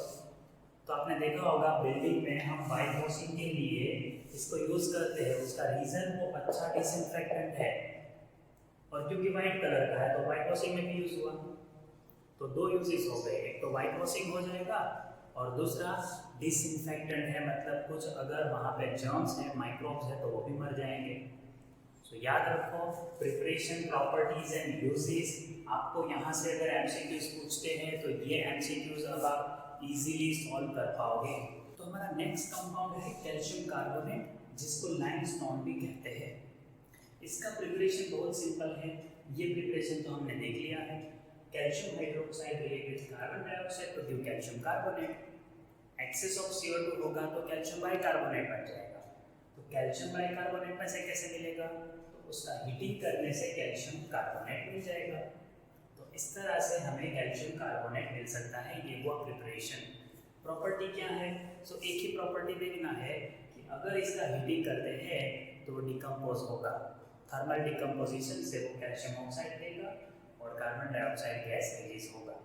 तो आपने देखा होगा बिल्डिंग में हम वाइट वॉशिंग के लिए इसको यूज करते हैं, उसका रीजन वो अच्छा डिसइंफेक्टेंट है और क्योंकि वाइट कलर का है तो वाइट वॉशिंग में भी यूज हुआ। तो दो यूजेस हो गए, एक तो वाइट वॉशिंग हो जाएगा और दूसरा डिसइंफेक्टेंट है, मतलब कुछ अगर वहाँ पे जर्म्स हैं माइक्रोब्स है तो वो भी मर जाएंगे। तो याद रखो प्रिपरेशन प्रॉपर्टीज एंड यूजेस। आपको यहाँ से अगर MCQs पूछते हैं तो ये MCQs अब आप इजीली सॉल्व कर पाओगे। तो हमारा नेक्स्ट कंपाउंड है कैल्शियम कार्बोनेट जिसको लाइमस्टोन भी कहते हैं। इसका प्रिपरेशन बहुत सिंपल है, ये प्रिपरेशन तो हमने देख लिया है। Calcium hydroxide react with carbon dioxide produce calcium carbonate. Excess of CO2 होगा तो कैल्शियम बाइकार्बोनेट बन जाएगा। तो कैल्शियम बाइकार्बोनेट में से कैसे मिलेगा? तो उसका हीटिंग करने से कैल्शियम कार्बोनेट मिल जाएगा। तो इस तरह से हमें कैल्शियम कार्बोनेट मिल सकता है। ये हुआ प्रिपरेशन। प्रॉपर्टी क्या है? सो एक ही प्रॉपर्टी देखना है कि अगर इसका हीटिंग करते हैं तो वो डिकम्पोज होगा, थर्मल डिकम्पोजिशन से वो कैल्शियम ऑक्साइड देगा और कार्बन डाइऑक्साइड गैस रिलीज होगा।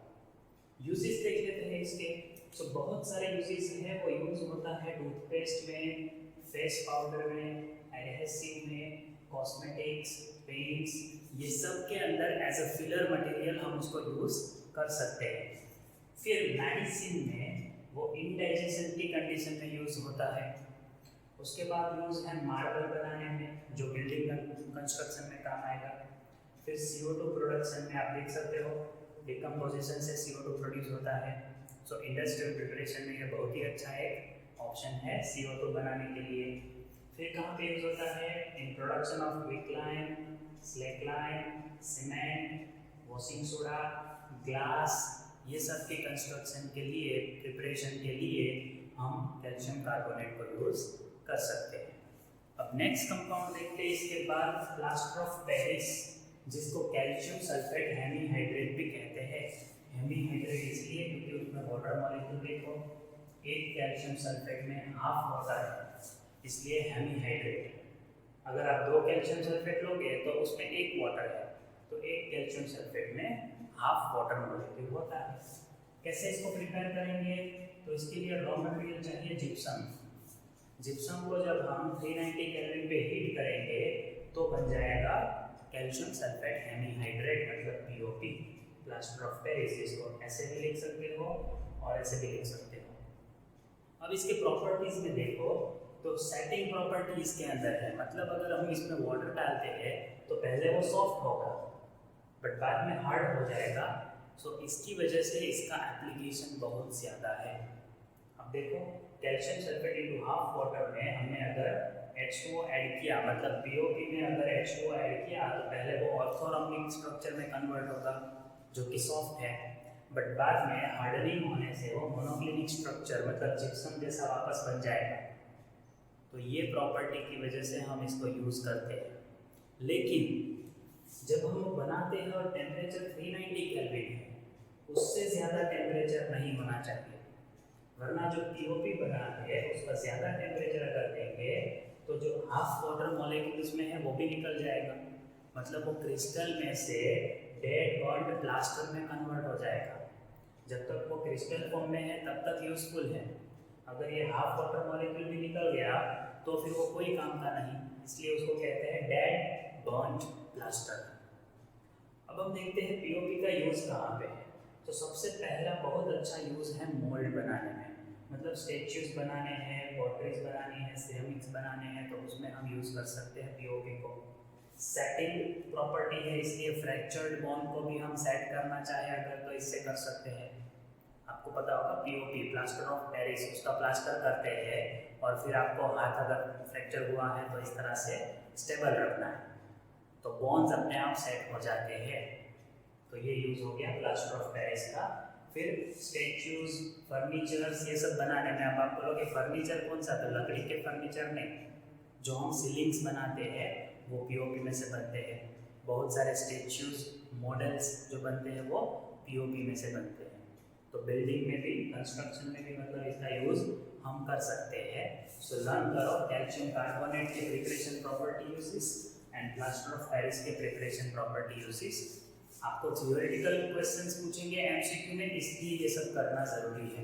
यूजेस देख लेते हैं इसके। तो बहुत सारे यूजेस हैं, वो यूज होता है टूथपेस्ट में, फेस पाउडर में, एडहेसिव में, कॉस्मेटिक्स, पेंट्स, ये सब के अंदर एज अ फिलर मटेरियल हम उसको यूज कर सकते हैं। फिर मेडिसिन में वो इंडाइजेशन की कंडीशन में यूज होता है। उसके बाद यूज है मार्बल बनाने में जो बिल्डिंग कंस्ट्रक्शन में काम आएगा। फिर CO2 प्रोडक्शन में आप देख सकते हो डिकम्पोजिशन से CO2 प्रोड्यूस होता है। सो इंडस्ट्रियल प्रिपरेशन में ये बहुत ही अच्छा एक ऑप्शन है CO2 बनाने के लिए। फिर कहाँ पे यूज होता है? In production of quicklime, slaked lime, cement, washing soda, glass, ये सब के कंस्ट्रक्शन के लिए, प्रिपरेशन के लिए हम कैल्शियम कार्बोनेट को यूज कर सकते हैं। अब नेक्स्ट कंपाउंड देखते हैं इसके बाद, प्लास्टर ऑफ पेरिस जिसको कैल्शियम सल्फेट हेमीहाइड्रेट भी कहते हैं। हेमीहाइड्रेट इसलिए क्योंकि उसमें वाटर मॉलिक्यूल देखो, एक कैल्शियम सल्फेट में हाफ वाटर है, इसलिए हेमीहाइड्रेट। अगर आप दो कैल्शियम सल्फेट लोगे तो उसमें एक वाटर है, तो एक कैल्शियम सल्फेट में हाफ वाटर मॉलिक्यूल होता है। कैसे इसको प्रिपेयर करेंगे? तो इसके लिए रॉ मटेरियल चाहिए जिप्सम। जिप्सम को जब हम 390 केल्विन पे हीट करेंगे तो बन जाएगा कैल्शियम सल्फेट हेमीहाइड्रेट, मतलब POP, प्लास्टर ऑफ पेरिस। इसको ऐसे भी लिख सकते हो और ऐसे भी लिख सकते हो। अब इसके प्रॉपर्टीज में देखो तो सेटिंग प्रॉपर्टी इसके अंदर है, मतलब अगर हम इसमें वाटर डालते हैं तो पहले वो सॉफ्ट होगा बट बाद में हार्ड हो जाएगा। सो इसकी वजह से इसका एप्लीकेशन बहुत ज़्यादा है। अब देखो calcium sulphate into half water में हमने अगर H2O ऐड किया, मतलब POP में अगर H2O ऐड किया तो पहले वो ऑर्थोरम्बिक स्ट्रक्चर में कन्वर्ट होगा जो कि सॉफ्ट है। बट बाद में हार्डनिंग होने से वो मोनोक्लिनिक स्ट्रक्चर मतलब जिप्सम जैसा वापस बन जाएगा। तो ये प्रॉपर्टी की वजह से हम इसको यूज़ करते हैं। लेकिन जब हम बनाते हैं और टेम्परेचर 390 केल्विन है, उससे ज़्यादा टेम्परेचर नहीं होना चाहिए, वरना जो पीओपी बनाते हैं उसका ज़्यादा टेम्परेचर अगर देंगे तो जो हाफ वाटर मॉलिक्यूल्स में है वो भी निकल जाएगा, मतलब वो क्रिस्टल में से डेड बर्न्ड प्लास्टर में कन्वर्ट हो जाएगा। जब तक वो क्रिस्टल फॉर्म में है तब तक यूज़फुल है, अगर ये हाफ वाटर मॉलिक्यूल भी निकल गया तो फिर वो कोई काम का नहीं, इसलिए उसको कहते हैं डेड बर्न्ड प्लास्टर। अब हम देखते हैं पीओपी का यूज़ कहाँ पे है। तो सबसे पहला बहुत अच्छा यूज़ है मोल्ड बनाने में, मतलब स्टेच्यूज बनाने हैं, पोट्रीज बनानी है, सिरेमिक्स बनाने हैं, तो उसमें हम यूज़ कर सकते हैं पीओपी को। सेटिंग प्रॉपर्टी है, इसलिए फ्रैक्चर्ड बोन को भी हम सेट करना चाहे अगर तो इससे कर सकते हैं। आपको पता होगा पीओपी प्लास्टर ऑफ पेरिस, उसका प्लास्टर करते हैं और फिर आपको हाथ अगर फ्रैक्चर हुआ है तो इस तरह से स्टेबल रखना है, तो बोन्स अपने आप सेट हो जाते हैं। तो ये यूज़ हो गया प्लास्टर ऑफ पेरिस का। फिर स्टेच्यूज, फर्नीचर्स, ये सब बनाने में अब आप बोलोगे फर्नीचर कौन सा, तो लकड़ी के फर्नीचर नहीं, जो हम सीलिंग्स बनाते हैं वो पीओपी में से बनते हैं। बहुत सारे स्टेच्यूज, मॉडल्स जो बनते हैं वो पीओपी में से बनते हैं। तो बिल्डिंग में भी, कंस्ट्रक्शन में भी मतलब इसका यूज़ हम कर सकते हैं। सो लर्न करो कैल्शियम कार्बोनेट के preparation property uses and plaster of Paris के प्रिपरेशन प्रॉपर्टी यूजेस। आपको थियोरेटिकल क्वेश्चंस पूछेंगे एमसीक्यू में, इसलिए ये सब करना ज़रूरी है।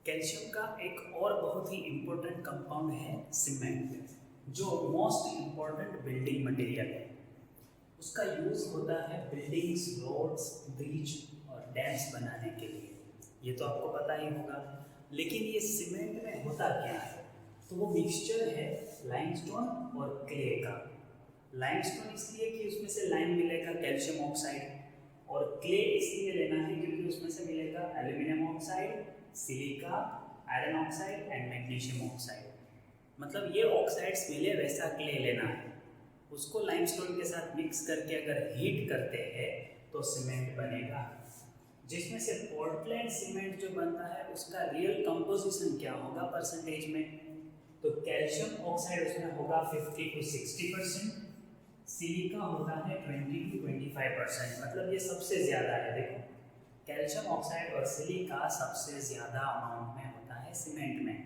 कैल्शियम का एक और बहुत ही इम्पोर्टेंट कंपाउंड है सीमेंट, जो मोस्ट इम्पॉर्टेंट बिल्डिंग मटेरियल है। उसका यूज़ होता है बिल्डिंग्स, रोड्स, ब्रिज और डैम्स बनाने के लिए, ये तो आपको पता ही होगा। लेकिन ये सीमेंट में होता क्या है, तो वो मिक्सचर है लाइमस्टोन और क्ले का। लाइमस्टोन इसलिए कि उसमें से लाइम मिलेगा कैल्शियम ऑक्साइड, और क्ले इसलिए लेना है क्योंकि उसमें से मिलेगा aluminium oxide, silica, iron oxide and magnesium oxide. मतलब ये ऑक्साइड्स मिले वैसा क्ले लेना है, उसको लाइमस्टोन के साथ मिक्स करके अगर हीट करते हैं तो सीमेंट बनेगा। जिसमें से पोर्टलैंड सीमेंट जो बनता है उसका रियल कंपोजिशन क्या होगा परसेंटेज में, तो कैल्शियम ऑक्साइड उसमें होगा 50 to 60%, सिलिका होता है 20 to 25%, मतलब ये सबसे ज़्यादा है। देखो कैल्शियम ऑक्साइड और सिलिका सबसे ज़्यादा अमाउंट में होता है सीमेंट में।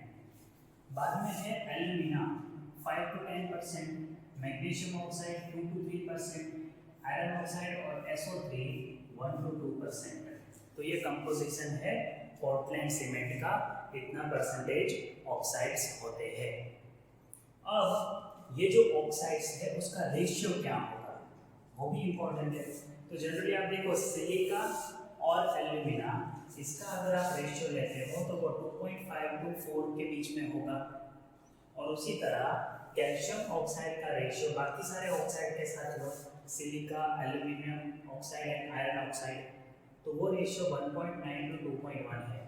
बाद में है alumina 5 to 10%, magnesium oxide 2 to 3%, iron oxide और SO3 1 to 2%। तो ये कंपोजिशन है पोर्टलैंड सीमेंट का, इतना परसेंटेज ऑक्साइड्स होते हैं। अब ये जो ऑक्साइड्स है उसका रेशियो क्या होगा वो भी इम्पोर्टेंट है। तो जनरली आप देखो सिलिका और एल्यूमिना, इसका अगर आप रेशियो लेते हो तो वो 2.5 to 4 के बीच में होगा। और उसी तरह कैल्शियम ऑक्साइड का रेशियो बाकी सारे ऑक्साइड के साथ लो, silica, aluminium oxide and iron oxide, तो वो रेशियो 1.9 to 2.1 है।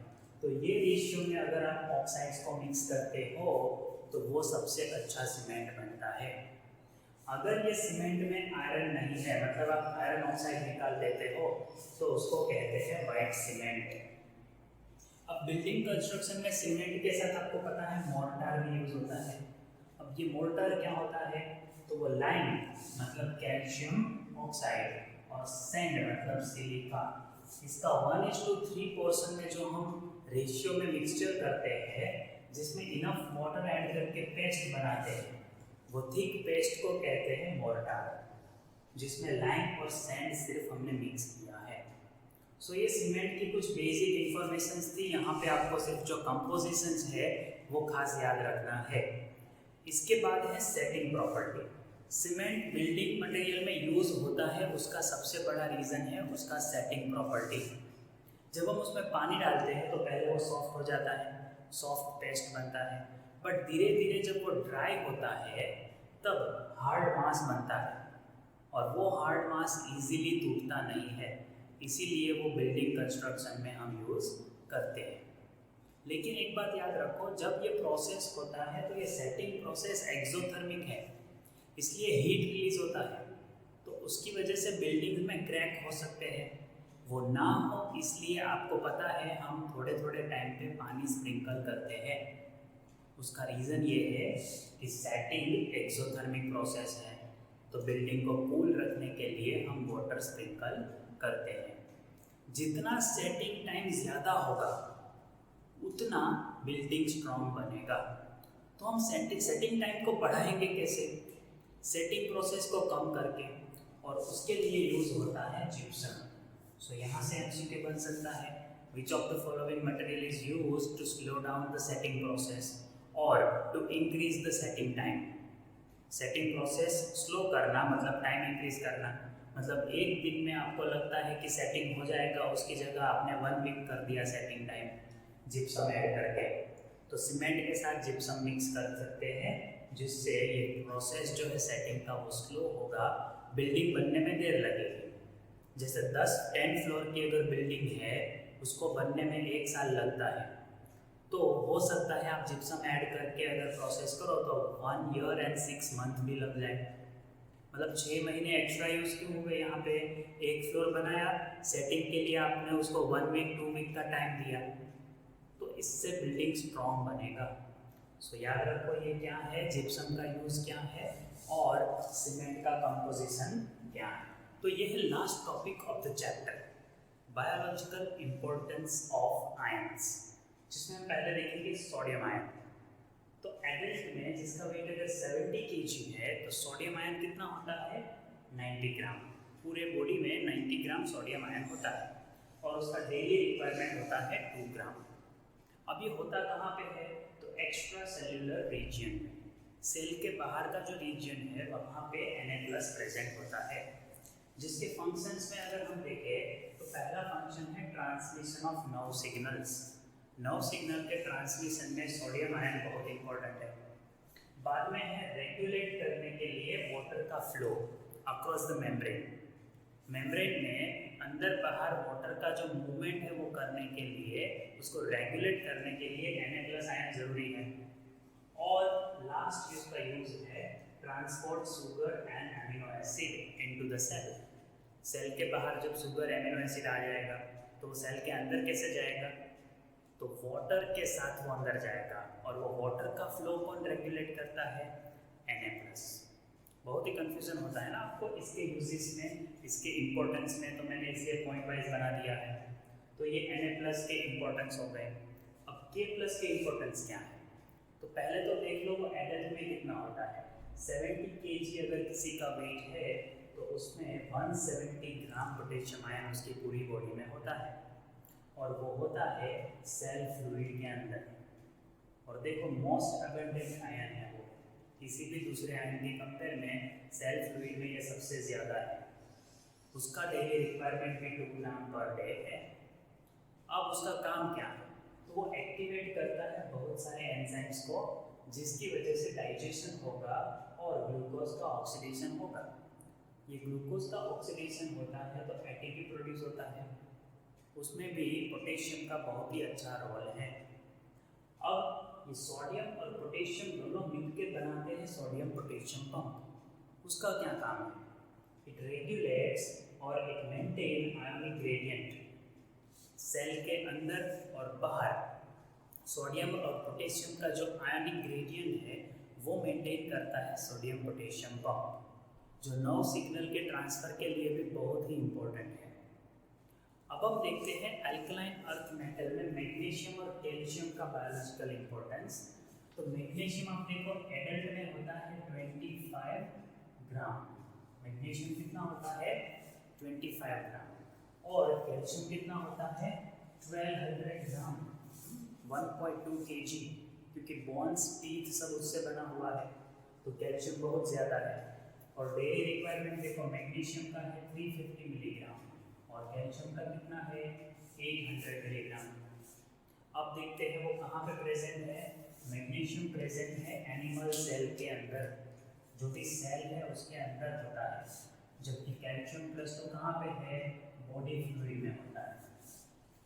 तो ये रेशियो में अगर आप ऑक्साइड्स को मिक्स करते हो तो वो सबसे अच्छा सीमेंट बनता है। अगर ये सीमेंट में आयरन नहीं है, मतलब आप आयरन ऑक्साइड निकाल देते हो, तो उसको कहते हैं वाइट सीमेंट। अब बिल्डिंग कंस्ट्रक्शन में सीमेंट के साथ आपको पता है मोर्टार भी यूज होता है। अब ये मोर्टार क्या होता है, तो वो लाइम मतलब कैल्शियम ऑक्साइड और सैंड मतलब सिलिका, इसका 1:3 पोर्शन में जो हम रेशियो में मिक्सचर करते हैं, जिसमें इनफ वाटर ऐड करके पेस्ट बनाते हैं, वो थिक पेस्ट को कहते हैं मोर्टार, जिसमें लाइम और सैंड सिर्फ हमने मिक्स किया है। सो ये सीमेंट की कुछ बेसिक इंफॉर्मेशंस थी, यहाँ पे आपको सिर्फ जो कंपोजिशंस है वो खास याद रखना है। इसके बाद है setting property. Cement building material में यूज़ होता है, उसका सबसे बड़ा रीज़न है उसका सेटिंग प्रॉपर्टी। जब हम उसमें पानी डालते हैं तो पहले वो सॉफ्ट हो जाता है, सॉफ्ट पेस्ट बनता है, बट धीरे धीरे जब वो ड्राई होता है तब हार्ड मास बनता है, और वो हार्ड मास इजीली टूटता नहीं है, इसीलिए वो बिल्डिंग कंस्ट्रक्शन में हम यूज़ करते हैं। लेकिन एक बात याद रखो, जब ये प्रोसेस होता है तो ये सेटिंग प्रोसेस एक्सोथर्मिक है, इसलिए हीट रिलीज होता है, तो उसकी वजह से बिल्डिंग में क्रैक हो सकते हैं। वो ना हो इसलिए आपको पता है हम थोड़े थोड़े टाइम पे पानी स्प्रिंकल करते हैं। उसका रीज़न ये है कि सेटिंग एक्सोथर्मिक प्रोसेस है, तो बिल्डिंग को कूल रखने के लिए हम वाटर स्प्रिंकल करते हैं। जितना सेटिंग टाइम ज़्यादा होगा उतना बिल्डिंग स्ट्रॉन्ग बनेगा। तो हम सेटिंग टाइम को बढ़ाएंगे कैसे? सेटिंग प्रोसेस को कम करके, और उसके लिए यूज़ होता है जिप्सम। सो यहाँ से एमसीक्यू बन सकता है, which of the following material is used to slow down the setting process और to increase the setting time. Setting process slow करना मतलब टाइम इंक्रीज करना, मतलब एक दिन में आपको लगता है कि सेटिंग हो जाएगा, उसकी जगह आपने 1 वीक कर दिया सेटिंग टाइम जिप्सम ऐड करके। तो सीमेंट के साथ जिप्सम मिक्स कर सकते हैं, जिससे ये प्रोसेस जो है सेटिंग का वो स्लो होगा, बिल्डिंग बनने में देर लगेगी। जैसे 10-10 फ्लोर की अगर बिल्डिंग है, उसको बनने में 1 साल लगता है, तो हो सकता है आप जिप्सम ऐड करके अगर प्रोसेस करो तो 1 ईयर एंड 6 मंथ भी लग जाए। मतलब 6 महीने एक्स्ट्रा यूज़ क्यों हुए? यहाँ पे 1 फ्लोर बनाया, सेटिंग के लिए आपने उसको 1 वीक 2 वीक का टाइम दिया, तो इससे बिल्डिंग स्ट्रॉन्ग बनेगा। सो याद रखो ये क्या है, जिप्सम का यूज़ क्या है और सीमेंट का कंपोजिशन क्या है। तो ये है last topic of the chapter, biological importance of ions, जिसमें हम पहले देखेंगे सोडियम आयन। तो एडल्ट में जिसका वेट अगर 70 kg है तो सोडियम आयन कितना होता है? 90 ग्राम। पूरे बॉडी में 90 ग्राम सोडियम आयन होता है और उसका डेली रिक्वायरमेंट होता है 2 ग्राम। अब ये होता कहाँ पे है? तो एक्स्ट्रा सेल्यूलर रीजन में, सेल के बाहर का जो रीजन है वहाँ पे Na+ प्रेजेंट होता है, जिसके फंक्शंस में अगर हम देखें तो पहला फंक्शन है transmission of nerve signals. Nerve signal के ट्रांसमिशन में सोडियम आयन बहुत इंपॉर्टेंट है। बाद में है रेगुलेट करने के लिए वाटर का flow across the membrane. Membrane में अंदर बाहर वाटर का जो मूवमेंट है वो करने के लिए, उसको रेगुलेट करने के लिए Na+ आयन जरूरी है। और लास्ट जिसका यूज है transport sugar and amino acid into the cell. Cell के बाहर जब शुगर एमिनो एसिड आ जाएगा तो वो सेल के अंदर कैसे जाएगा? तो वाटर के साथ वो अंदर जाएगा, और वो वाटर का फ्लो कौन रेगुलेट करता है? Na+। बहुत ही कंफ्यूजन होता है ना आपको इसके यूजेस में, इसके इम्पोर्टेंस में, तो मैंने इसे पॉइंट वाइज बना दिया है। तो ये Na+ के इम्पोर्टेंस हो गए। अब K+ के इम्पोर्टेंस क्या है? तो पहले तो देख लो वो एडल्ट में कितना होता है। 70 kg अगर किसी का वेट है तो उसमें 170 ग्राम पोटेशियम आयन उसकी पूरी बॉडी में होता है, और वो होता है सेल फ्लूइड के अंदर। और देखो मोस्ट अबंडेंट आयन है वो, किसी भी दूसरे आयन के कंपेयर में सेल फ्लूइड में ये सबसे ज़्यादा है। उसका डेली रिक्वायरमेंट भी 2 ग्राम पर डे है। अब उसका काम क्या है? तो वो एक्टिवेट करता है बहुत सारे एंजाइम्स को, जिसकी वजह से डाइजेशन होगा और ग्लूकोज का ऑक्सीडेशन होगा। ये ग्लूकोज का ऑक्सीडेशन होता है तो एटीपी प्रोड्यूस होता है, उसमें भी पोटेशियम का बहुत ही अच्छा रोल है। अब ये सोडियम और पोटेशियम दोनों मिलकर बनाते हैं सोडियम पोटेशियम पंप। उसका क्या काम है? इट रेगुलेट्स और it maintain ionic gradient. Cell के अंदर और बाहर सोडियम और पोटेशियम का जो आयोनिक ग्रेडियंट है वो मेंटेन करता है सोडियम पोटेशियम पंप, जो नर्व सिग्नल के ट्रांसफ़र के लिए भी बहुत ही इम्पोर्टेंट है। अब हम देखते हैं अल्कलाइन अर्थ मेटल में मैग्नीशियम और कैल्शियम का बायोलॉजिकल इम्पोर्टेंस। तो मैग्नीशियम आप देखो एडल्ट में होता है 25 ग्राम। मैग्नीशियम कितना होता है? 25 ग्राम। और कैल्शियम कितना होता है? 1200 ग्राम, 1.2 kg, क्योंकि बोन्स टीथ सब उससे बना हुआ है, तो कैल्शियम बहुत ज़्यादा है। और डेली रिक्वायरमेंट देखो मैग्नीशियम का है 350 मिलीग्राम और कैल्शियम का कितना है? 800 मिलीग्राम। अब देखते हैं वो कहाँ पे प्रेजेंट है। मैग्नीशियम प्रेजेंट है एनिमल सेल के अंदर, जो भी सेल है उसके अंदर होता है, जबकि कैल्शियम प्लस तो कहाँ पे है? बॉडी फ्लूइड में होता है।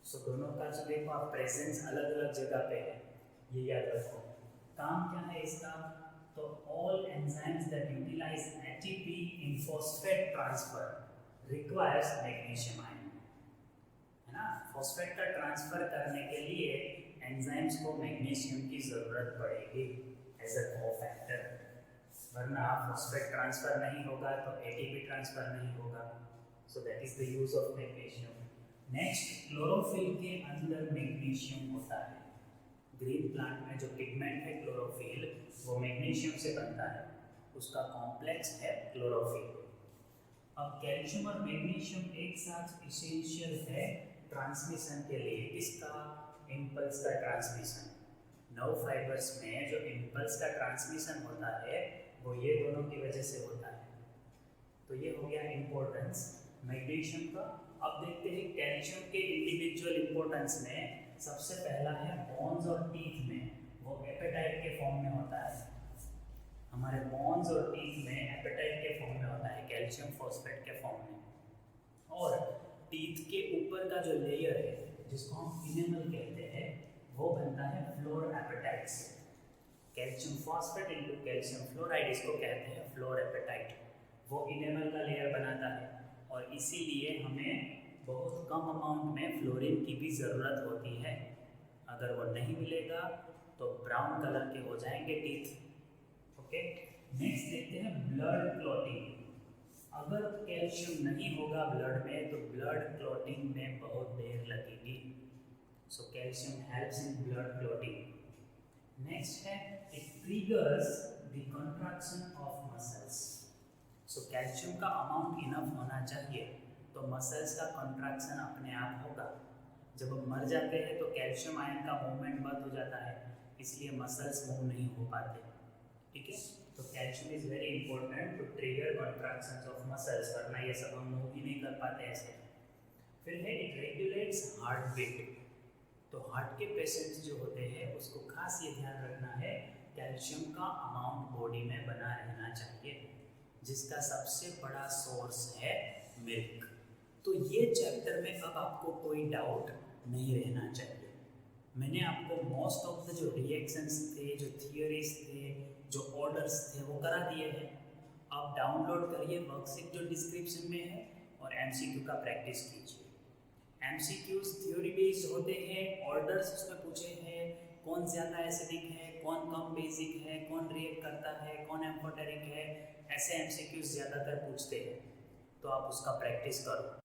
सो दोनों का जो देखो आप प्रेजेंस अलग अलग जगह पे है, ये याद रखो। काम क्या है इसका? तो all enzymes that utilise ATP in phosphate transfer requires magnesium ion. ना, फॉस्फेट का ट्रांसफर करने के लिए एंजाइम्स को मैग्नीशियम की ज़रूरत पड़ेगी एज अ कोफैक्टर, वरना फॉस्फेट ट्रांसफर नहीं होगा तो एटीपी ट्रांसफर नहीं होगा। So that is the use of magnesium. Next, chlorophyll के अंदर मैग्नीशियम होता है। ग्रीन प्लांट में जो पिगमेंट है क्लोरोफिल, वो मैग्नीशियम से बनता है, उसका कॉम्प्लेक्स है क्लोरोफिल। अब कैल्शियम और मैग्नीशियम एक साथ इसेंशियल है ट्रांसमिशन के लिए। किसका? इम्पल्स का ट्रांसमिशन। नर्व फाइबर्स में जो इम्पल्स का ट्रांसमिशन होता है वो ये दोनों की वजह से होता है। तो ये हो गया इम्पोर्टेंस मैग्नीशियम का। अब देखते हैं कैल्शियम के इंडिविजुअल इम्पोर्टेंस में। सबसे पहला है बोन्स और टीथ में, वो एपेटाइट के फॉर्म में होता है। हमारे बोन्स और टीथ में एपेटाइट के फॉर्म में होता है, कैल्शियम फॉस्फेट के फॉर्म में। और टीथ के ऊपर का जो लेयर है जिसको हम इनेमल कहते हैं, वो बनता है फ्लोर एपेटाइट से। Calcium phosphate into calcium fluoride, इसको कहते हैं फ्लोर एपेटाइट। वो इनेमल का लेयर बनाता है और इसीलिए हमें बहुत कम अमाउंट में फ्लोरीन की भी ज़रूरत होती है। अगर वो नहीं मिलेगा तो ब्राउन कलर के हो जाएंगे टीथ। ओके, नेक्स्ट देखते हैं ब्लड क्लॉटिंग। अगर कैल्शियम नहीं होगा ब्लड में तो ब्लड क्लॉटिंग में बहुत देर लगेगी। So calcium helps in blood clotting. Next है it triggers the contraction of muscles. So calcium का अमाउंट इनफ होना चाहिए तो मसल्स का कंट्रैक्शन अपने आप होगा। जब हम मर जाते हैं तो कैल्शियम आयन का मूवमेंट बंद हो जाता है, इसलिए मसल्स मूव नहीं हो पाते। ठीक है, तो calcium is very important to trigger contractions of muscles, वरना ये सब हम मूव ही नहीं कर पाते ऐसे। फिर है इट रेगुलेट्स हार्ट बीट। तो हार्ट के पेशेंट्स जो होते हैं उसको खास ये ध्यान रखना है, कैल्शियम का अमाउंट बॉडी में बना रहना चाहिए, जिसका सबसे बड़ा सोर्स है मिल्क। तो ये चैप्टर में अब आपको कोई डाउट नहीं रहना चाहिए। मैंने आपको मोस्ट ऑफ द जो रिएक्शंस थे, जो थियोरीज थे, जो ऑर्डर्स थे, वो करा दिए हैं। आप डाउनलोड करिए वर्कशीट जो डिस्क्रिप्शन में है और एमसीक्यू का प्रैक्टिस कीजिए। एमसीक्यूज थ्योरी बेस्ड होते हैं, ऑर्डर्स उसमें पूछे हैं, कौन ज़्यादा एसिडिक है, कौन कम बेसिक है, कौन रिएक्ट करता है, कौन एम्फोटेरिक है, ऐसे एमसीक्यूज ज़्यादातर पूछते हैं। तो आप उसका प्रैक्टिस करो।